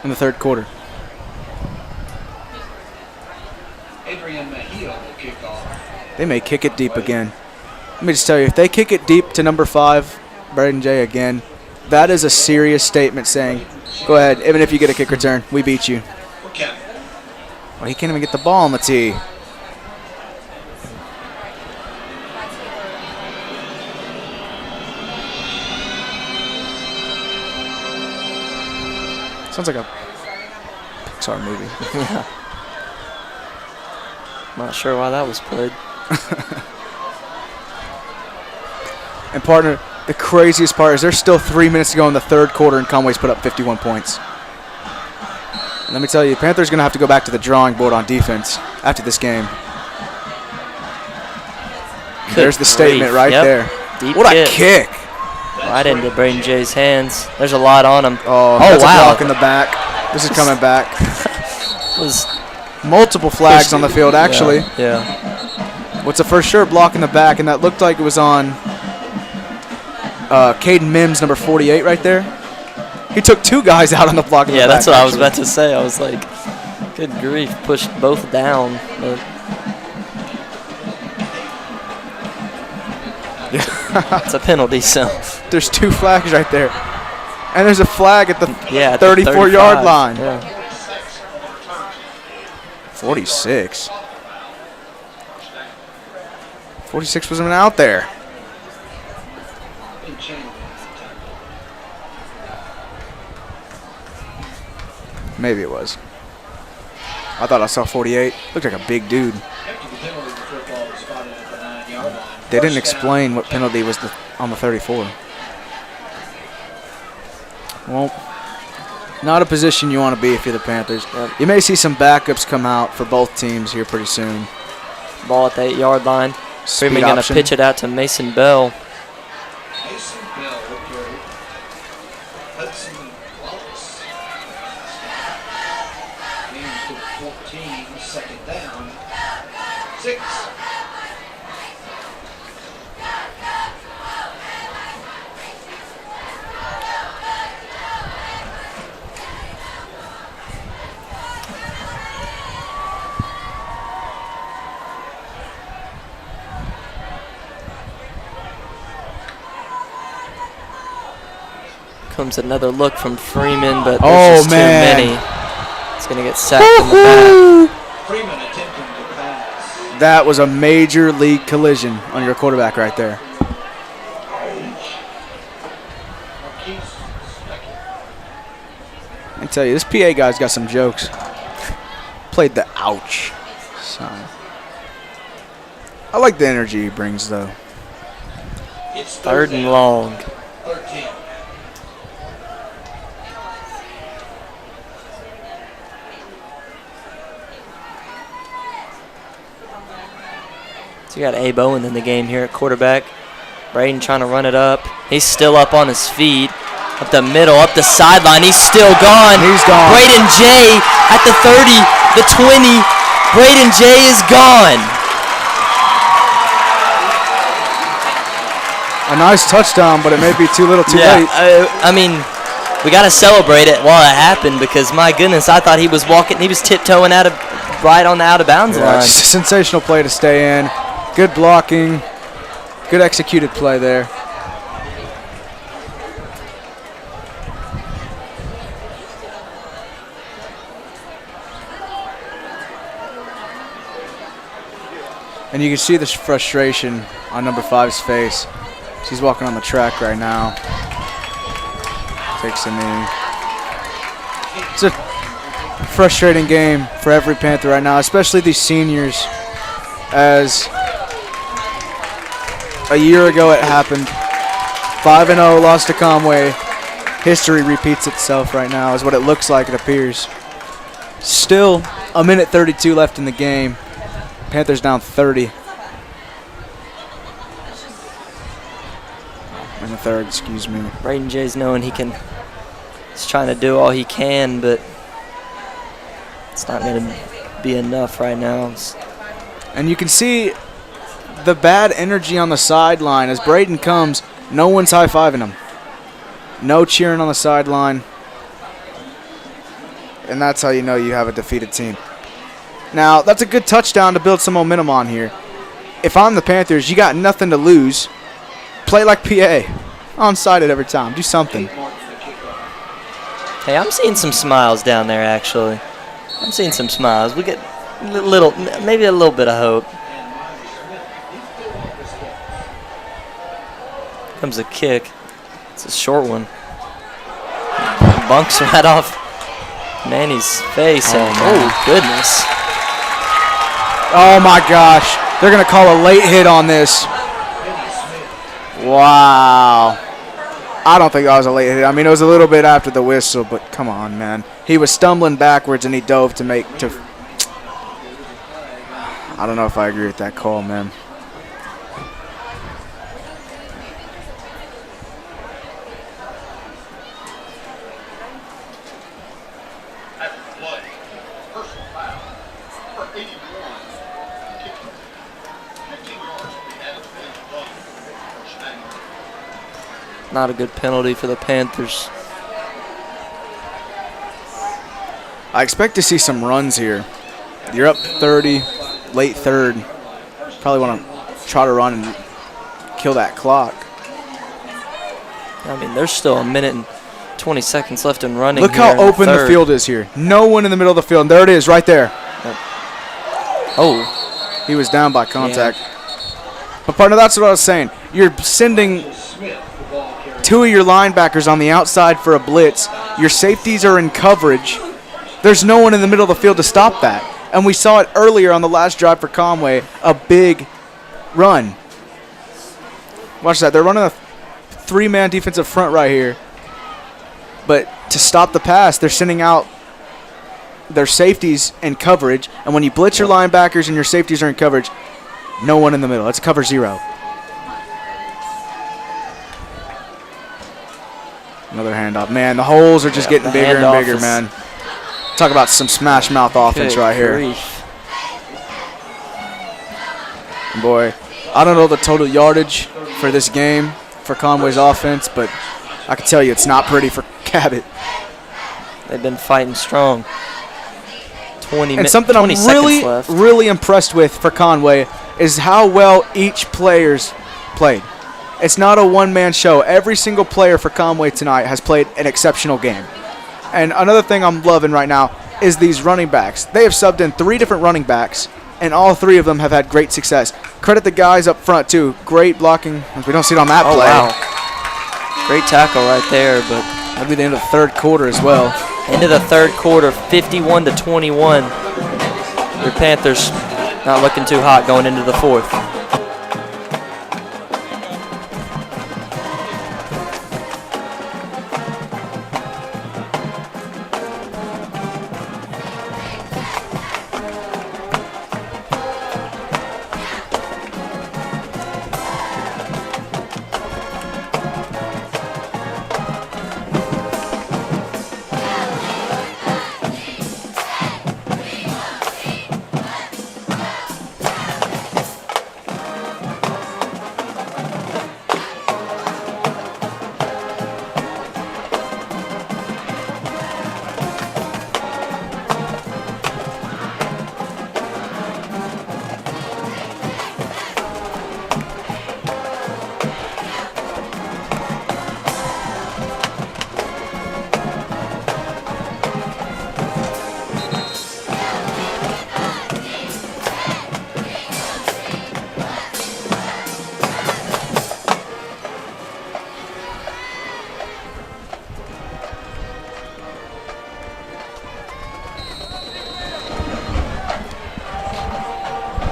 Speaker 2: in the third quarter.
Speaker 3: Adrian Mejia will kick off.
Speaker 2: They may kick it deep again. Let me just tell you, if they kick it deep to number 5, Braden J again, that is a serious statement saying, go ahead, even if you get a kick return, we beat you.
Speaker 3: Okay.
Speaker 2: Well, he can't even get the ball on the tee. Sounds like a Pixar movie.
Speaker 1: Yeah. Not sure why that was played.
Speaker 2: And, partner, the craziest part is there's still 3 minutes to go in the third quarter, and Conway's put up 51 points. And let me tell you, Panthers going to have to go back to the drawing board on defense after this game. There's the statement right there.
Speaker 1: Deep
Speaker 2: what a kick.
Speaker 1: Right into Braden J's hands. There's a lot on him.
Speaker 2: Oh, that's a block in the back. This is coming back.
Speaker 1: Was
Speaker 2: multiple flags on the field, actually.
Speaker 1: Yeah.
Speaker 2: What's a for sure block in the back, and that looked like it was on Caden Mims, number 48 right there. He took 2 guys out on the block in the back.
Speaker 1: Yeah, that's what I was about to say. I was like, good grief, pushed both down. But it's a penalty, so.
Speaker 2: There's 2 flags right there. And there's a flag at the
Speaker 1: at
Speaker 2: 34-yard line.
Speaker 1: Yeah.
Speaker 2: 46. 46 wasn't even out there. Maybe it was. I thought I saw 48. Looked like a big dude. They didn't explain what penalty was on the 34. Well, not a position you want to be if you're the Panthers. You may see some backups come out for both teams here pretty soon.
Speaker 1: Ball at the 8-yard line. Freeman going to pitch it out to Mason Bell.
Speaker 3: Mason Bell will carry. Hudson Wallace. Gains to 14, second down. 6.
Speaker 1: Comes another look from Freeman, but there's just too many. It's going to get sacked in the back.
Speaker 3: Freeman attempting to pass.
Speaker 2: That was a major league collision on your quarterback right there. I tell you, this PA guy's got some jokes. Played the ouch sign. I like the energy he brings, though.
Speaker 3: It's
Speaker 1: 3rd and long.
Speaker 3: 13.
Speaker 1: So you got Abe Owen in the game here at quarterback. Braden trying to run it up. He's still up on his feet. Up the middle, up the sideline. He's still gone.
Speaker 2: He's gone.
Speaker 1: Braden J at the 30, the 20. Braden J is gone.
Speaker 2: A nice touchdown, but it may be too little too late.
Speaker 1: I mean, we got to celebrate it while it happened because, my goodness, I thought he was tiptoeing right on the out of bounds line.
Speaker 2: Sensational play to stay in. Good blocking. Good executed play there. And you can see the frustration on number 5's face. She's walking on the track right now. Takes a knee. It's a frustrating game for every Panther right now, especially these seniors, as a year ago it happened. 5-0, lost to Conway. History repeats itself right now is what it looks like, it appears. Still a minute 32 left in the game. Panthers down 30. In the third, excuse me.
Speaker 1: Braden Jay's knowing he's trying to do all he can, but it's not going to be enough right now.
Speaker 2: And you can see the bad energy on the sideline as Braden comes. No one's high-fiving him. No cheering on the sideline. And that's how you know you have a defeated team. Now, that's a good touchdown to build some momentum on here. If I'm the Panthers, you got nothing to lose. Play like PA. Onside it every time. Do something.
Speaker 1: Hey, I'm seeing some smiles down there, actually. I'm seeing some smiles. We get maybe a little bit of hope. Comes a kick. It's a short one. Bunks right off Manny's face. Oh, goodness.
Speaker 2: Oh, my gosh. They're going to call a late hit on this. Wow. I don't think that was a late hit. I mean, it was a little bit after the whistle, but come on, man. He was stumbling backwards, and he dove to I don't know if I agree with that call, man.
Speaker 1: Not a good penalty for the Panthers.
Speaker 2: I expect to see some runs here. You're up 30, late third. Probably want to try to run and kill that clock.
Speaker 1: I mean, there's still a minute and 20 seconds left in running.
Speaker 2: Look how open the field is here. No one in the middle of the field. And there it is right there.
Speaker 1: Oh.
Speaker 2: He was down by contact. Yeah. But partner, that's what I was saying. You're sending two of your linebackers on the outside for a blitz. Your safeties are in coverage. There's no one in the middle of the field to stop that. And we saw it earlier on the last drive for Conway, a big run. Watch that. They're running a three-man defensive front right here. But to stop the pass, they're sending out their safeties in coverage. And when you blitz your linebackers and your safeties are in coverage, no one in the middle. It's cover zero. Another handoff. Man, the holes are just getting bigger and bigger, man. Talk about some smash mouth offense right here. Boy, I don't know the total yardage for this game for Conway's offense, but I can tell you it's not pretty for Cabot.
Speaker 1: They've been fighting strong.
Speaker 2: And something I'm really impressed with for Conway is how well each player's played. It's not a one-man show. Every single player for Conway tonight has played an exceptional game. And another thing I'm loving right now is these running backs. They have subbed in 3 different running backs, and all 3 of them have had great success. Credit the guys up front, too. Great blocking. We don't see it on that play.
Speaker 1: Wow. Great tackle right there, but
Speaker 2: that'll be the end of the third quarter as well.
Speaker 1: End of the third quarter, 51-21. Your Panthers not looking too hot going into the fourth.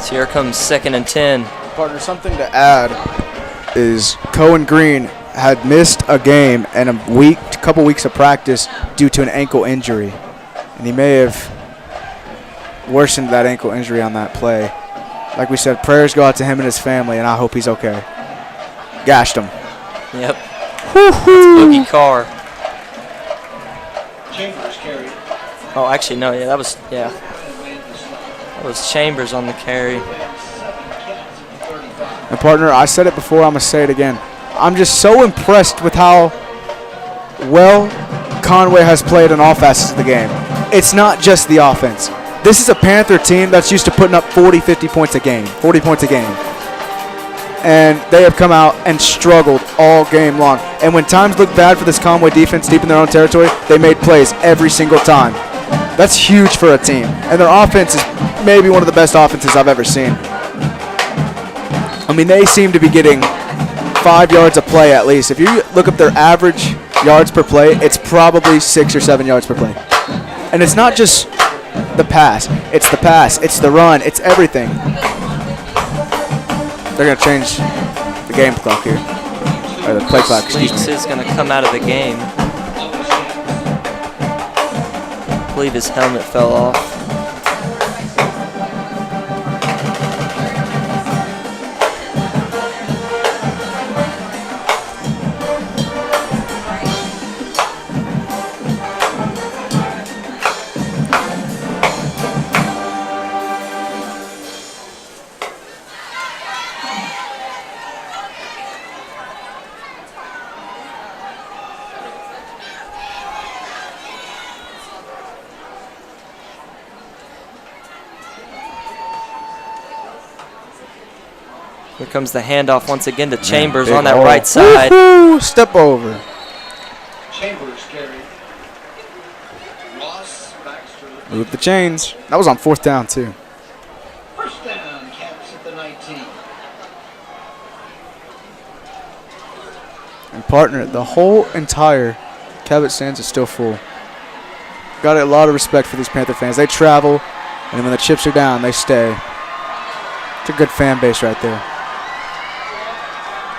Speaker 1: So here comes 2nd and 10.
Speaker 2: Partner, something to add is Cohen Green had missed a game and a couple weeks of practice due to an ankle injury. And he may have worsened that ankle injury on that play. Like we said, prayers go out to him and his family, and I hope he's okay. Gashed him.
Speaker 1: Yep. Boogie Carr.
Speaker 3: Chambers carried.
Speaker 1: Oh, actually, no. Yeah, that was Chambers on the carry.
Speaker 2: And partner, I said it before, I'm going to say it again. I'm just so impressed with how well Conway has played in all facets of the game. It's not just the offense. This is a Panther team that's used to putting up 40 points a game. And they have come out and struggled all game long. And when times look bad for this Conway defense deep in their own territory, they made plays every single time. That's huge for a team. And their offense is maybe one of the best offenses I've ever seen. I mean, they seem to be getting 5 yards a play at least. If you look up their average yards per play, it's probably 6 or 7 yards per play. And it's not just the pass, it's the run, it's everything. They're going to change the game clock here. Or the play clock, excuse
Speaker 1: Leaks
Speaker 2: me.
Speaker 1: is going to come out of the game. I believe his helmet fell off. Here comes the handoff once again to Chambers on that right side.
Speaker 2: Woo-hoo! Step over.
Speaker 3: Chambers carried. Ross Baxter.
Speaker 2: Move the chains. That was on 4th down, too.
Speaker 3: First down, Caps at the 19.
Speaker 2: And partner, the whole entire Cabot stands is still full. Got a lot of respect for these Panther fans. They travel, and when the chips are down, they stay. It's a good fan base right there.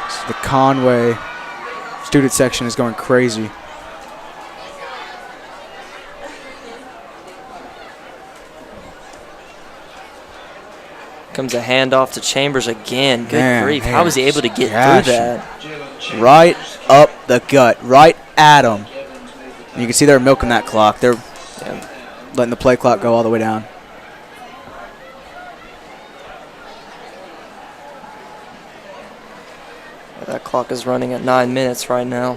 Speaker 2: So the Conway student section is going crazy.
Speaker 1: Comes a handoff to Chambers again. Good
Speaker 2: Man,
Speaker 1: grief. How was he able to get through that?
Speaker 2: Right up the gut, right at him. And you can see they're milking that clock. They're letting the play clock go all the way down.
Speaker 1: That clock is running at 9 minutes right now.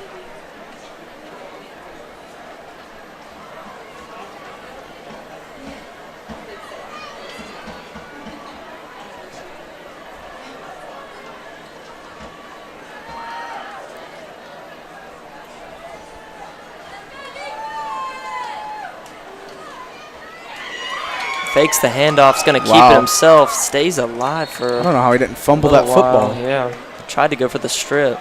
Speaker 1: Fakes the handoff, is going to keep it himself. Stays alive for
Speaker 2: I don't know how he didn't fumble
Speaker 1: a
Speaker 2: that
Speaker 1: little
Speaker 2: football.
Speaker 1: while. Yeah, tried to go for the strip.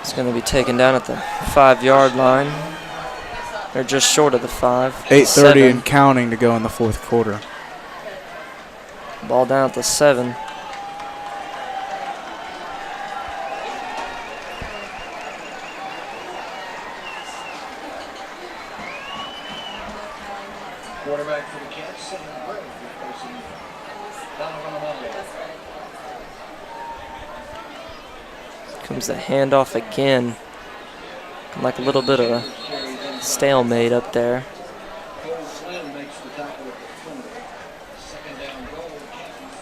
Speaker 1: It's going to be taken down at the 5-yard line. They're just short of the 5.
Speaker 2: 8:30 and counting to go in the 4th quarter.
Speaker 1: Ball down at the 7.
Speaker 3: Quarterback for the Cats, Sam Gray, replacing Donovan Amalo.
Speaker 1: Comes the handoff again. Like a little bit of a stalemate up there.
Speaker 3: Cole Flynn makes the tackle at the 20. Second down goal, Cats.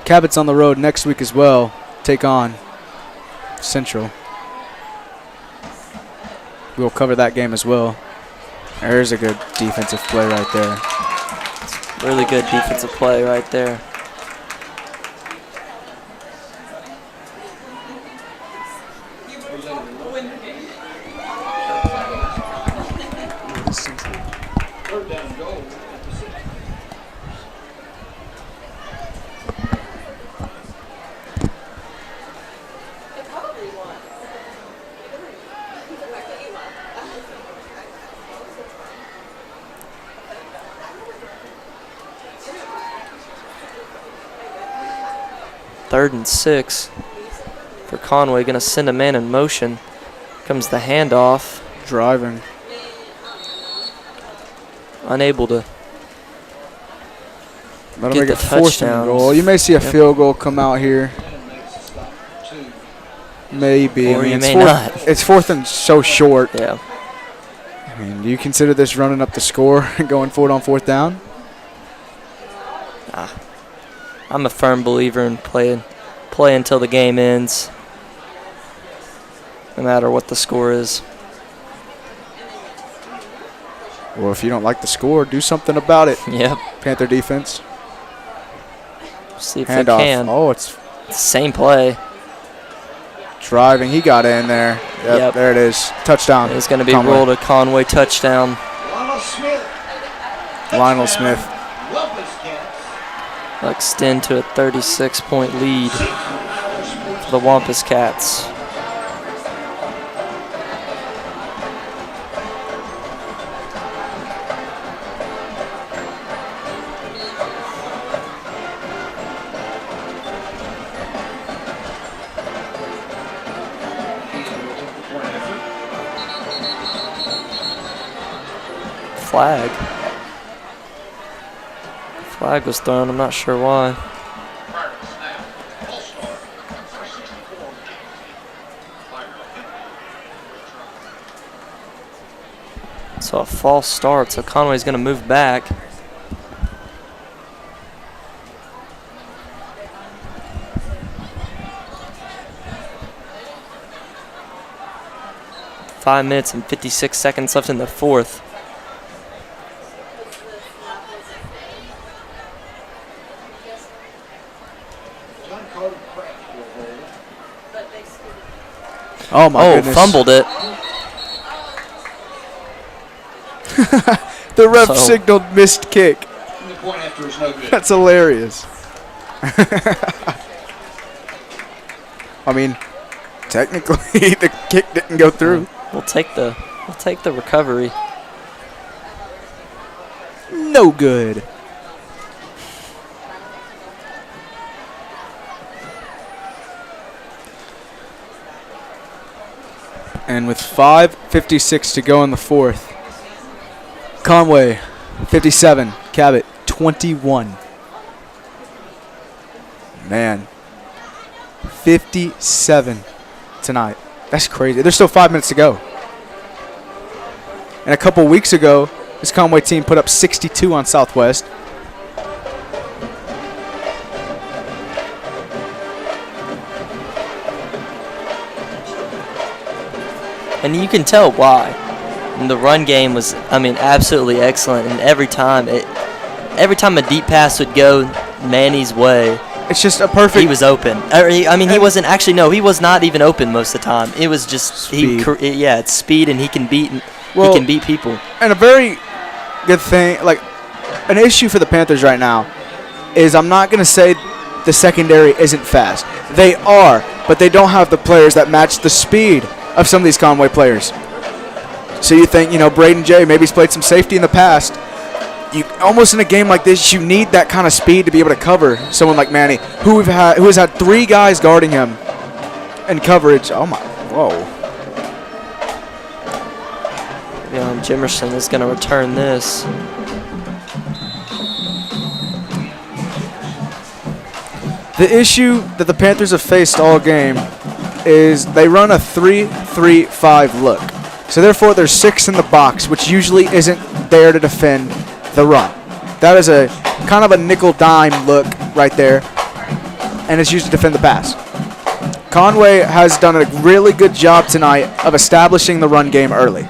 Speaker 2: Cabot's on the road next week as well. Take on Central. We'll cover that game as well. There's a good defensive play right there.
Speaker 1: Really good defensive play right there. 3rd and 6 for Conway. Going to send a man in motion. Comes the handoff.
Speaker 2: Driving.
Speaker 1: Unable to
Speaker 2: That'll
Speaker 1: get
Speaker 2: make
Speaker 1: the
Speaker 2: it 4th and
Speaker 1: touchdowns.
Speaker 2: goal. You may see a
Speaker 1: Yep.
Speaker 2: field goal come out here. Maybe.
Speaker 1: Or you
Speaker 2: it's
Speaker 1: may
Speaker 2: 4th,
Speaker 1: not.
Speaker 2: It's 4th and so short.
Speaker 1: Yeah.
Speaker 2: I mean, do you consider this running up the score and going for it on 4th down?
Speaker 1: I'm a firm believer in play until the game ends, no matter what the score is.
Speaker 2: Well, if you don't like the score, do something about it.
Speaker 1: Yep.
Speaker 2: Panther defense.
Speaker 1: See if they
Speaker 2: Handoff.
Speaker 1: can.
Speaker 2: Oh, it's
Speaker 1: Same play.
Speaker 2: driving. He got in there.
Speaker 1: Yep.
Speaker 2: There it is. Touchdown.
Speaker 1: It's going to be
Speaker 2: Conway.
Speaker 1: ruled a Conway touchdown.
Speaker 2: Lionel Smith.
Speaker 1: Will extend to a 36-point lead for the Wampus Cats. Flag. Flag was thrown. I'm not sure why. So a false start. So Conway's going to move back. Five minutes and 56 seconds left in the 4th.
Speaker 2: Oh, my goodness.
Speaker 1: Fumbled it.
Speaker 2: The ref
Speaker 1: So-
Speaker 2: signaled missed kick.
Speaker 3: The point after is no good.
Speaker 2: That's hilarious. I mean, technically the kick didn't go through.
Speaker 1: We'll take the recovery.
Speaker 2: No good. And with 5:56 to go in the 4th, Conway 57, Cabot 21. Man, 57 tonight. That's crazy. There's still 5 minutes to go. And a couple weeks ago, this Conway team put up 62 on Southwest.
Speaker 1: And you can tell why. And the run game was, absolutely excellent. And every time a deep pass would go Manny's way,
Speaker 2: It's just a perfect.
Speaker 1: he was open. He wasn't actually. No, he was not even open most of the time. It was just
Speaker 2: Speed.
Speaker 1: it's speed, and he can beat people.
Speaker 2: And a very good thing, like an issue for the Panthers right now, is I'm not going to say the secondary isn't fast. They are, but they don't have the players that match the speed of some of these Conway players. So you think, Braden Jay, maybe he's played some safety in the past. You almost in a game like this, you need that kind of speed to be able to cover someone like Manny, who has had 3 guys guarding him in coverage. Oh my, whoa.
Speaker 1: Jimerson is going to return this.
Speaker 2: The issue that the Panthers have faced all game is they run a 3-3-5 look. So therefore, there's 6 in the box, which usually isn't there to defend the run. That is a kind of a nickel dime look right there, and it's used to defend the pass. Conway has done a really good job tonight of establishing the run game early.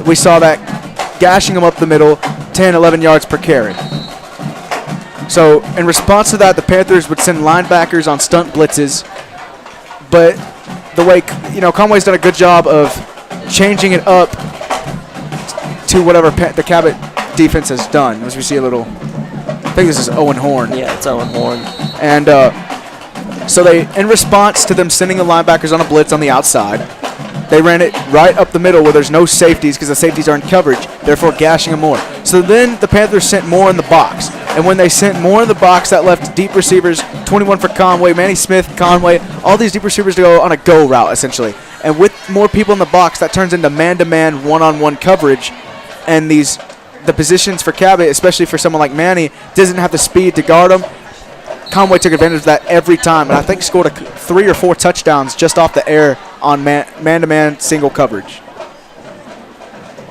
Speaker 2: We saw that gashing them up the middle, 10, 11 yards per carry. So in response to that, the Panthers would send linebackers on stunt blitzes, but the way, Conway's done a good job of changing it up to whatever the Cabot defense has done. As we see a little, I think this is Owen Horn.
Speaker 1: Yeah, it's Owen Horn.
Speaker 2: And so in response to them sending the linebackers on a blitz on the outside, they ran it right up the middle where there's no safeties because the safeties are in coverage, therefore gashing them more. So then the Panthers sent more in the box. And when they sent more in the box, that left deep receivers, 21 for Conway, Manny Smith, Conway, all these deep receivers to go on a go route, essentially. And with more people in the box, that turns into man-to-man, one-on-one coverage. And the positions for Cabot, especially for someone like Manny, doesn't have the speed to guard him. Conway took advantage of that every time, and I think scored 3 or 4 touchdowns just off the air on man-to-man single coverage.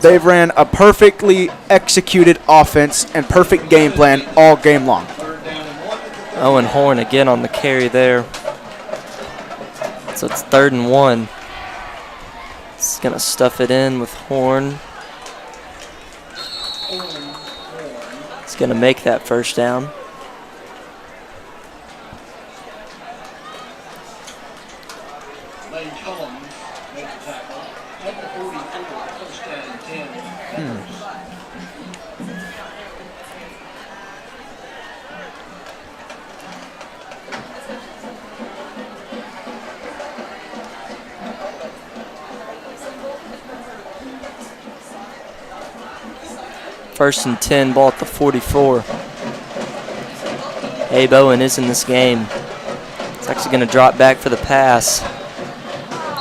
Speaker 2: They've ran a perfectly executed offense and perfect game plan all game long.
Speaker 1: Owen Horn again on the carry there. So it's 3rd and 1. It's going to stuff it in with Horn. It's going to make that first down. First and 10, ball at the 44. Abe Owen is in this game. It's actually going to drop back for the pass.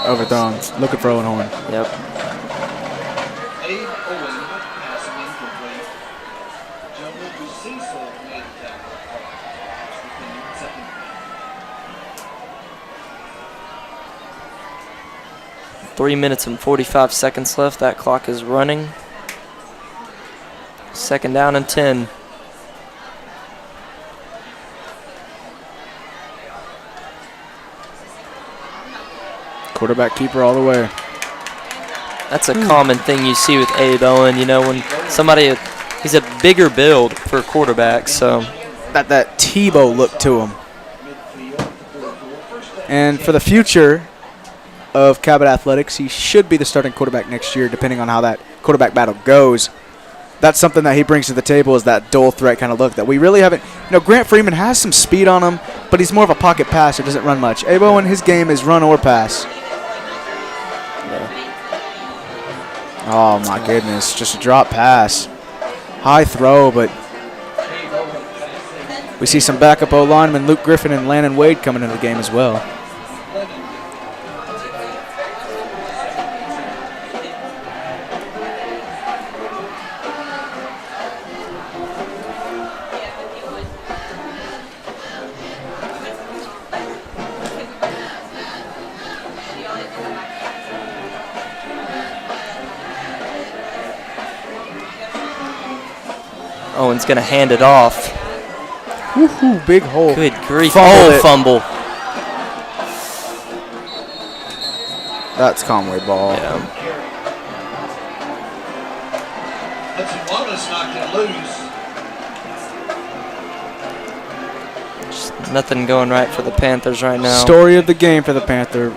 Speaker 2: Overthrown. Looking for Owen Horn.
Speaker 1: Yep.
Speaker 3: Abe Owen passing incomplete. Jungle to Cecil made the tackle. Second.
Speaker 1: 3 minutes and 45 seconds left. That clock is running. 2nd down and 10.
Speaker 2: Quarterback keeper all the way.
Speaker 1: That's a common thing you see with Abe Owen. You know, when somebody, he's a bigger build for a quarterback, so.
Speaker 2: That Tebow look to him. And for the future of Cabot Athletics, he should be the starting quarterback next year, depending on how that quarterback battle goes. That's something that he brings to the table, is that dual threat kind of look that we really haven't. You know, Grant Freeman has some speed on him, but he's more of a pocket passer, doesn't run much. Abe Owen, his game is run or pass. Oh, my goodness. Just a drop pass. High throw, but we see some backup O-linemen, Luke Griffin and Landon Wade, coming into the game as well.
Speaker 1: Owen's going to hand it off.
Speaker 2: Woohoo, big hole.
Speaker 1: Good grief.
Speaker 2: Fumble. That's Conway ball.
Speaker 1: Yeah.
Speaker 3: Hudson Wallace knocked it loose.
Speaker 1: Just nothing going right for the Panthers right now.
Speaker 2: Story of the game for the Panther.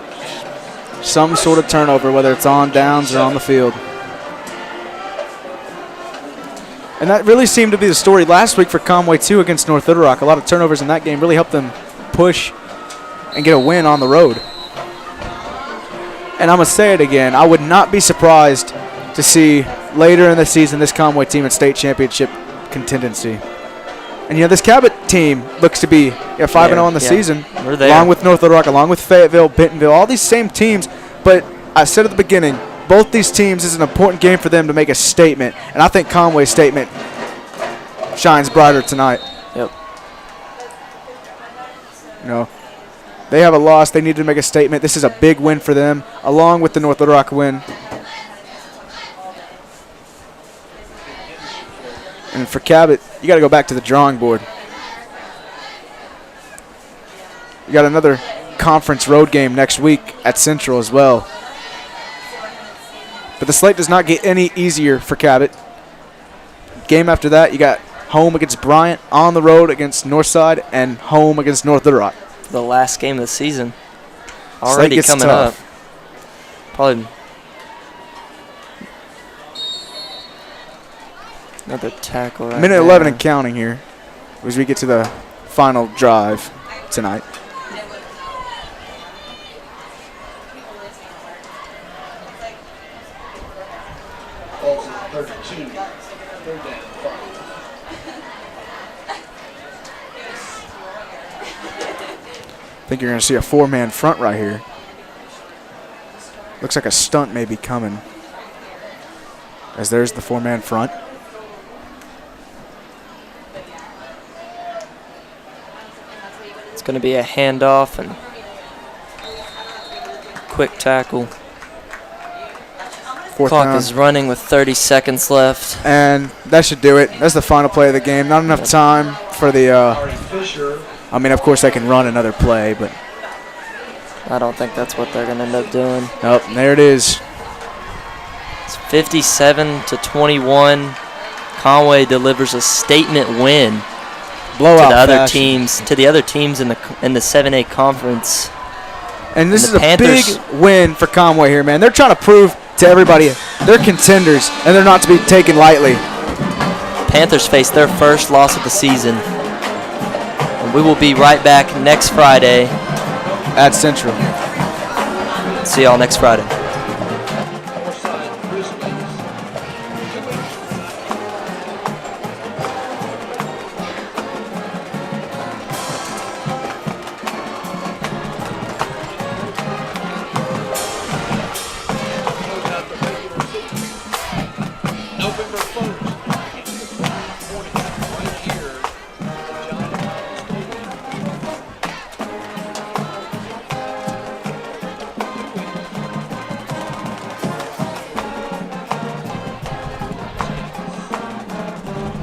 Speaker 2: Some sort of turnover, whether it's on downs or on the field. And that really seemed to be the story last week for Conway, too, against North Little Rock. A lot of turnovers in that game really helped them push and get a win on the road. And I'm going to say it again. I would not be surprised to see later in the season this Conway team in state championship contendency. And, you know, this Cabot team looks to be 5-0 on the season.
Speaker 1: We're there.
Speaker 2: Along with North Little Rock, along with Fayetteville, Bentonville, all these same teams. But I said at the beginning, both these teams, is an important game for them to make a statement. And I think Conway's statement shines brighter tonight.
Speaker 1: Yep.
Speaker 2: You know, they have a loss. They need to make a statement. This is a big win for them, along with the North Little Rock win. And for Cabot, you got to go back to the drawing board. You got another conference road game next week at Central as well. But the slate does not get any easier for Cabot. Game after that, you got home against Bryant, on the road against Northside, and home against North Little Rock.
Speaker 1: The last game of the season. Already coming
Speaker 2: tough.
Speaker 1: up. Probably another tackle right
Speaker 2: Minute
Speaker 1: there.
Speaker 2: 11 and counting here as we get to the final drive tonight.
Speaker 3: Falls at 32. Third down, 5.
Speaker 2: think you're going to see a 4-man front right here. Looks like a stunt may be coming. As there's the 4-man front.
Speaker 1: It's going to be a handoff and quick tackle.
Speaker 2: Fourth
Speaker 1: Clock
Speaker 2: down.
Speaker 1: is running with 30 seconds left.
Speaker 2: And that should do it. That's the final play of the game. Not enough time for the, I mean, of course they can run another play, but.
Speaker 1: I don't think that's what they're going to end up doing.
Speaker 2: Oh, there it is.
Speaker 1: It's 57-21. Conway delivers a statement win
Speaker 2: Blowout
Speaker 1: to the other
Speaker 2: fashion.
Speaker 1: teams, in the 7A conference.
Speaker 2: And this
Speaker 1: And
Speaker 2: is
Speaker 1: the
Speaker 2: a
Speaker 1: Panthers-
Speaker 2: big win for Conway here, man. They're trying to prove to everybody they're contenders, and they're not to be taken lightly.
Speaker 1: Panthers face their first loss of the season. And we will be right back next Friday.
Speaker 2: At Central.
Speaker 1: See y'all next Friday.